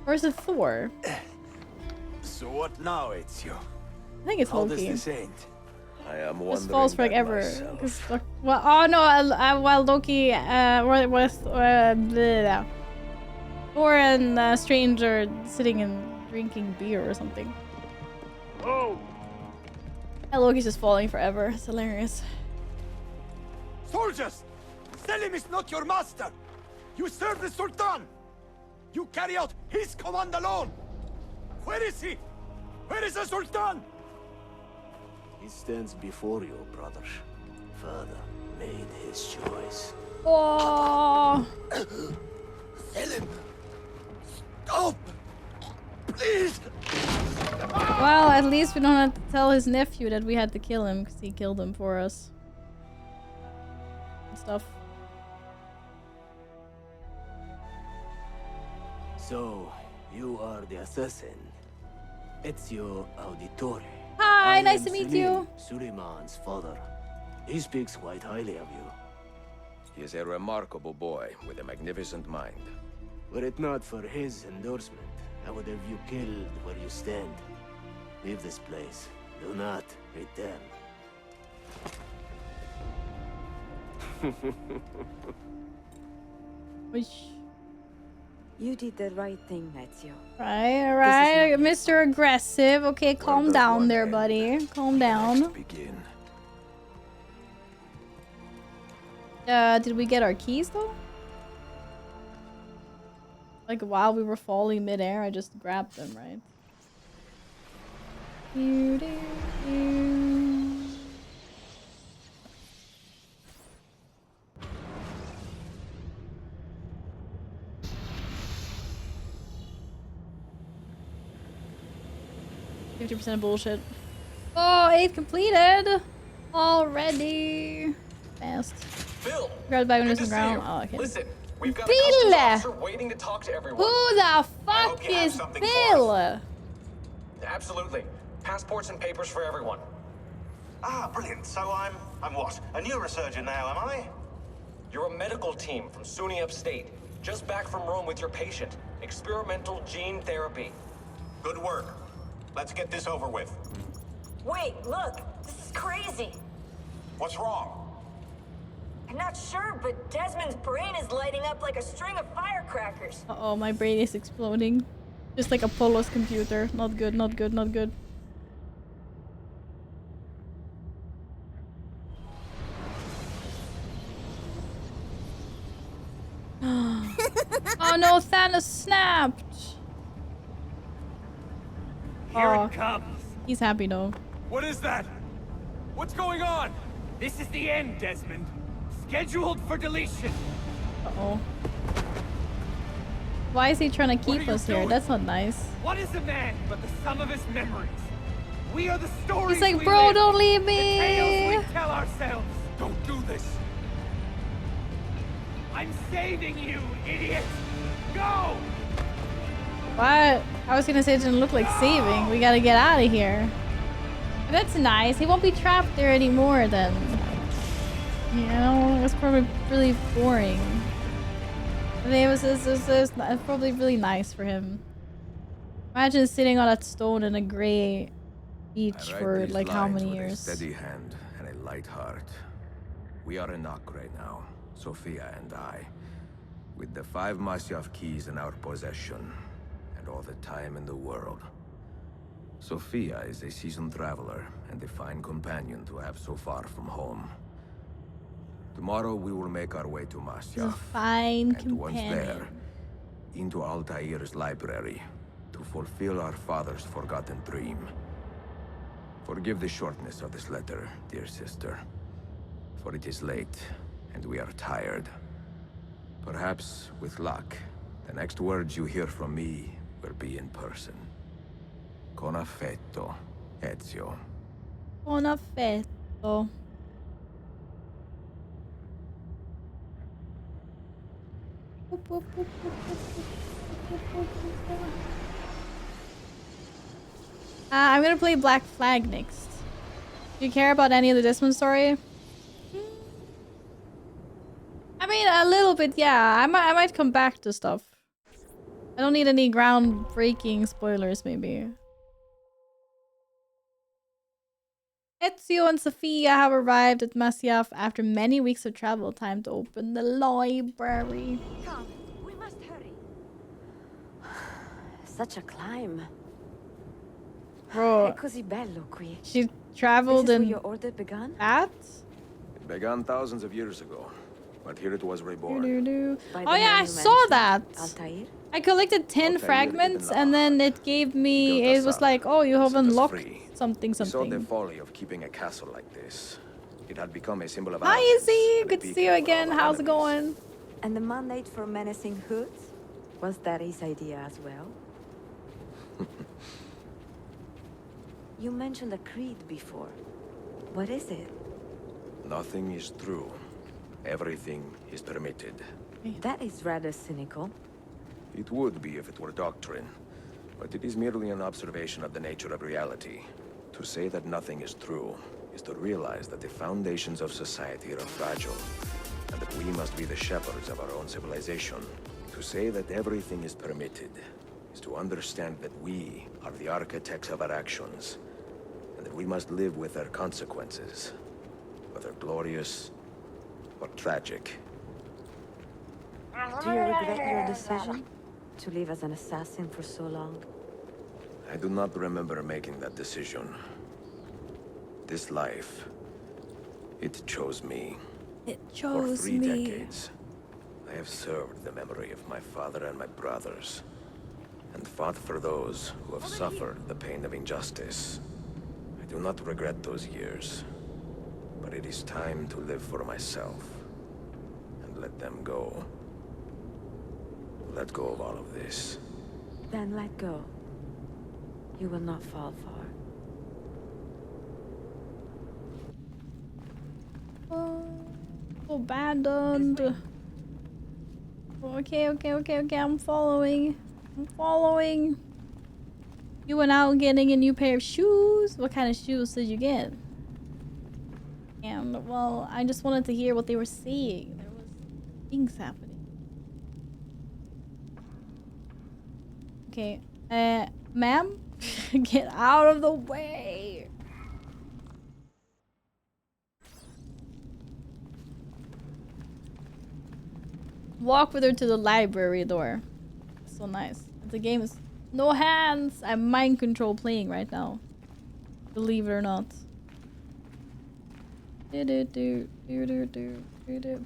Or is it Thor? So what now, Ezio? I think it's How does Loki. this end? I am This wondering falls for like that ever. myself. Well, oh no, while Loki, Thor and Strange are sitting and drinking beer or something. Oh! And Loki's just falling forever. It's hilarious. Soldiers! Selim is not your master! You serve the Sultan! You carry out his command alone! Where is he? Where is the Sultan? He stands before you, brother. Father made his choice. Oh! Selim! Stop! Please! Well, at least we don't have to tell his nephew that we had to kill him because he killed him for us. And stuff. So, you are the assassin. Ezio Auditore. Hi, I nice am to meet Selim, you. Suleiman's father. He speaks quite highly of you. He is a remarkable boy with a magnificent mind. Were it not for his endorsement, I would have you killed where you stand. Leave this place. Do not return. You did the right thing, Ezio. Right, Mr. Aggressive. Okay, calm does down one there, end? buddy. Calm Next down. begin. Did we get our keys though? Like while we were falling midair, I just grabbed them, right? 50% bullshit. Oh, 8 completed! Already! Fast. Bill, Grabbed by windows good and to see ground. you. Oh, okay. Listen, we've got a Bill! customs officer waiting to talk to everyone. Who the I fuck hope you have is something for Bill? Absolutely. Passports and papers for everyone. Ah, brilliant. So I'm what? A neurosurgeon now, am I? You're a medical team from SUNY Upstate. Just back from Rome with your patient. Experimental gene therapy. Good work. Let's get this over with. Wait, look. This is crazy. What's wrong? I'm not sure, but Desmond's brain is lighting up like a string of firecrackers. Uh-oh, my brain is exploding. Just like Apollo's computer. Not good, not good, not good. Oh no, Thanos snapped! Here Oh, it comes. he's happy though. What is that? What's going on? This is the end, Desmond. Scheduled for deletion. Uh-oh. Why is he trying to What keep are you us here? doing? That's not nice. What is a man but the sum of his memories? We are the stories He's like, we bro, live, don't leave the tales me! we tell ourselves. Don't do this. I'm saving you, idiot. Go! What? I was gonna say it didn't look like saving. We gotta get out of here. That's nice. He won't be trapped there anymore then. You know, it was probably really boring. I think it was probably really nice for him. Imagine sitting on that stone in a gray beach I write for these like how lines many with years? a steady hand and a light heart. We are in Akre now, Sophia and I, with the 5 Masyaf keys in our possession, and all the time in the world. Sophia is a seasoned traveler, and a fine companion to have so far from home. Tomorrow we will make our way to Masyaf, Fine and once companion. there, into Altair's library, to fulfill our father's forgotten dream. Forgive the shortness of this letter, dear sister, for it is late, and we are tired. Perhaps, with luck, the next words you hear from me will be in person. Con affetto, Ezio. Con affetto. I'm gonna play Black Flag next. Do you care about any of the Desmond story? I mean, a little bit, yeah. I might come back to stuff. I don't need any groundbreaking spoilers, maybe. Ezio and Sophia have arrived at Masyaf after many weeks of travel. Time to open the library. Come, we must hurry. Such a climb. Bro, È così bello qui. she traveled This is in where your order began? that? It began thousands of years ago, but here it was reborn. By Oh the yeah, man I you saw mentioned, that. Altair? I collected 10 fragments and then it gave me, it was like, oh, you have unlocked something, We saw the something. folly of keeping a castle like this. It had become a symbol of Hi arrogance Izzy, and a good to beacon see you for again. all our How's it enemies. going? And the mandate for menacing hoods? Was that his idea as well? You mentioned a creed before. What is it? Nothing is true. Everything is permitted. That is rather cynical. It would be if it were doctrine, but it is merely an observation of the nature of reality. To say that nothing is true is to realize that the foundations of society are fragile, and that we must be the shepherds of our own civilization. To say that everything is permitted is to understand that we are the architects of our actions, and that we must live with their consequences, whether glorious or tragic. Do you regret your decision to live as an assassin for so long? I do not remember making that decision. This life, it chose me. It For chose 3 me. decades, I have served the memory of my father and my brothers, and fought for those who have suffered the pain of injustice. I do not regret those years, but it is time to live for myself, and let them go. Let go of all of this. Then let go. You will not fall far. Abandoned. Okay, I'm following. You went out getting a new pair of shoes? What kind of shoes did you get? And, well, I just wanted to hear what they were saying. There was things happening. Okay, ma'am? Get out of the way! Walk with her to the library door. So nice. The game is no hands. I'm mind control playing right now. Believe it or not.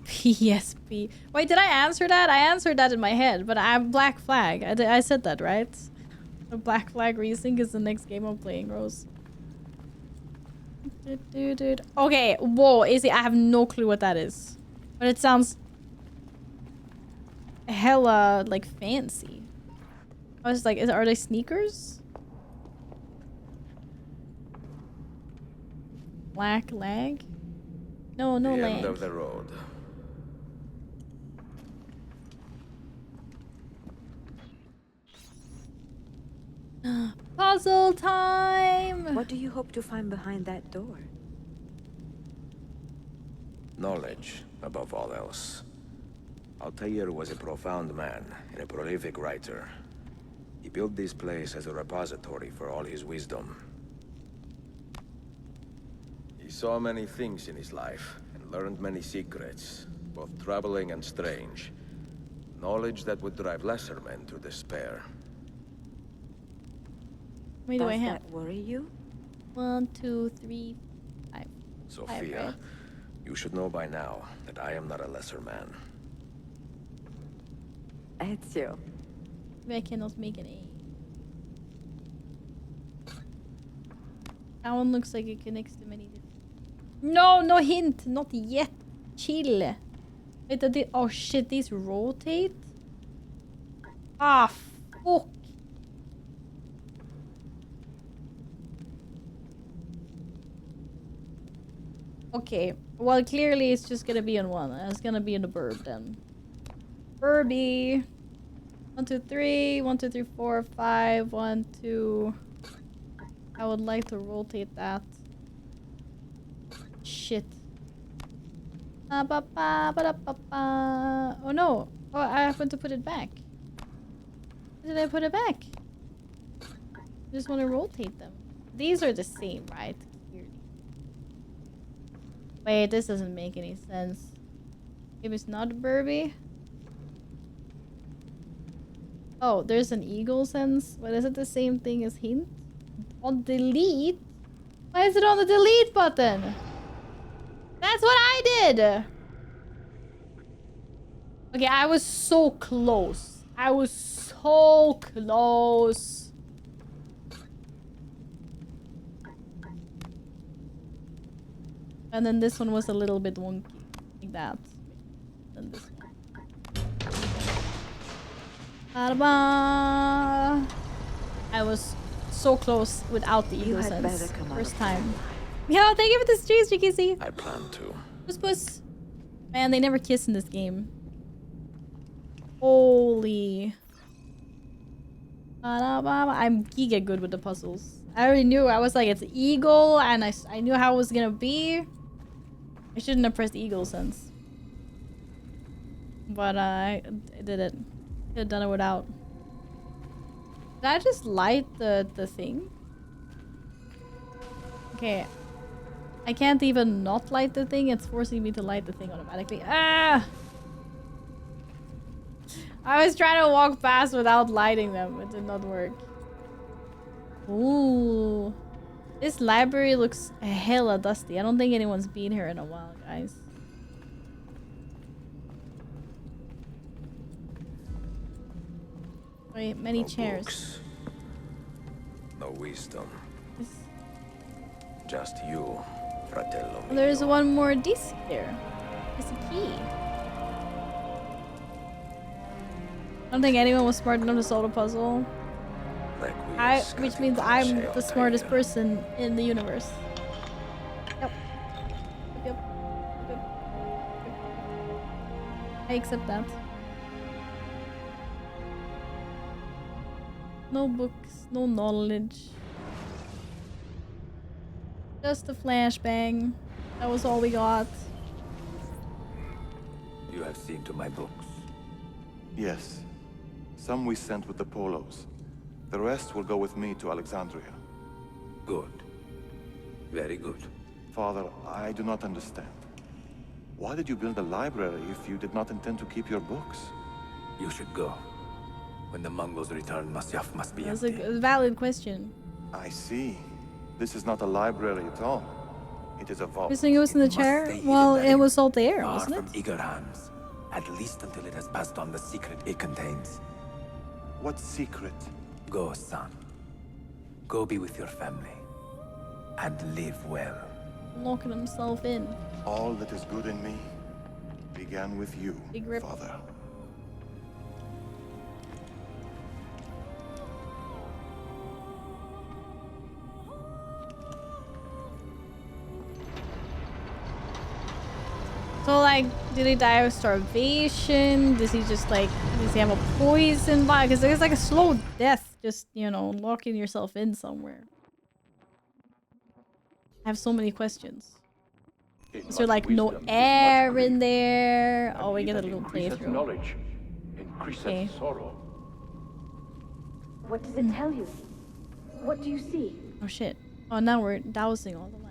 PSP. Wait, did I answer that? I answered that in my head, but I'm Black Flag. I said that, right? The Black Flag Racing is the next game I'm playing, Rose. Okay, whoa, Izzy, I have no clue what that is. But it sounds hella, like, fancy. I was like, are they sneakers? Black lag? No, no the lag. end of the road. Puzzle time! What do you hope to find behind that door? Knowledge, above all else. Altair was a profound man and a prolific writer. He built this place as a repository for all his wisdom. He saw many things in his life, and Learned many secrets, both troubling and strange. Knowledge that would drive lesser men to despair. How many do I have? Does that worry you? 1, 2, 3, 5. Sophia, right? you should know by now that I am not a lesser man. Ezio. Maybe I cannot make an A. That one looks like it connects to many different... No, no hint! Not yet! Chill! Wait, oh shit, these rotate? Ah, fuck! Okay, well clearly it's just gonna be on one. It's gonna be in the burb then. Burby! 1, 2, 3, 1, 2, 3, 4, 5, 1, 2... I would like to rotate that. Shit. Oh no! Oh, I happen to put it back. Why did I put it back? I just want to rotate them. These are the same, right? Clearly. Wait, this doesn't make any sense. Maybe it's not Burby? Oh, there's an eagle sense? But is it the same thing as hint? On delete? Why is it on the delete button? That's what I did! Okay, I was so close. I was so close. And then this one was a little bit wonky. Like that. And this one. Ta-da-ba! I was so close without the eagle sense. First time. Yeah, thank you for the streams, JKC. I plan to. Puss puss. Man, they never kiss in this game. Holy. I'm giga good with the puzzles. I already knew. I was like, it's eagle, and I knew how it was gonna be. I shouldn't have pressed eagle sense. But I did it. Could have done it without. Did I just light the thing? Okay. I can't even not light the thing. It's forcing me to light the thing automatically. Ah! I was trying to walk past without lighting them. It did not work. Ooh. This library looks hella dusty. I don't think anyone's been here in a while, guys. Wait, many chairs. Books. No wisdom. This... Just you, fratello mio. There's one more disc there. It's a key. I don't think anyone was smart enough to solve the puzzle. Which means I'm the smartest person in the universe. Yep. Yep. I accept that. No books, no knowledge. Just a flashbang. That was all we got. You have seen to my books. Yes. Some we sent with the Polos. The rest will go with me to Alexandria. Good. Very good. Father, I do not understand. Why did you build a library if you did not intend to keep your books? You should go. When the Mongols return, Masyaf must be That's empty. a valid question. I see. This is not a library at all. It is a vault. You think it was in the chair? Well, it was all there, Far wasn't from it? eager hands. At least until it has passed on the secret it contains. What secret? Go, son. Go be with your family. And live well. Locking himself in. All that is good in me began with you, Big rip. Father. So, like, did he die of starvation? Does he just, like, does he have a poison body? Because it's like a slow death, just, you know, locking yourself in somewhere. I have so many questions. Is there, like, no air in there? Oh, we get a little playthrough. Knowledge increases Okay. sorrow. What does it tell you? What do you see? Oh, shit. Oh, now we're dousing all the lights.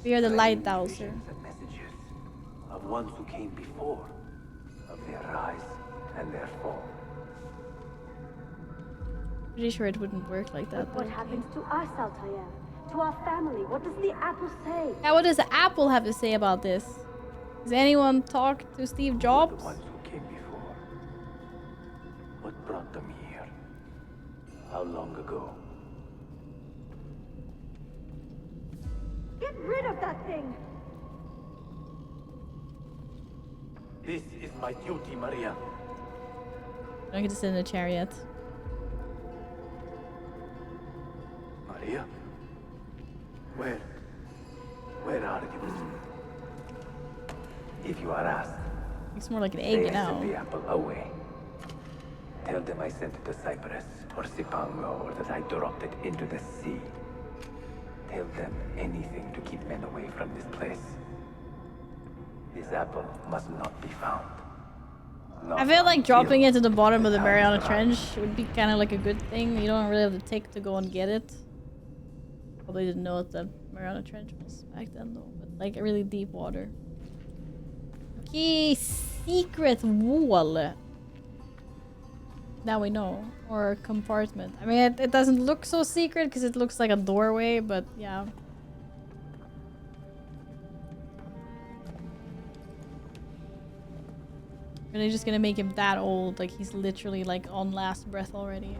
We are the Lightdowser. And messages of ones who came before, of their rise and their fall. Pretty sure it wouldn't work like that. What happens to us, Altair? To our family? What does the apple say? Yeah, what does the Apple have to say about this? Has anyone talked to Steve Jobs? The ones who came before. What brought them here? How long ago? Get rid of that thing! This is my duty, Maria. Don't get to sit in a chariot. Maria? Where are you? If you are asked, It's more like an egg, you know. send the apple away. Tell them I sent it to Cyprus or Cipango, or that I dropped it into the sea. Tell them anything to keep men away from this place. This apple must not be found. I feel like dropping it to the bottom of the Mariana Trench would be kind of like a good thing. You don't really have to take to go and get it. Probably didn't know what the Mariana Trench was back then though, but like really deep water. Okay, secret wall. Now we know. Or compartment. I mean, it doesn't look so secret because it looks like a doorway, but yeah. Are they just gonna make him that old? Like he's literally like on last breath already.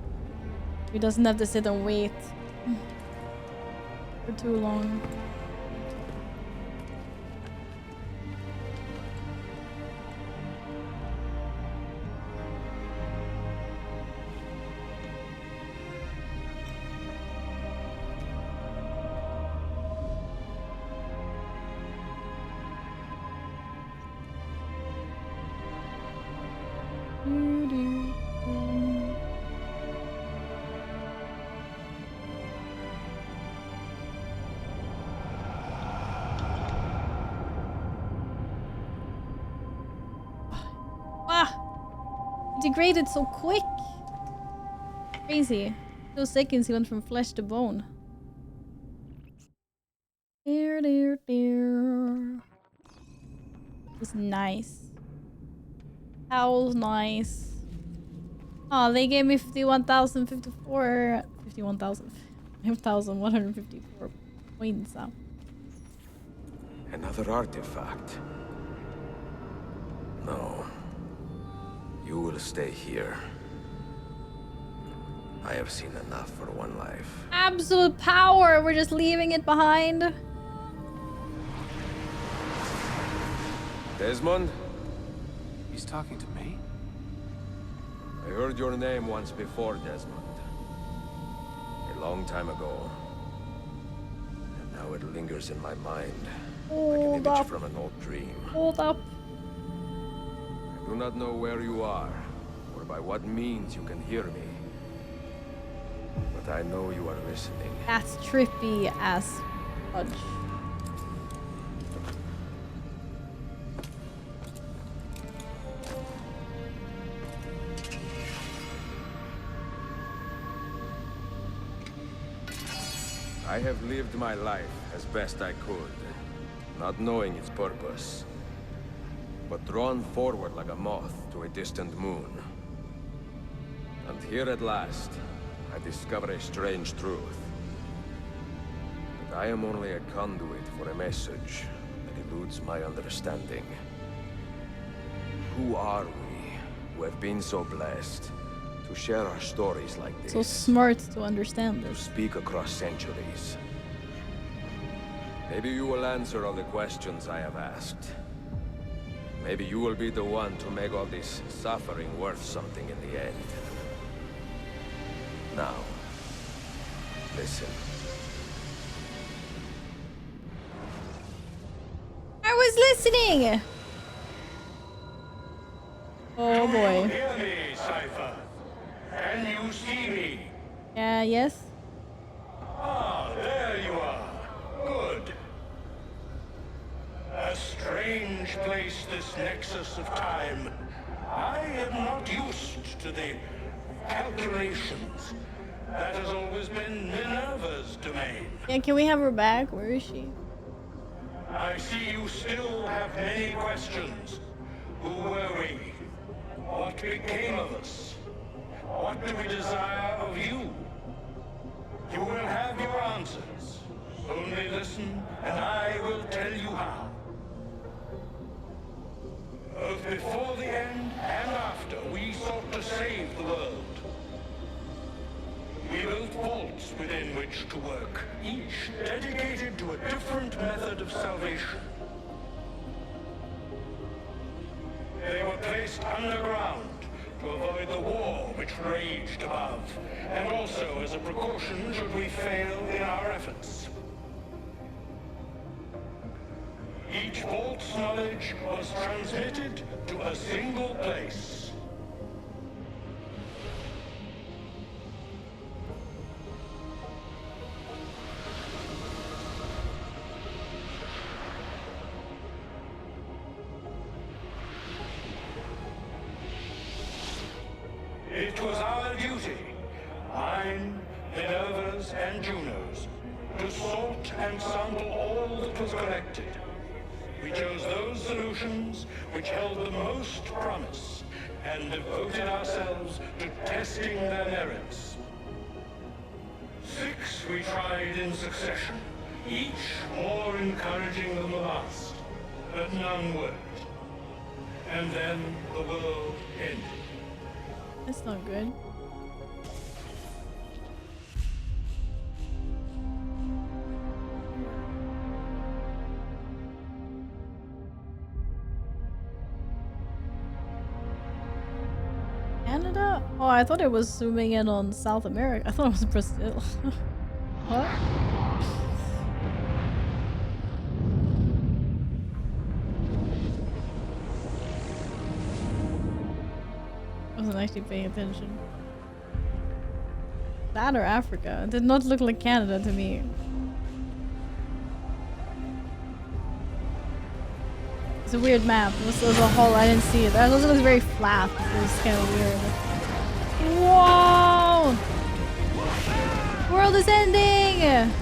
He doesn't have to sit and wait for too long. Degraded so quick. Crazy. Those seconds he went from flesh to bone. It's nice. Towel's nice. Oh, they gave me 51,154 points. Another artifact. No. You will stay here. I have seen enough for one life. Absolute power! We're just leaving it behind. Desmond? He's talking to me? I heard your name once before, Desmond. A long time ago. And now it lingers in my mind. Like an image from an old dream. Hold up. I do not know where you are, or by what means you can hear me. But I know you are listening. That's trippy as fudge. I have lived my life as best I could, not knowing its purpose, but drawn forward like a moth to a distant moon. And here at last, I discover a strange truth. That I am only a conduit for a message that eludes my understanding. Who are we, who have been so blessed, to share our stories like this? So smart to understand this. To speak across centuries. Maybe you will answer all the questions I have asked. Maybe you will be the one to make all this suffering worth something in the end. Now, listen. I was listening! Oh boy. Hear me, Cypher. Can you see me? Yes. Ah, there you are. Good. A strange place, this nexus of time. I am not used to the calculations. That has always been Minerva's domain. Yeah, can we have her back? Where is she? I see you still have many questions. Who were we? What became of us? What do we desire of you? You will have your answers. Only listen, and I will tell you how. Both before the end and after, we sought to save the world. We built vaults within which to work, each dedicated to a different method of salvation. They were placed underground to avoid the war which raged above, and also as a precaution should we fail in our efforts. Each vault's knowledge was transmitted to a single place. It was our duty, mine, Minerva's, and Juno's, to sort and sample all that was collected. We chose those solutions which held the most promise, and devoted ourselves to testing their merits. 6 we tried in succession, each more encouraging than the last, but none worked. And then the world ended. That's not good. Canada? Oh, I thought it was zooming in on South America. I thought it was Brazil. What? I wasn't actually paying attention. That or Africa? It did not look like Canada to me. It's a weird map. This was a whole. I didn't see it. It also looks very flat. It was kind of weird. Whoa! World is ending!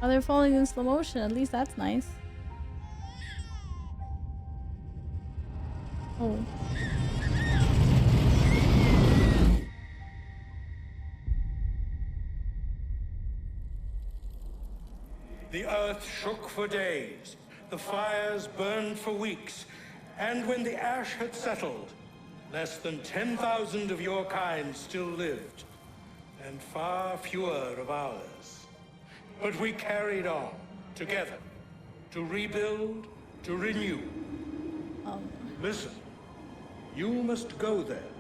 Oh, they're falling in slow motion. At least that's nice. Oh. The earth shook for days, the fires burned for weeks, and when the ash had settled, less than 10,000 of your kind still lived, and far fewer of ours. But we carried on, together, to rebuild, to renew. Listen, you must go there,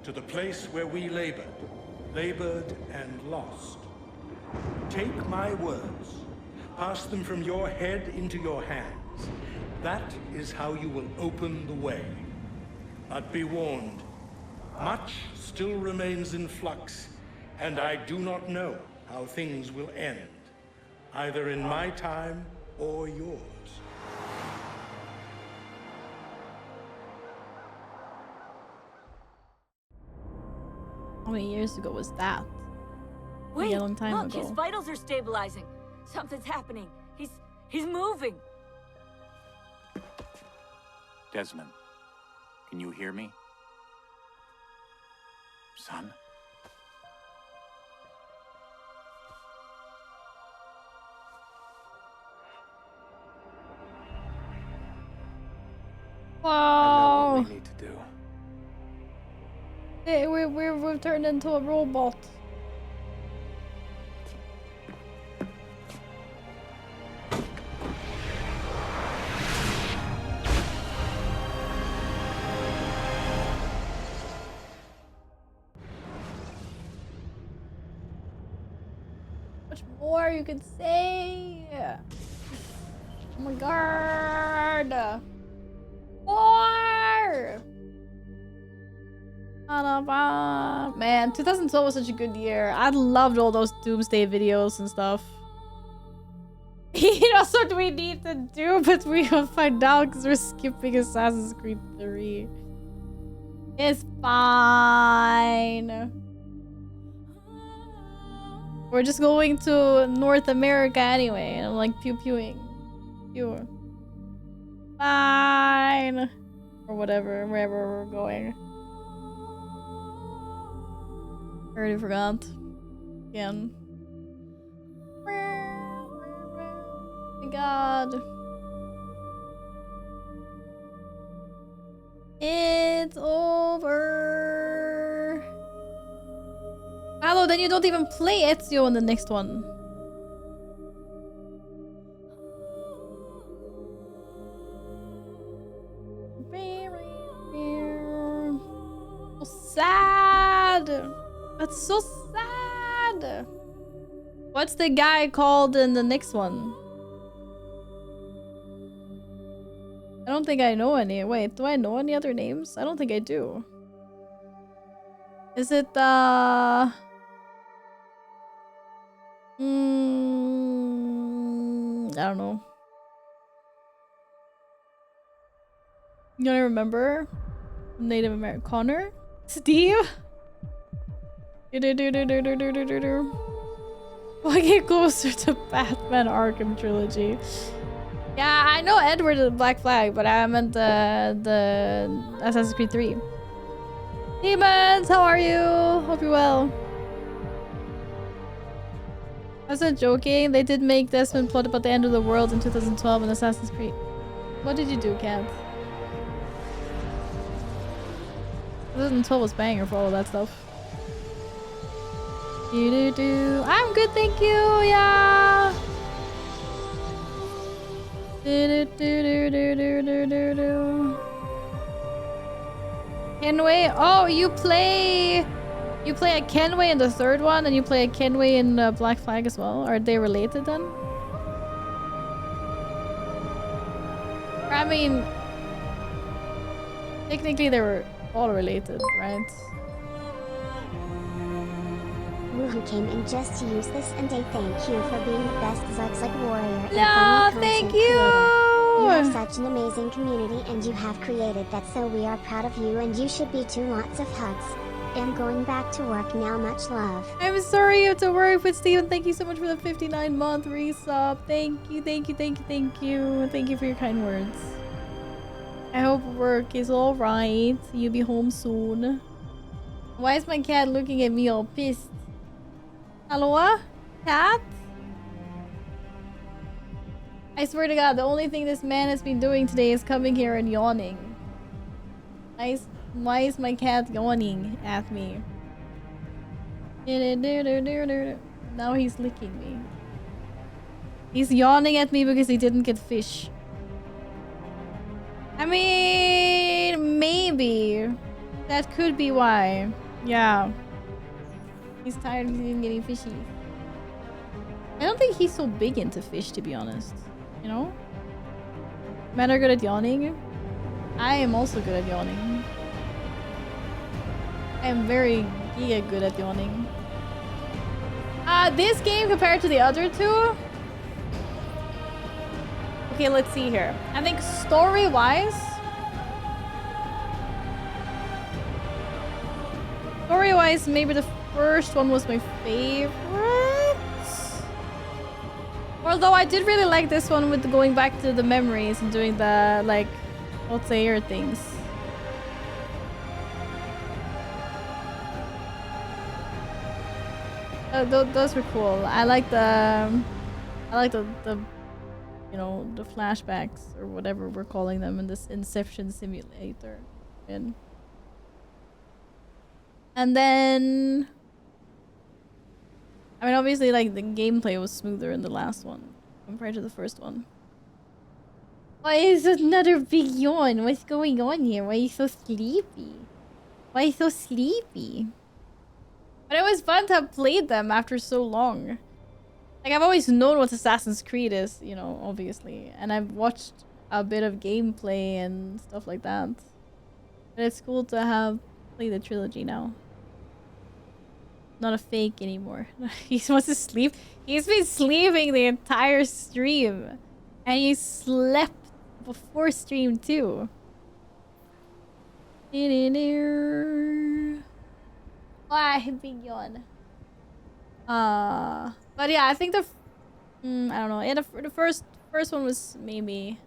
to the place where we labored and lost. Take my words, pass them from your head into your hands. That is how you will open the way. But be warned, much still remains in flux, and I do not know how things will end, either in my time or yours. How many years ago was that? Wait, a long time look, ago. his vitals are stabilizing. Something's happening. He's moving. Desmond, can you hear me? Son? Whoa! I know what we need to do. Hey, we've turned into a robot. much more you could say. Oh my god. More. Man, 2012 was such a good year. I loved all those Doomsday videos and stuff. You know, what do we need to do? But we will find out because we're skipping Assassin's Creed 3. It's fine. We're just going to North America anyway. And I'm like pew-pewing. Pew. Fine. Or whatever, wherever we're going. I already forgot. Again. Oh my god. It's over. Hello, then you don't even play Ezio in the next one. So sad. That's so sad. What's the guy called in the next one? I don't think I know any. Wait, do I know any other names? I don't think I do. Is it I don't know. You don't remember? Native American Connor? Steve? Why get closer to Batman Arkham Trilogy? Yeah, I know Edward the Black Flag, but I meant the Assassin's Creed 3. Demons, how are you? Hope you're well. I wasn't joking. They did make Desmond plot about the end of the world in 2012 in Assassin's Creed. What did you do, Cat? 2012 was banger for all that stuff. I'm good, thank you. Yeah. Kenway. Oh, you play a Kenway in the third one, and you play a Kenway in Black Flag as well. Are they related then? I mean, technically they were all related, right? Who came in just to use this and say thank you for being the best Zugzug warrior. No, thank you! You have such an amazing community and you have created that, so we are proud of you and you should be too. Lots of hugs. I'm going back to work now, much love. I'm sorry you have to work, but Steven, thank you so much for the 59-month resub. Thank you, thank you, thank you, thank you. Thank you for your kind words. I hope work is alright. You'll be home soon. Why is my cat looking at me all pissed? Hello? Cat? I swear to God, the only thing this man has been doing today is coming here and yawning. Why is my cat yawning at me? Now he's licking me. He's yawning at me because he didn't get fish. I mean, maybe. That could be why. Yeah. He's tired of getting fishy. I don't think he's so big into fish, to be honest. You know? Men are good at yawning. I am also good at yawning. I am very giga good at yawning. This game compared to the other two? Okay, let's see here. I think story-wise... Story-wise, maybe the first one was my favorite. Although I did really like this one with going back to the memories and doing the, like, Altair things. Those were cool. I like the you know, the flashbacks or whatever we're calling them in this Inception simulator. And then I mean, obviously, like, the gameplay was smoother in the last one compared to the first one. Why is another big yawn? What's going on here? Why are you so sleepy? Why are you so sleepy? But it was fun to have played them after so long. Like, I've always known what Assassin's Creed is, you know, obviously. And I've watched a bit of gameplay and stuff like that. But it's cool to have played the trilogy now. Not a fake anymore. He wants to sleep. He's been sleeping the entire stream. And he slept before stream too. Why, big yawn. But yeah, I think the I don't know. Yeah, the first one was maybe,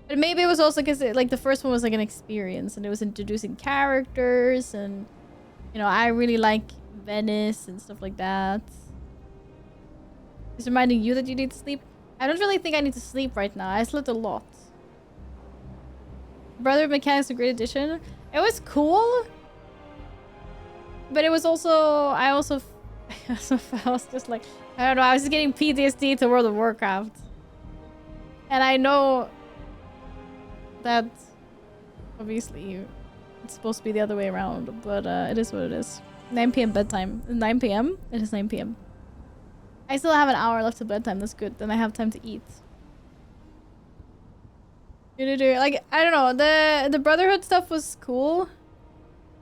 but maybe it was also because like the first one was like an experience and it was introducing characters and you know I really like Venice and stuff like that. It's reminding you that you need to sleep. I don't really think I need to sleep right now. I slept a lot. Brother of Mechanics, a great addition. It was cool, but it was also I was just like I don't know. I was just getting PTSD to World of Warcraft, and I know that obviously it's supposed to be the other way around, but it is what it is. 9 p.m. bedtime. 9 p.m. It is 9 p.m. I still have an hour left to bedtime. That's good. Then I have time to eat. Like, I don't know. The Brotherhood stuff was cool.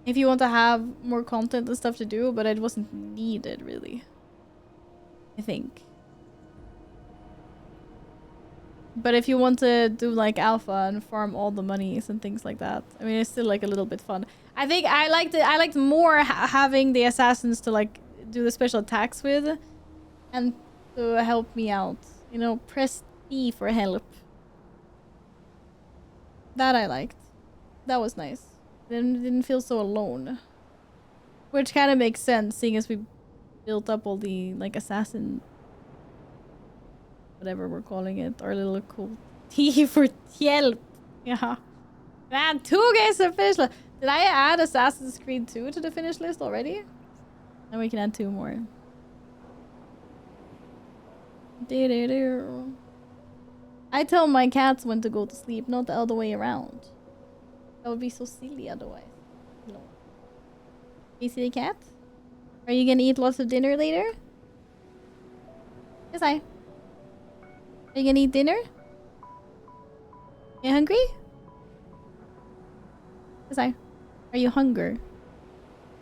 If you want to have more content and stuff to do, but it wasn't needed, really. I think. But if you want to do, like, alpha and farm all the monies and things like that, I mean, it's still, like, a little bit fun. I think I liked more having the assassins to, like, do the special attacks with. And to help me out. You know, press E for help. That I liked. That was nice. Didn't feel so alone. Which kind of makes sense, seeing as we built up all the, like, assassin... whatever we're calling it. Our little cool T for help. Yeah. Man, 2 games to finish list. Did I add Assassin's Creed 2 to the finish list already? And we can add 2 more. I tell my cats when to go to sleep, not the other way around. That would be so silly otherwise. No. You see the cat? Are you gonna eat lots of dinner later? Yes, Are you gonna eat dinner? You hungry? Yes, Are you hungry?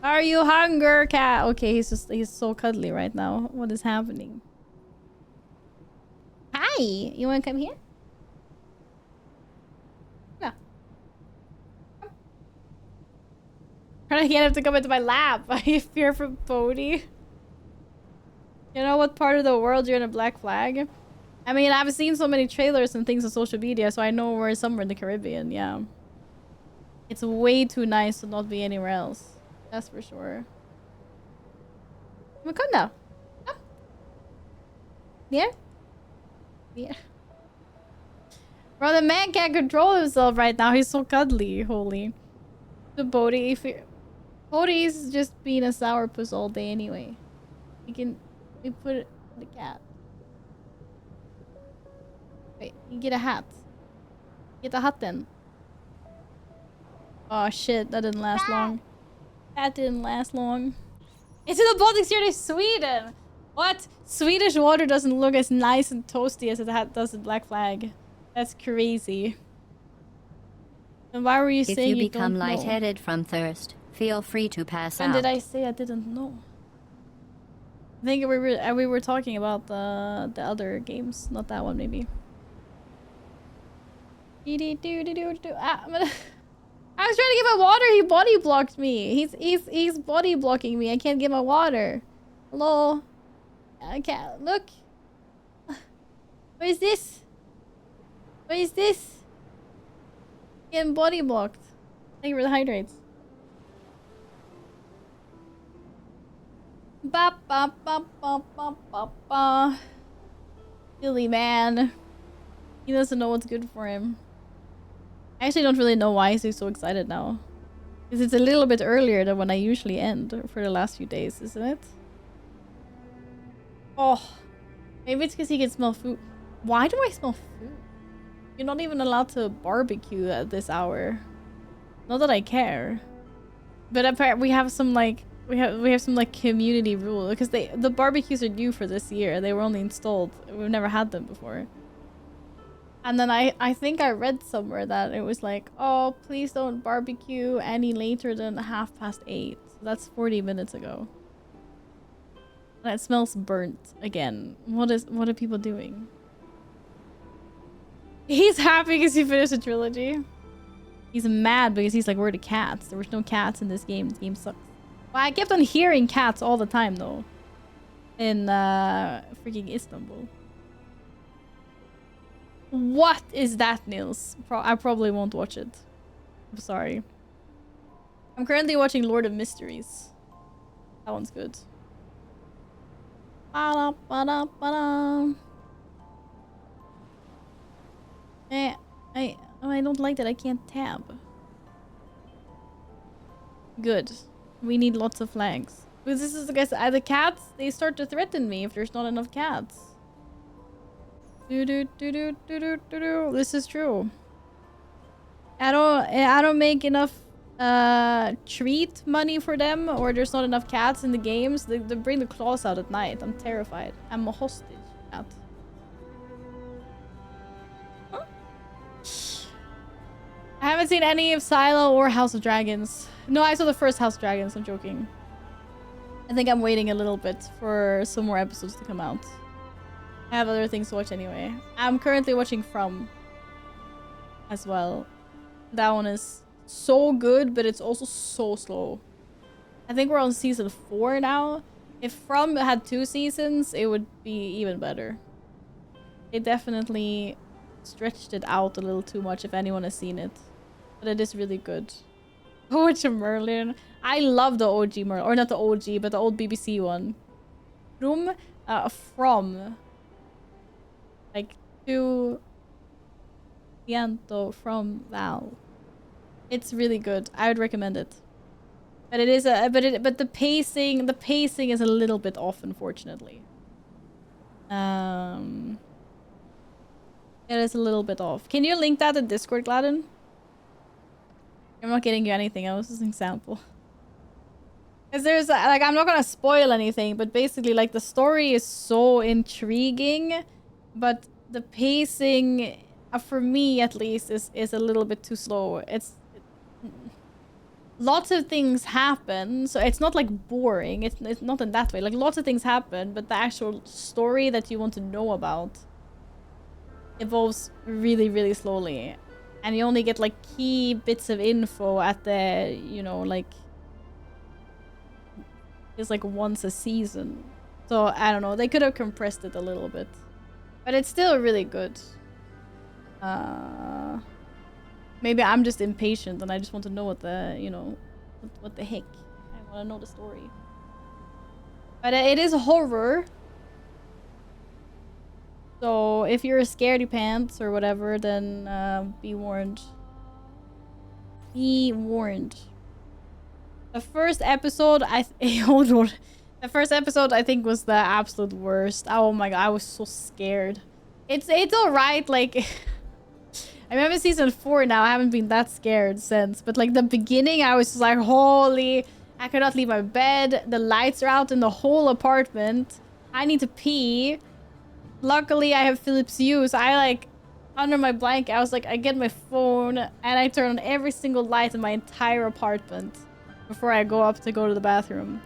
Are you hungry, cat? Okay, he's so cuddly right now. What is happening? Hi! You wanna come here? No. I can't have to come into my lap. I fear from Bodhi. You know what part of the world you're in a Black Flag? I mean, I've seen so many trailers and things on social media, so I know we're somewhere in the Caribbean, yeah. It's way too nice to not be anywhere else. That's for sure. Come now. Come. Yeah? Yeah. Bro, the man can't control himself right now. He's so cuddly. Holy. The Bodhi. Bodhi's just being a sourpuss all day anyway. We put it in the cat. Wait, you get a hat. Get a hat then. Oh shit, that didn't last long. That didn't last long. It's in the Baltic Sea to Sweden! What? Swedish water doesn't look as nice and toasty as it does in Black Flag. That's crazy. And why were you saying you don't know? If you become lightheaded from thirst, feel free to pass out. When did I say I didn't know? I think we were talking about the other games, not that one maybe. I was trying to get my water. He body blocked me. He's body blocking me. I can't get my water. Hello. I can't look. What is this? What is this? Getting body blocked. Thank you for the hydrates. Ba ba ba ba ba ba ba. Silly man. He doesn't know what's good for him. I actually don't really know why he's so excited now. Because it's a little bit earlier than when I usually end for the last few days, isn't it? Oh. Maybe it's because he can smell food. Why do I smell food? You're not even allowed to barbecue at this hour. Not that I care. But apparently we have some like We have some like community rule because the barbecues are new for this year. They were only installed. We've never had them before. And then I think I read somewhere that it was like, oh, please don't barbecue any later than 8:30. So that's 40 minutes ago. And it smells burnt again. What are people doing? He's happy because he finished a trilogy. He's mad because he's like, where are the cats? There was no cats in this game. This game sucks. Well, I kept on hearing cats all the time though. In freaking Istanbul. What is that, Nils? I probably won't watch it. I'm sorry. I'm currently watching Lord of Mysteries. That one's good. Ba-da-ba-da-ba-da. I don't like that I can't tab. Good. We need lots of flags. Because this is, I guess, the cats, they start to threaten me if there's not enough cats. This is true. I don't make enough treat money for them, or there's not enough cats in the games. They bring the claws out at night. I'm terrified. I'm a hostage cat. Huh? I haven't seen any of Silo or House of Dragons. No, I saw the first House of Dragons. I'm joking. I think I'm waiting a little bit for some more episodes to come out. I have other things to watch anyway. I'm currently watching From as well. That one is so good, but it's also so slow. I think we're on season 4 now. If From had 2 seasons, it would be even better. They definitely stretched it out a little too much if anyone has seen it. But it is really good. Watch Merlin. I love the OG Merlin. Or not the OG, but the old BBC one. From. Like, to Ciento from Val. It's really good. I would recommend it. But it is but the pacing is a little bit off, unfortunately. It is a little bit off. Can you link that in Discord, Gladden? I'm not getting you anything. I was just an example. Because there's like, I'm not gonna spoil anything, but basically like the story is so intriguing, but the pacing, for me at least, is a little bit too slow. Lots of things happen, so it's not like boring. It's not in that way. Like lots of things happen, but the actual story that you want to know about evolves really, really slowly. And you only get like key bits of info at the, you know, like it's like once a season. So I don't know, they could have compressed it a little bit. But it's still really good. Maybe I'm just impatient and I just want to know what the, you know, what the heck. I want to know the story. But it is horror. So if you're a scaredy pants or whatever, then be warned. Be warned. The first episode, the first episode I think was the absolute worst. Oh my god, I was so scared. It's alright, like I'm in season 4 now. I haven't been that scared since. But like the beginning, I was just like, holy, I cannot leave my bed. The lights are out in the whole apartment. I need to pee. Luckily, I have Philips Hue, so I like, under my blanket, I was like, I get my phone and I turn on every single light in my entire apartment before I go up to go to the bathroom.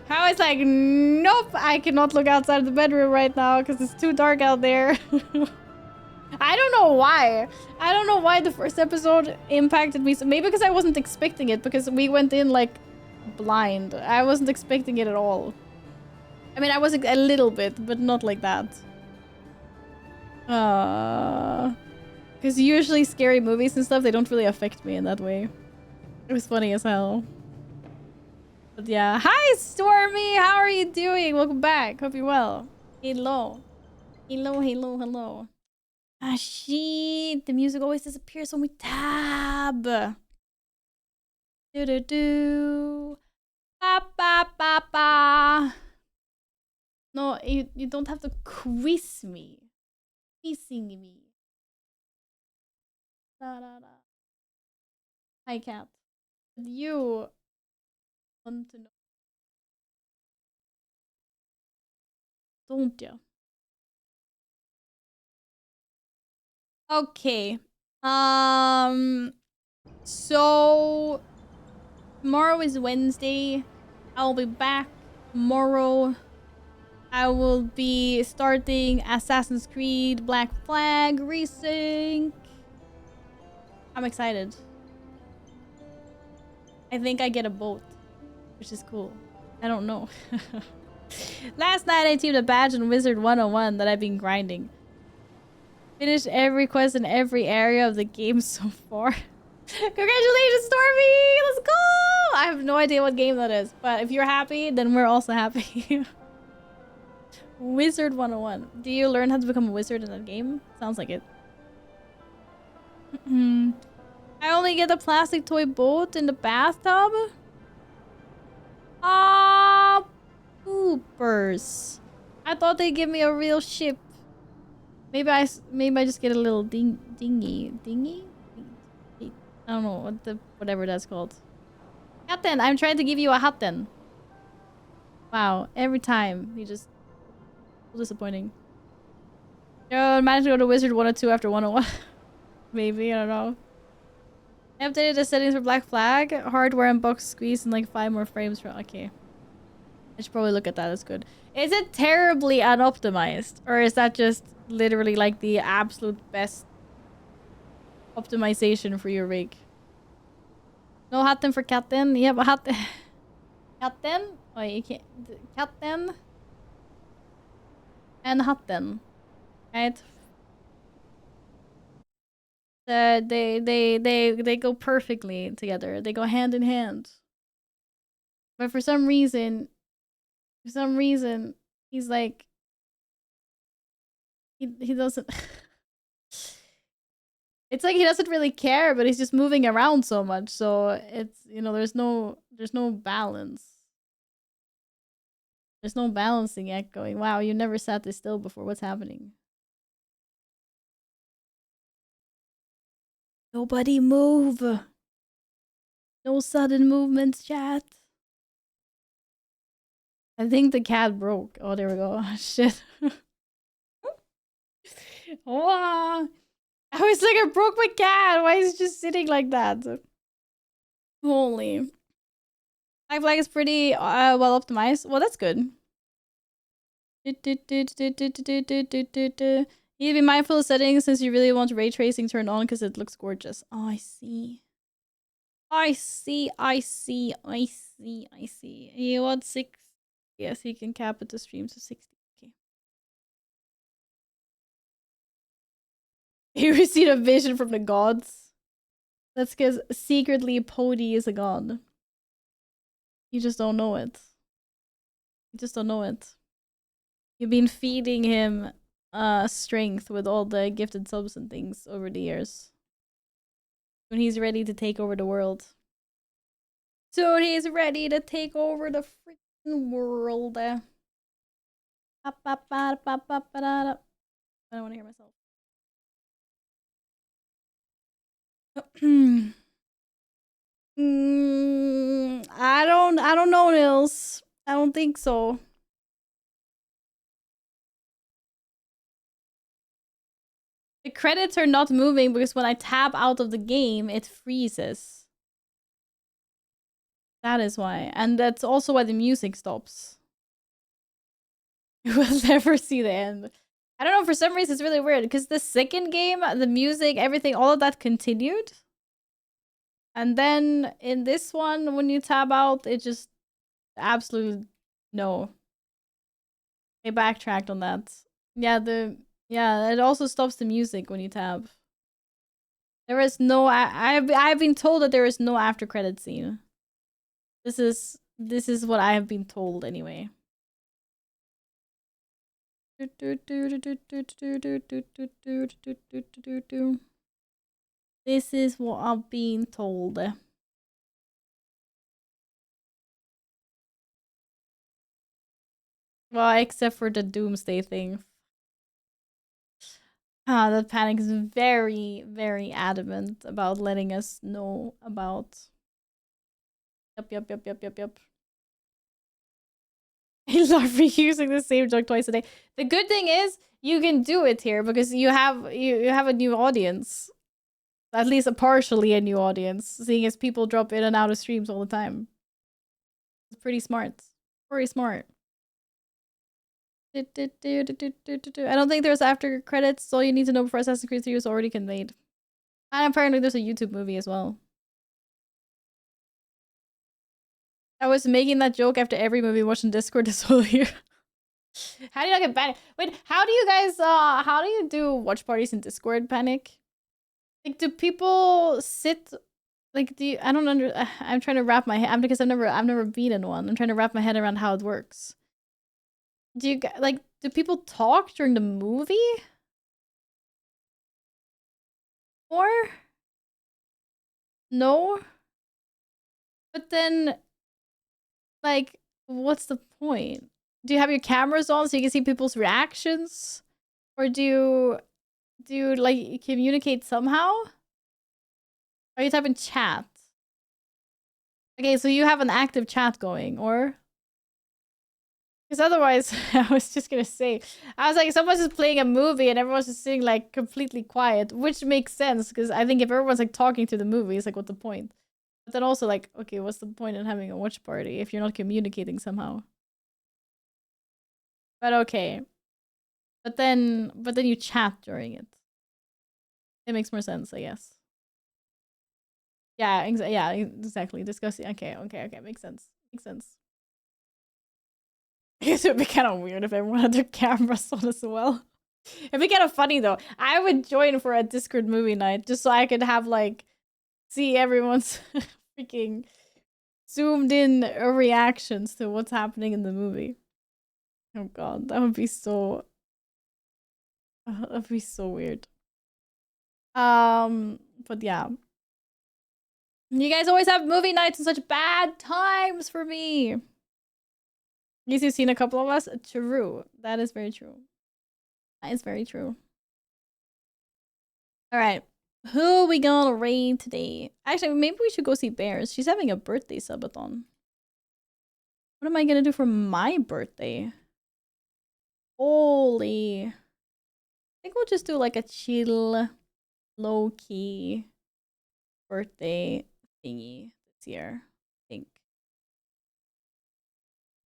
I was like, nope, I cannot look outside the bedroom right now because it's too dark out there. I don't know why. I don't know why the first episode impacted me. So maybe because I wasn't expecting it, because we went in like blind. I wasn't expecting it at all. I mean, I was a little bit, but not like that. Because usually scary movies and stuff, they don't really affect me in that way. It was funny as hell. But yeah. Hi, Stormy! How are you doing? Welcome back. Hope you're well. Hello. Hello, hello, hello. Ah, shit. The music always disappears when we tab. Do-do-do. Ba-ba-ba-ba. No, you don't have to quiz me. Quizzing me. Da, da, da. Hi, cat. You Want to know. Don't you? Okay. So tomorrow is Wednesday. I'll be back tomorrow. I will be starting Assassin's Creed Black Flag Resync. I'm excited. I think I get a boat, which is cool. I don't know. Last night I teamed a badge in Wizard 101 that I've been grinding. Finished every quest in every area of the game so far. Congratulations, Stormy! Let's go! I have no idea what game that is, but if you're happy, then we're also happy. Wizard 101. Do you learn how to become a wizard in that game? Sounds like it. I only get a plastic toy boat in the bathtub? Ah, poopers. I thought they'd give me a real ship. Maybe I just get a little dinghy. Dinghy? I don't know whatever that's called. Hatten, I'm trying to give you a hatten. Wow, every time he just so disappointing. Yo, managed to go to Wizard 102 after 101. Maybe, I don't know. I updated the settings for Black Flag. Hardware and box squeeze and like 5 more frames for okay. I should probably look at that. That's good. Is it terribly unoptimized? Or is that just literally like the absolute best optimization for your rig? No hatten for katten? Yeah, but hatten. Katten? Oh, you can't. Katten. And hatten. Right? They go perfectly together. They go hand in hand. But for some reason, he's like he doesn't. It's like he doesn't really care, but he's just moving around so much. So it's, you know, there's no balance. There's no balancing act going. Wow, you never sat this still before. What's happening? Nobody move. No sudden movements, chat. I think the cat broke. Oh, there we go. Oh, shit. Wow. I was like, I broke my cat. Why is it just sitting like that? Holy. My flag is pretty well optimized. Well, that's good. You need to be mindful of settings since you really want ray tracing turned on because it looks gorgeous. Oh, I see. I see. You want 6? Yes, he can cap it to stream to 60. Okay. You received a vision from the gods. That's because secretly Pody is a god. You just don't know it. You just don't know it. You've been feeding him strength with all the gifted subs and things over the years. When he's ready to take over the world. Soon he's ready to take over the freaking world. I don't want to hear myself. I don't know, Nils. I don't think so. The credits are not moving because when I tab out of the game, it freezes. That is why. And that's also why the music stops. You will never see the end. I don't know, for some reason it's really weird because the second game, the music, everything, all of that continued. And then in this one, when you tab out, it just absolutely no. They backtracked on that. Yeah, it also stops the music when you tab. There is no I've been told that there is no after credit scene. This is what I have been told anyway. This is what I've been told. Well, except for the doomsday thing. The Panic is very, very adamant about letting us know about. Yep. I love reusing the same joke twice a day. The good thing is you can do it here because you have a new audience. At least a partially a new audience, seeing as people drop in and out of streams all the time. It's pretty smart. Very smart. I don't think there's after credits. All you need to know before Assassin's Creed 3 is already conveyed. And apparently there's a YouTube movie as well. I was making that joke after every movie watching Discord this whole year. How do you not get banned? Wait, how do you guys how do you do watch parties in Discord, Panic? Like, do people sit like do you, I don't I'm trying to wrap my head because I've never been in one. I'm trying to wrap my head around how it works. Do you like do people talk during the movie? Or no? But then like what's the point? Do you have your cameras on so you can see people's reactions? Or do you like communicate somehow? Are you typing chat? Okay, so you have an active chat going, or? Because otherwise, I was just gonna say, I was like, someone's just playing a movie and everyone's just sitting like completely quiet, which makes sense because I think if everyone's like talking to the movie, it's like, what's the point? But then also like, okay, what's the point in having a watch party if you're not communicating somehow? But okay. But then you chat during it. It makes more sense, I guess. Yeah, exactly. Discussing. Okay. Makes sense. I guess it would be kind of weird if everyone had their cameras on as well. It'd be kind of funny though. I would join for a Discord movie night just so I could have like see everyone's freaking zoomed in reactions to what's happening in the movie. Oh god, that would be so. That'd be so weird. But yeah. You guys always have movie nights and such bad times for me. At least you've seen a couple of us. True. That is very true. That is very true. Alright. Who we gonna raid today? Actually, maybe we should go see Bears. She's having a birthday subathon. What am I gonna do for my birthday? Holy. I think we'll just do like a chill, low-key birthday thingy this year. I think.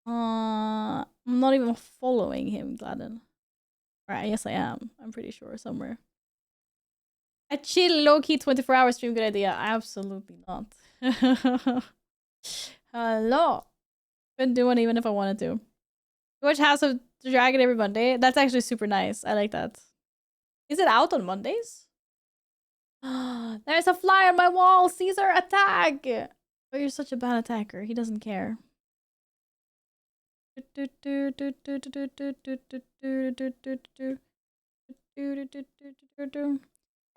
I'm not even following him, Gladden. Alright, yes I am. I'm pretty sure somewhere. A chill, low-key 24-hour stream, good idea. Absolutely not. Hello. Couldn't do one even if I wanted to. Watch House of the Dragon every Monday. That's actually super nice. I like that. Is it out on Mondays? There's a fly on my wall. Caesar, attack! Oh, you're such a bad attacker. He doesn't care. Yeah,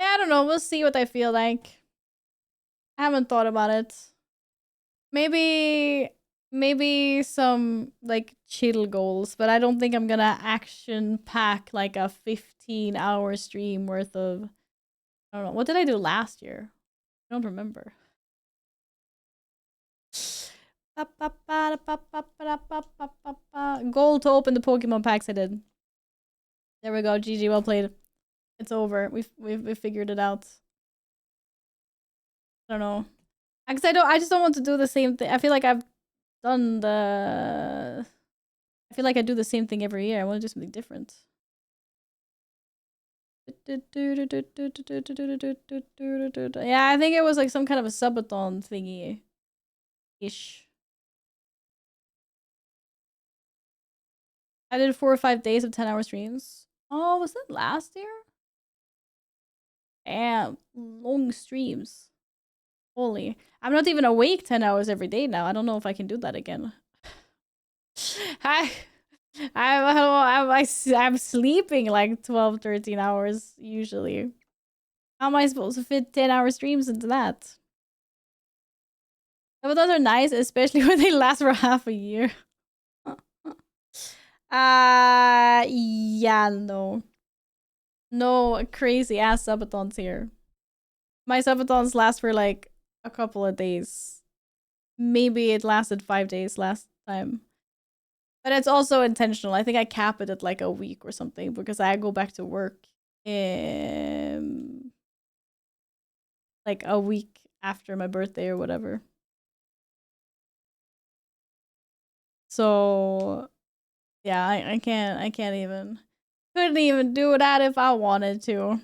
I don't know. We'll see what I feel like. I haven't thought about it. Maybe some like chill goals, but I don't think I'm gonna action pack like a 15-hour stream worth of. I don't know. What did I do last year? I don't remember. Goal to open the Pokemon packs. I did. There we go. GG. Well played. It's over. We've figured it out. I don't know. Because I just don't want to do the same thing. I feel like I've done the. I feel like I do the same thing every year. I want to do something different. Yeah, I think it was like some kind of a subathon thingy ish. I did 4 or 5 days of 10-hour streams. Oh, was that last year? Damn, long streams. Holy. I'm not even awake 10 hours every day now. I don't know if I can do that again. I'm sleeping like 12, 13 hours usually. How am I supposed to fit 10-hour streams into that? But those are nice, especially when they last for half a year. Yeah, no. No crazy ass subathons here. My subathons last for like a couple of days. Maybe it lasted 5 days last time. But it's also intentional. I think I cap it at like a week or something because I go back to work like a week after my birthday or whatever. So yeah, I can't even, couldn't even do that if I wanted to.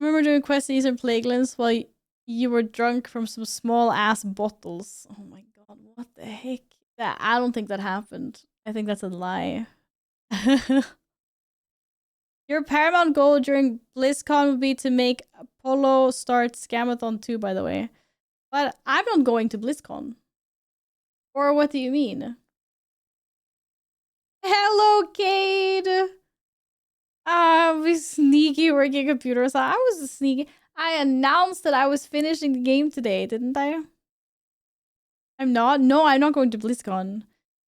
Remember doing questions and Plaguelands while you were drunk from some small ass bottles. Oh my god, what the heck? That, I don't think that happened. I think that's a lie. Your Paramount goal during BlizzCon would be to make Apollo start Scamathon 2, by the way. But I'm not going to BlizzCon. Or what do you mean? Hello, Cade! We sneaky working computer. So I was sneaky. I announced that I was finishing the game today, didn't I? I'm not. No, I'm not going to BlizzCon.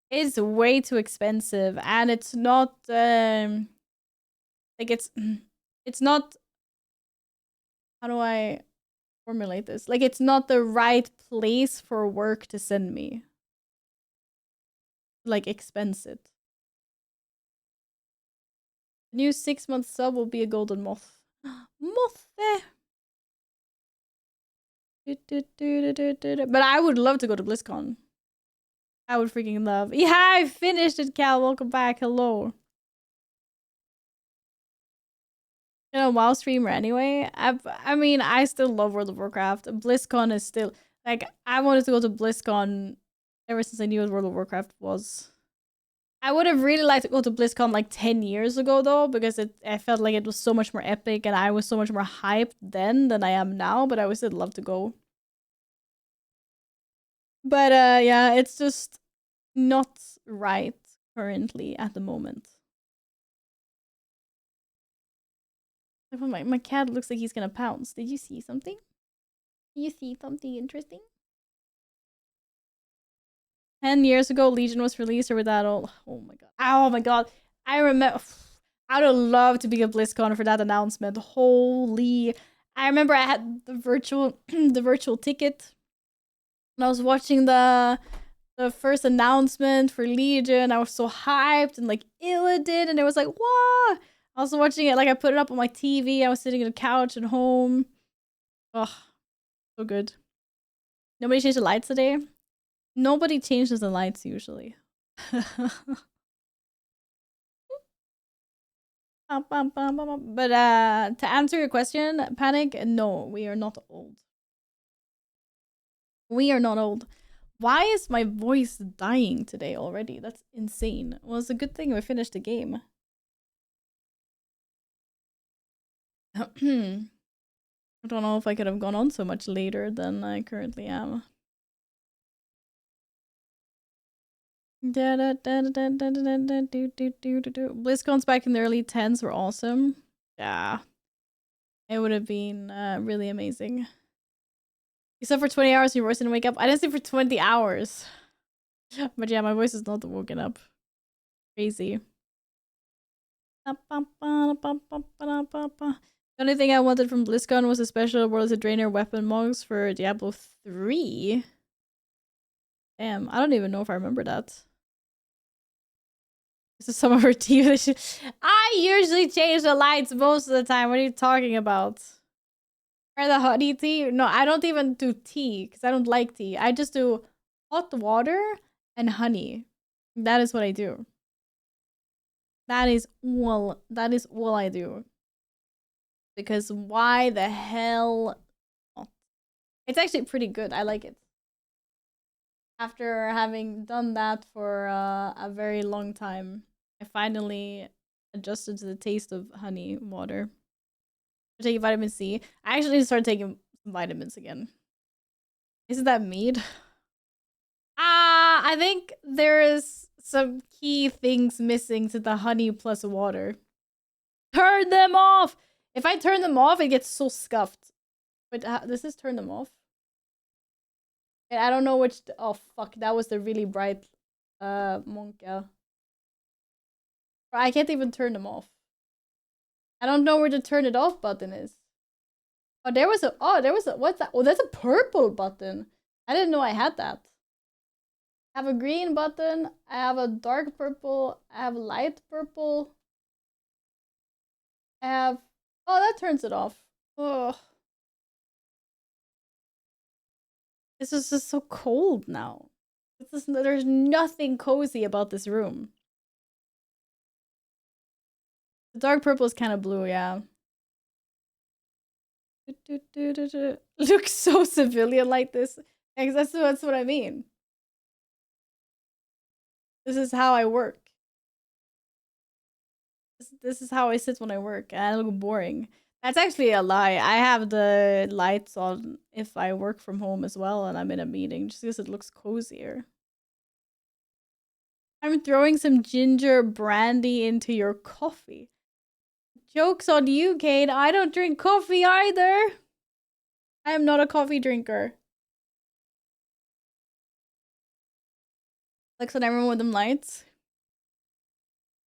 It's way too expensive, and it's not like it's not, how do I formulate this? Like, it's not the right place for work to send me. Like, expense it. The new 6-month sub will be a golden moth. Moth. But I would love to go to BlizzCon. I would freaking love. Yeah, I finished it, Cal. Welcome back. Hello. You know, WoW streamer anyway. I mean, I still love World of Warcraft. BlizzCon is still, like, I wanted to go to BlizzCon ever since I knew what World of Warcraft was. I would have really liked to go to BlizzCon like 10 years ago, though, because I felt like it was so much more epic and I was so much more hyped then than I am now, but I would still love to go. But yeah, it's just not right currently at the moment. My cat looks like he's gonna pounce. Did you see something? Did you see something interesting? 10 years ago, Legion was released, or with that all. Oh my god. Oh my god. I remember. I would love to be at BlizzCon for that announcement. Holy. I remember I had the virtual ticket. And I was watching the first announcement for Legion. I was so hyped, and like Illa did, and it was like, wow. I was watching it, like I put it up on my TV. I was sitting on the couch at home. Oh, so good. Nobody changed the lights today? Nobody changes the lights usually. But to answer your question, Panic, no, we are not old. We are not old. Why is my voice dying today already? That's insane. Well, it's a good thing we finished the game. I don't know if I could have gone on so much later than I currently am. BlizzCons back in the early 10s were awesome. Yeah. It would have been really amazing. Except for 20 hours, your voice didn't wake up. I didn't sleep for 20 hours. But yeah, my voice is not woken up. Crazy. The only thing I wanted from BlizzCon was a special World of Draenor weapon mugs for Diablo 3. Damn, I don't even know if I remember that. This is some of her tea. I usually change the lights most of the time. What are you talking about? Or the honey tea? No, I don't even do tea because I don't like tea. I just do hot water and honey. That is what I do. That is all I do. Because why the hell not? It's actually pretty good. I like it. After having done that for a very long time, I finally adjusted to the taste of honey water. I'm taking vitamin C. I actually need to start taking some vitamins again. Isn't that mead? I think there is some key things missing to the honey plus water. Turn them off! If I turn them off, it gets so scuffed. But does this turn them off? And I don't know which. Oh fuck! That was the really bright Monka. I can't even turn them off. I don't know where the turn it off button is. Oh, there was a. What's that? Oh, that's a purple button. I didn't know I had that. I have a green button. I have a dark purple. I have a light purple. I have... Oh, that turns it off. Oh. This is just so cold now. There's nothing cozy about this room. The dark purple is kind of blue, yeah. Looks so civilian like this. That's what I mean. This is how I work. This is how I sit when I work. And I look boring. That's actually a lie. I have the lights on if I work from home as well and I'm in a meeting, just because it looks cozier. I'm throwing some ginger brandy into your coffee. Joke's on you, Kate. I don't drink coffee either. I am not a coffee drinker. Like, on everyone with them lights.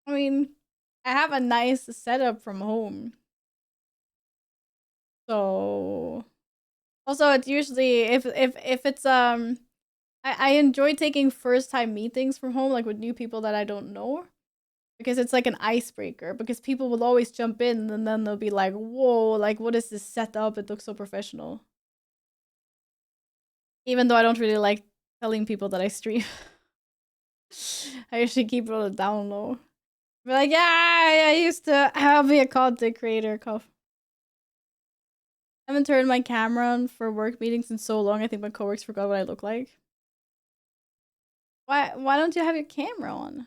I mean, I have a nice setup from home. So also it's usually if it's I enjoy taking first time meetings from home, like with new people that I don't know. Because it's like an icebreaker, because people will always jump in and then they'll be like, whoa, like what is this setup? It looks so professional. Even though I don't really like telling people that I stream. I usually keep it on the down low. Be like, yeah, I used to be a content creator. Cough. I haven't turned my camera on for work meetings in so long. I think my coworkers forgot what I look like. Why don't you have your camera on?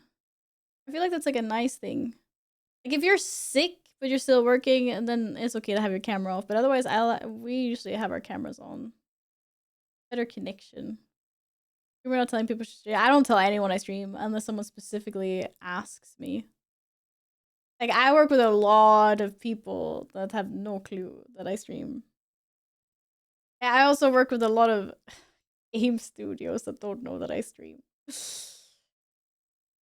I feel like that's like a nice thing. Like if you're sick but you're still working, and then it's okay to have your camera off. But otherwise, we usually have our cameras on. Better connection. We're not telling people to stream. I don't tell anyone I stream unless someone specifically asks me. Like, I work with a lot of people that have no clue that I stream. Yeah, I also work with a lot of game studios that don't know that I stream.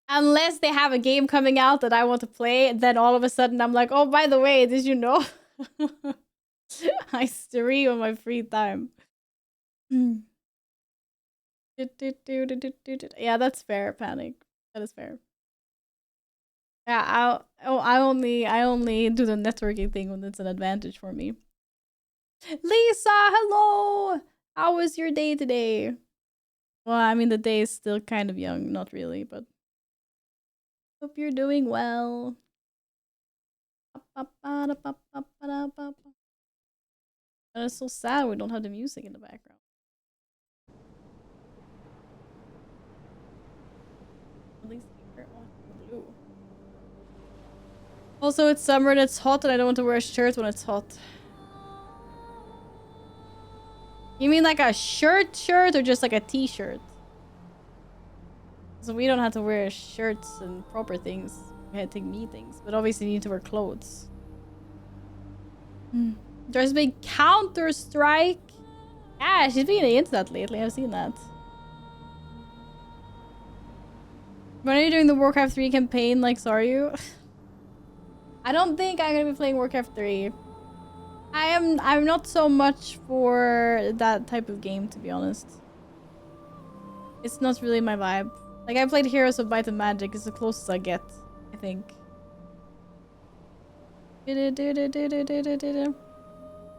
Unless they have a game coming out that I want to play, then all of a sudden I'm like, oh, by the way, did you know? I stream on my free time. Yeah, that's fair, Panic. That is fair. Yeah, I only do the networking thing when it's an advantage for me. Lisa, hello! How was your day today? Well, I mean, the day is still kind of young, not really, but hope you're doing well. That is so sad we don't have the music in the background. At least here on blue. Also, it's summer and it's hot, and I don't want to wear a shirt when it's hot. You mean like a shirt or just like a t-shirt? So we don't have to wear shirts and proper things. We had to take meetings, but obviously you need to wear clothes. There's been Counter-Strike. Yeah, she's been into that lately. I've seen that. When are you doing the Warcraft 3 campaign? Like, are you? I don't think I'm gonna be playing Warcraft 3. I'm not so much for that type of game, to be honest. It's not really my vibe. Like, I played Heroes of Might and Magic. It's the closest I get, I think.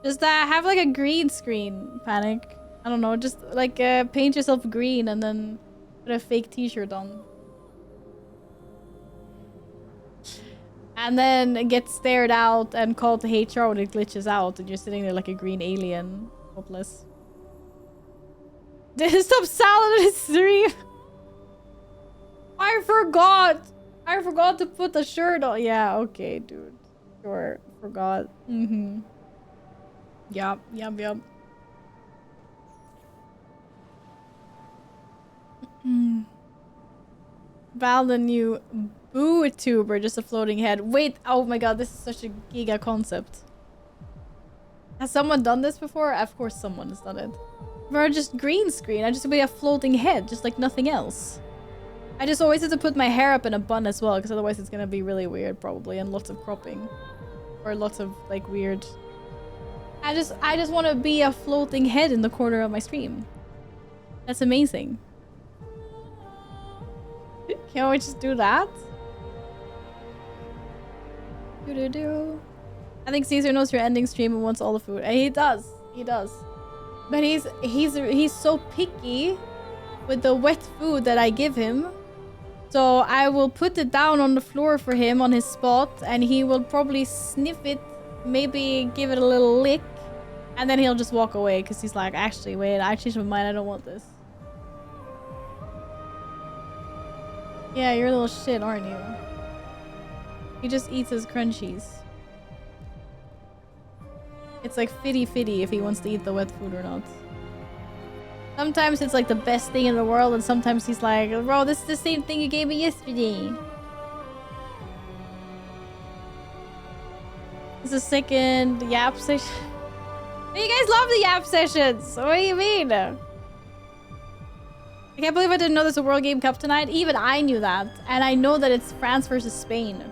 Just have like a green screen, Panic. I don't know, just like paint yourself green and then put a fake t-shirt on. And then get stared out and called to HR when it glitches out and you're sitting there like a green alien. Hopeless. Stop salad in stream! I forgot to put the shirt on. Yeah, okay, dude. Sure, forgot. Yup. Val, the new bootuber, just a floating head. Wait, oh my god, this is such a giga concept. Has someone done this before? Of course someone has done it. Or just green screen. I just be a floating head, just like nothing else. I just always have to put my hair up in a bun as well, because otherwise it's gonna be really weird probably, and lots of cropping. Or lots of like weird. I just want to be a floating head in the corner of my stream. That's amazing. Can't we just do that? Do. I think Caesar knows your ending stream and wants all the food. He does. He does. But he's so picky with the wet food that I give him. So I will put it down on the floor for him on his spot, and he will probably sniff it, maybe give it a little lick, and then he'll just walk away because he's like, actually, wait, I changed my mind. I don't want this. Yeah, you're a little shit, aren't you? He just eats his crunchies. It's like fitty if he wants to eat the wet food or not. Sometimes it's like the best thing in the world, and sometimes he's like, bro, this is the same thing you gave me yesterday. It's the second yap session. You guys love the yap sessions. What do you mean? I can't believe I didn't know there's a World Game Cup tonight. Even I knew that. And I know that it's France versus Spain.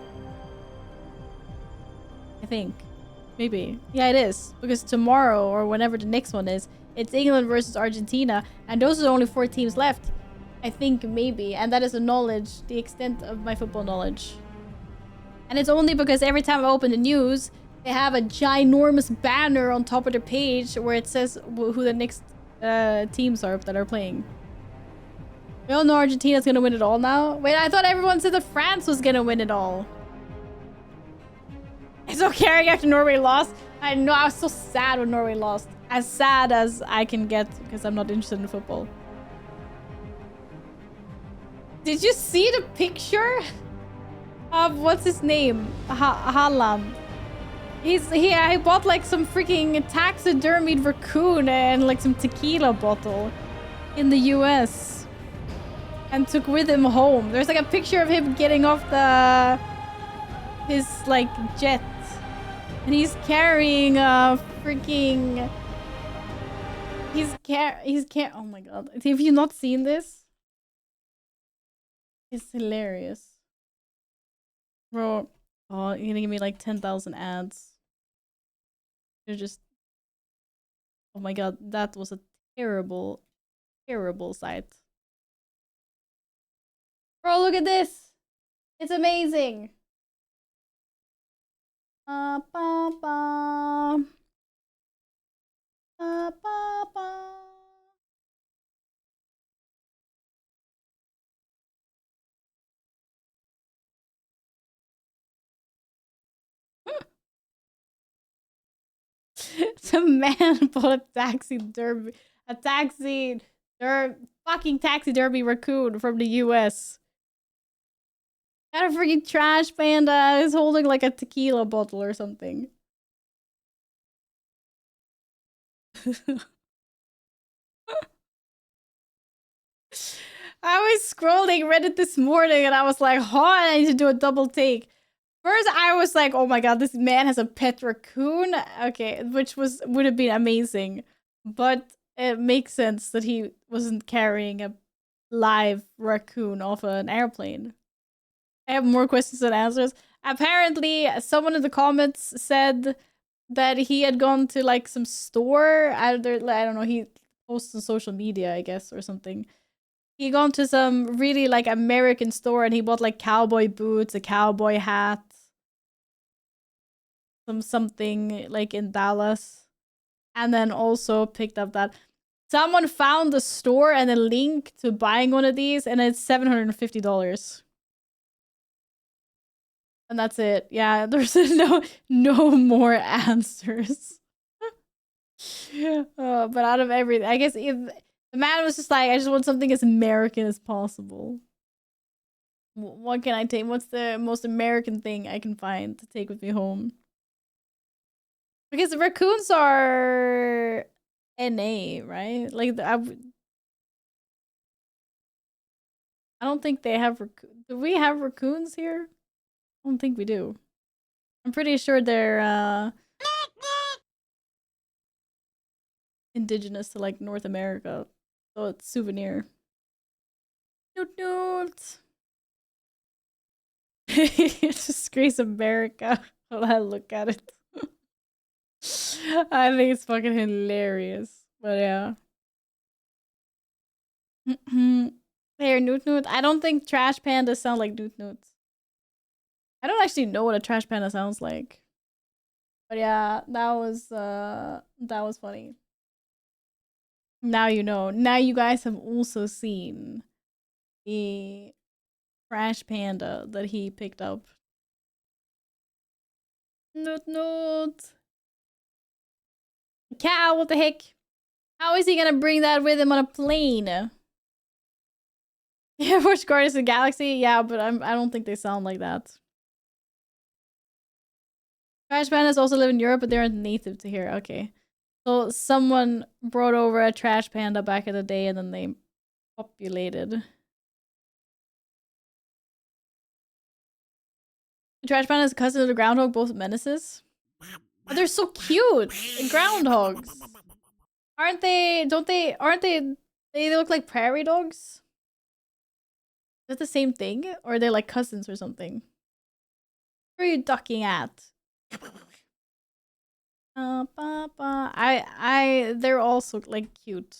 I think. Maybe. Yeah, it is. Because tomorrow, or whenever the next one is, it's England versus Argentina. And those are the only 4 teams left. I think maybe. And that is the extent of my football knowledge. And it's only because every time I open the news, they have a ginormous banner on top of the page where it says who the next teams are that are playing. We all know Argentina's gonna win it all now. Wait, I thought everyone said that France was gonna win it all. It's so caring after Norway lost. I know, I was so sad when Norway lost. As sad as I can get because I'm not interested in football. Did you see the picture of what's his name? Haaland. He bought like some freaking taxidermied raccoon and like some tequila bottle in the US and took with him home. There's like a picture of him getting off his like jet, and he's carrying a freaking oh my god, have you not seen this? It's hilarious, bro. Oh, you're gonna give me like 10,000 ads. You're just, oh my god, that was a terrible sight. Bro, look at this. It's amazing. Some man bought fucking taxidermy raccoon from the US. Got a freaking trash panda is holding like a tequila bottle or something. I was scrolling Reddit this morning and I was like, oh, I need to do a double take. First, I was like, oh my god, this man has a pet raccoon. Okay, which would have been amazing. But it makes sense that he wasn't carrying a live raccoon off an airplane. I have more questions than answers. Apparently, someone in the comments said that he had gone to like some store. I don't know, he posts on social media, I guess, or something. He gone to some really like American store and he bought like cowboy boots, a cowboy hat, something like in Dallas, and then also picked up that someone found the store and a link to buying one of these, and it's $750. And that's it. Yeah, there's no more answers. But out of everything, I guess if the man was just like, I just want something as American as possible. What can I take? What's the most American thing I can find to take with me home? Because the raccoons are NA, right? Like, I don't think they have do we have raccoons here? I don't think we do. I'm pretty sure they're indigenous to like North America. So it's souvenir. It's disgrace America. When I look at it. I think it's fucking hilarious. But yeah. Here, Newt Newt. I don't think trash pandas sound like Newt Newts. I don't actually know what a trash panda sounds like. But yeah, that was funny. Now you know. Now you guys have also seen the trash panda that he picked up. Newt Newt. Cow, what the heck? How is he gonna bring that with him on a plane? Yeah, Force Guardians of the Galaxy? Yeah, but I don't think they sound like that. Trash pandas also live in Europe, but they aren't native to here. Okay. So someone brought over a trash panda back in the day and then they populated. The trash panda is a cousin of the groundhog, both menaces. Oh, they're so cute! Groundhogs. Aren't they, they look like prairie dogs? Is that the same thing? Or are they like cousins or something? Where are you ducking at? They're also like cute.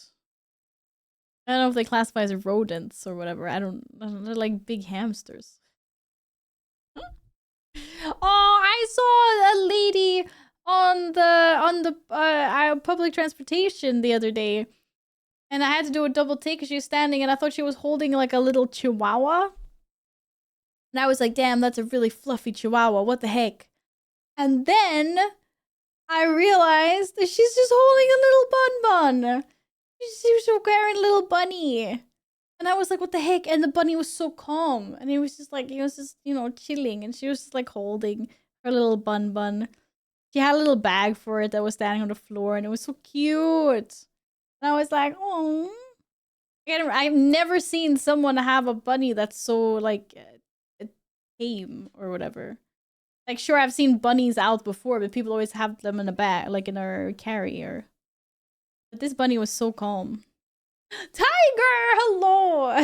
I don't know if they classify as rodents or whatever. They're like big hamsters. Oh, I saw a lady on the public transportation the other day, and I had to do a double take because she was standing, and I thought she was holding like a little chihuahua, and I was like, "Damn, that's a really fluffy chihuahua. What the heck?" And then I realized that she's just holding a little bun. She was wearing a little bunny. And I was like, what the heck? And the bunny was so calm. And he was just, you know, chilling. And she was just like holding her little bun. She had a little bag for it that was standing on the floor. And it was so cute. And I was like, oh. I've never seen someone have a bunny that's so, like, tame or whatever. Like, sure, I've seen bunnies out before, but people always have them in a bag, like in a carrier. But this bunny was so calm. Tiger! Hello!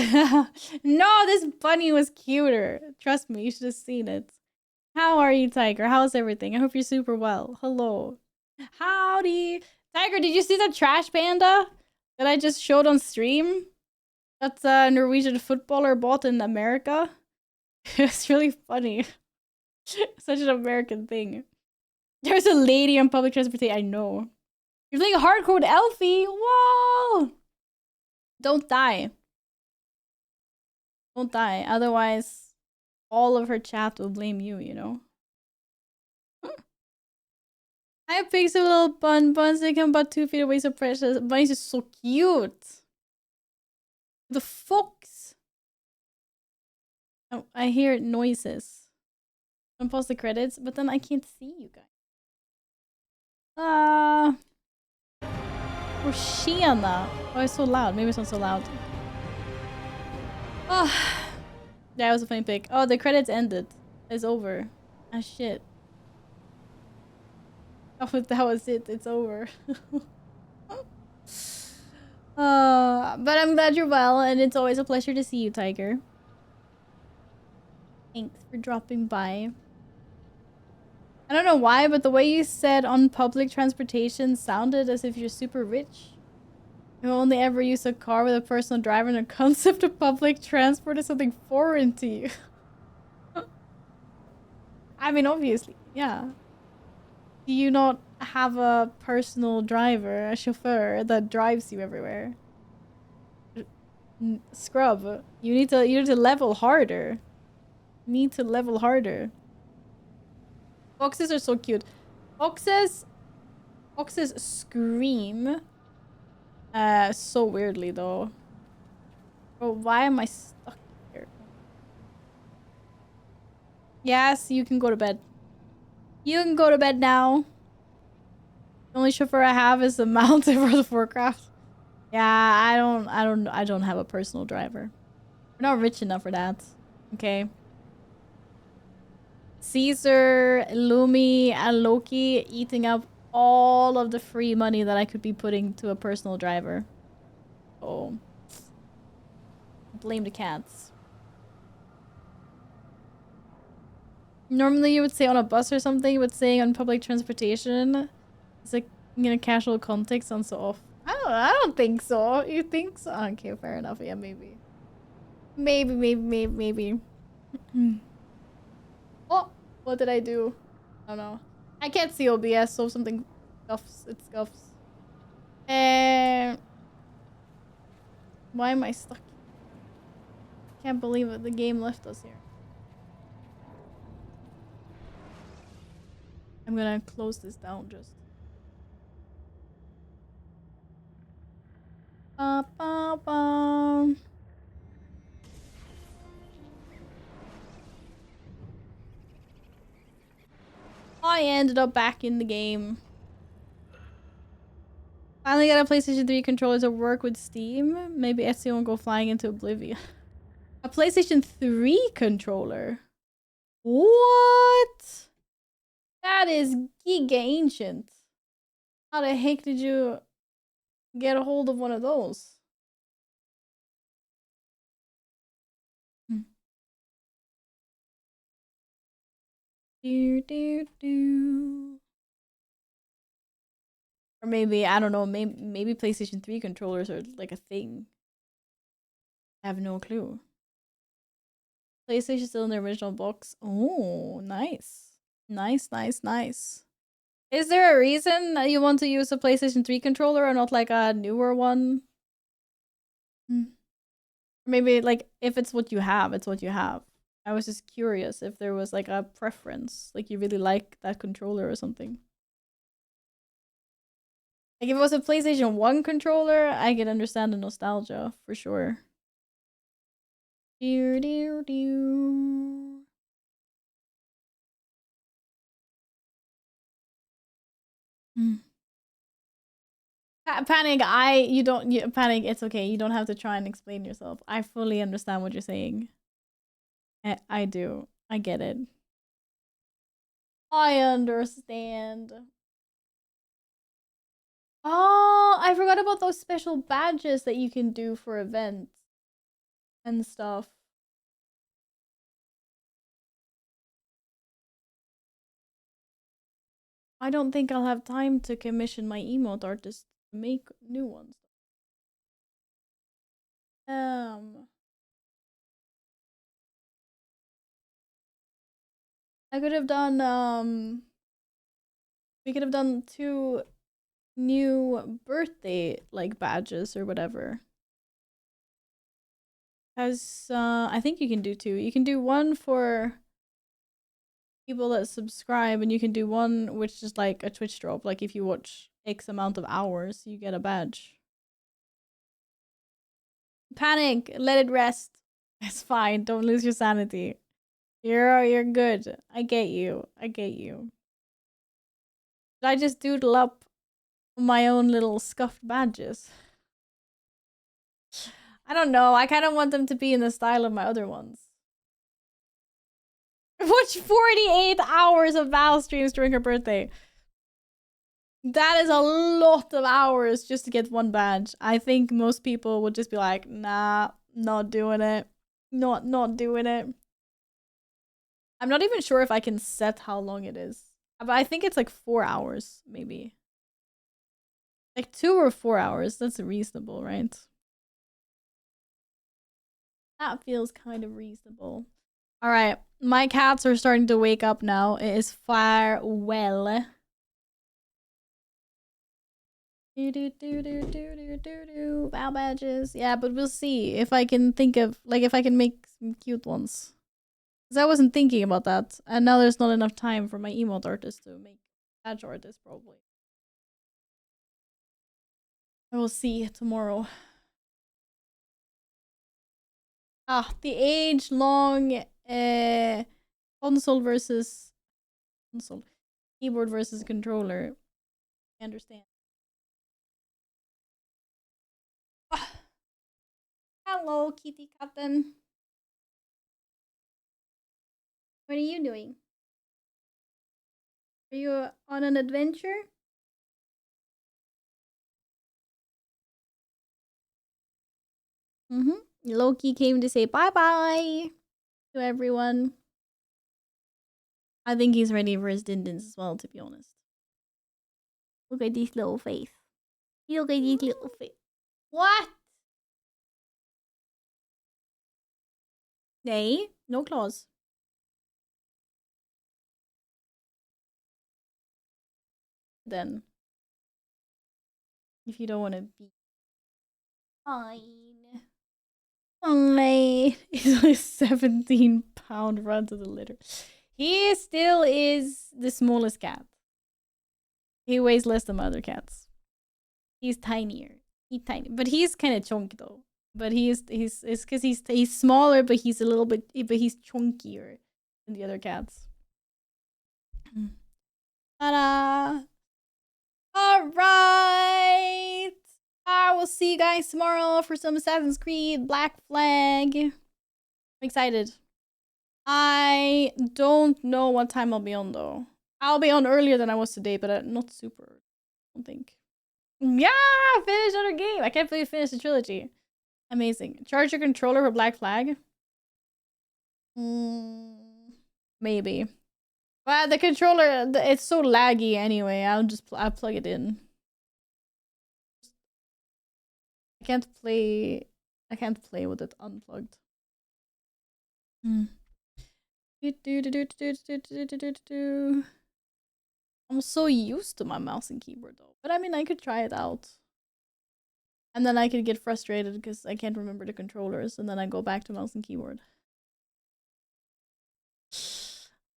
No, this bunny was cuter. Trust me, you should have seen it. How are you, Tiger? How's everything? I hope you're super well. Hello. Howdy! Tiger, did you see that trash panda that I just showed on stream? That's a Norwegian footballer bought in America. It's really funny. Such an American thing. There's a lady on public transportation. I know. You're playing hardcore Elfie? Whoa! Don't die. Don't die. Otherwise, all of her chat will blame you, you know? I have pigs of little buns. They come about 2 feet away, so precious. Bunnies are so cute. The fox. Oh, I hear noises. I'm pause the credits, but then I can't see you guys. Oh, Shena. Oh, it's so loud. Maybe it's not so loud. Oh, that was a funny pick. Oh, the credits ended. It's over. Ah, shit. Oh, that was it. It's over. But I'm glad you're well, and it's always a pleasure to see you, Tiger. Thanks for dropping by. I don't know why, but the way you said on public transportation sounded as if you're super rich. You only ever use a car with a personal driver, and the concept of public transport is something foreign to you. I mean, obviously, yeah. Do you not have a personal driver, a chauffeur that drives you everywhere? Scrub, you need to level harder. You need to level harder. Foxes are so cute. Foxes scream. So weirdly though. Bro, why am I stuck here? Yes, you can go to bed. You can go to bed now. The only chauffeur I have is the mount for the Warcraft. Yeah, I don't have a personal driver. We're not rich enough for that. Okay. Caesar, Lumi, and Loki eating up all of the free money that I could be putting to a personal driver. Oh. Blame the cats. Normally you would say on a bus or something, but saying on public transportation, it's like in a casual context sounds so off. I don't think so. You think so? Okay, fair enough. Yeah, maybe. Maybe. Oh, what did I do? I don't know. I can't see OBS, so if something scuffs, it scuffs. And why am I stuck? Can't believe it. The game left us here. I'm gonna close this down just. Ba, ba, ba. I ended up back in the game. Finally got a PlayStation 3 controller to work with Steam. Maybe Ezio won't go flying into oblivion. A PlayStation 3 controller? What? That is giga ancient. How the heck did you get a hold of one of those? Do. Or maybe, I don't know, maybe PlayStation 3 controllers are like a thing. I have no clue. PlayStation still in the original box. Oh, nice. Nice. Is there a reason that you want to use a PlayStation 3 controller or not like a newer one? Maybe like if it's what you have, it's what you have. I was just curious if there was like a preference, like you really like that controller or something. Like if it was a PlayStation 1 controller, I could understand the nostalgia for sure. Panic, Panic, it's okay. You don't have to try and explain yourself. I fully understand what you're saying. I do. I get it. I understand. Oh, I forgot about those special badges that you can do for events and stuff. I don't think I'll have time to commission my emote artist to make new ones. I could have done we could have done 2 new birthday like badges or whatever. Cause I think you can do 2. You can do one for people that subscribe, and you can do one which is like a Twitch drop. Like if you watch X amount of hours, you get a badge. Panic, let it rest. It's fine. Don't lose your sanity. You're good. I get you. Should I just doodle up my own little scuffed badges? I don't know. I kind of want them to be in the style of my other ones. Watch 48 hours of Val streams during her birthday. That is a lot of hours just to get one badge. I think most people would just be like, nah, not doing it. Not doing it. I'm not even sure if I can set how long it is. But I think it's like 4 hours, maybe. Like 2 or 4 hours. That's reasonable, right? That feels kind of reasonable. All right. My cats are starting to wake up now. It is farewell. Bow badges. Yeah, but we'll see if I can think of, like, if I can make some cute ones. Because I wasn't thinking about that. And now there's not enough time for my emote artist to make badge artist, probably. I will see tomorrow. Ah, the age-long console versus console. Keyboard versus controller. I understand. Hello, kitty cotton. What are you doing? Are you on an adventure? Loki came to say bye-bye to everyone. I think he's ready for his dindins as well, to be honest. Look at this little face. Look at this little face. What? Nay, no claws. Then, if you don't want to be fine. Fine. He's only 17-pound run to the litter. He still is the smallest cat. He weighs less than other cats. He's tinier. He's tiny, but he's kind of chunky though. But it's because he's smaller, but he's a little bit, but he's chunkier than the other cats. Ta-da! All right. I will see you guys tomorrow for some Assassin's Creed Black Flag. I'm excited. I don't know what time I'll be on though. I'll be on earlier than I was today, but not super. I don't think. Yeah, finish another game. I can't believe I finished the trilogy. Amazing. Charge your controller for Black Flag. Maybe. But the controller, it's so laggy anyway. I'll plug it in. I can't play with it unplugged. I'm so used to my mouse and keyboard though. But I mean, I could try it out. And then I could get frustrated because I can't remember the controllers. And then I go back to mouse and keyboard.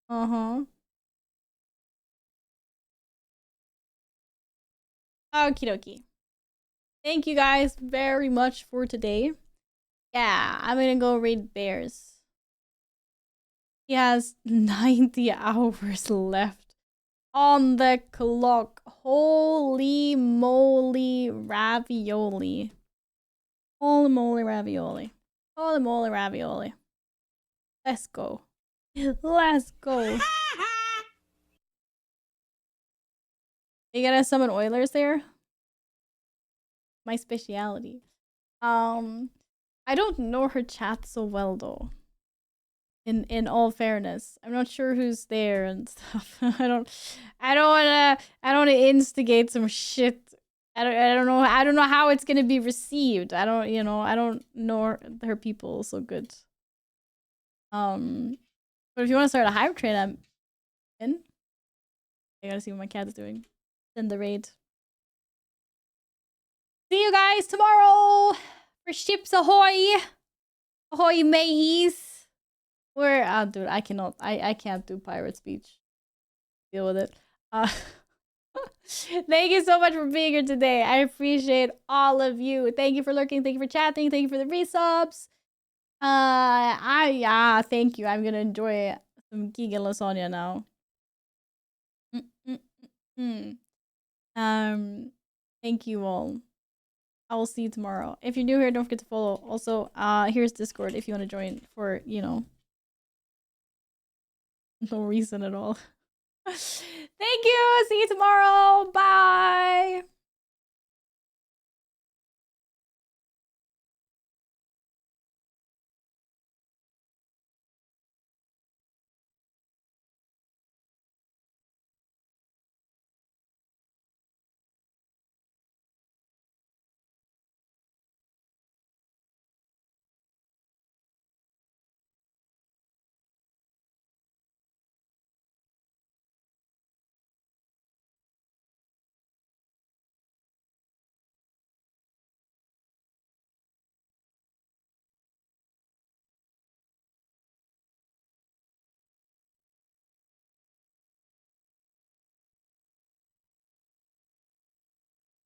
Uh-huh. Okie dokie. Thank you guys very much for today. Yeah, I'm gonna go read Bears. He has 90 hours left on the clock. Holy moly ravioli. Holy moly ravioli. Holy moly ravioli. Let's go. Let's go. You gonna summon Oilers there? My speciality. I don't know her chat so well though. In all fairness, I'm not sure who's there and stuff. I don't wanna instigate some shit. I don't know how it's gonna be received. I don't know her people so good. But if you want to start a hype train, I'm in. I gotta see what my cat is doing. Send the raid. See you guys tomorrow for Ships Ahoy! Ahoy mateys! Dude, I can't do pirate speech. Deal with it. Thank you so much for being here today. I appreciate all of you. Thank you for lurking. Thank you for chatting. Thank you for the resubs. Thank you. I'm gonna enjoy some Giga lasagna now. Thank you all. I will see you tomorrow. If you're new here, don't forget to follow. Also, here's Discord if you want to join for, no reason at all. Thank you. See you tomorrow. Bye.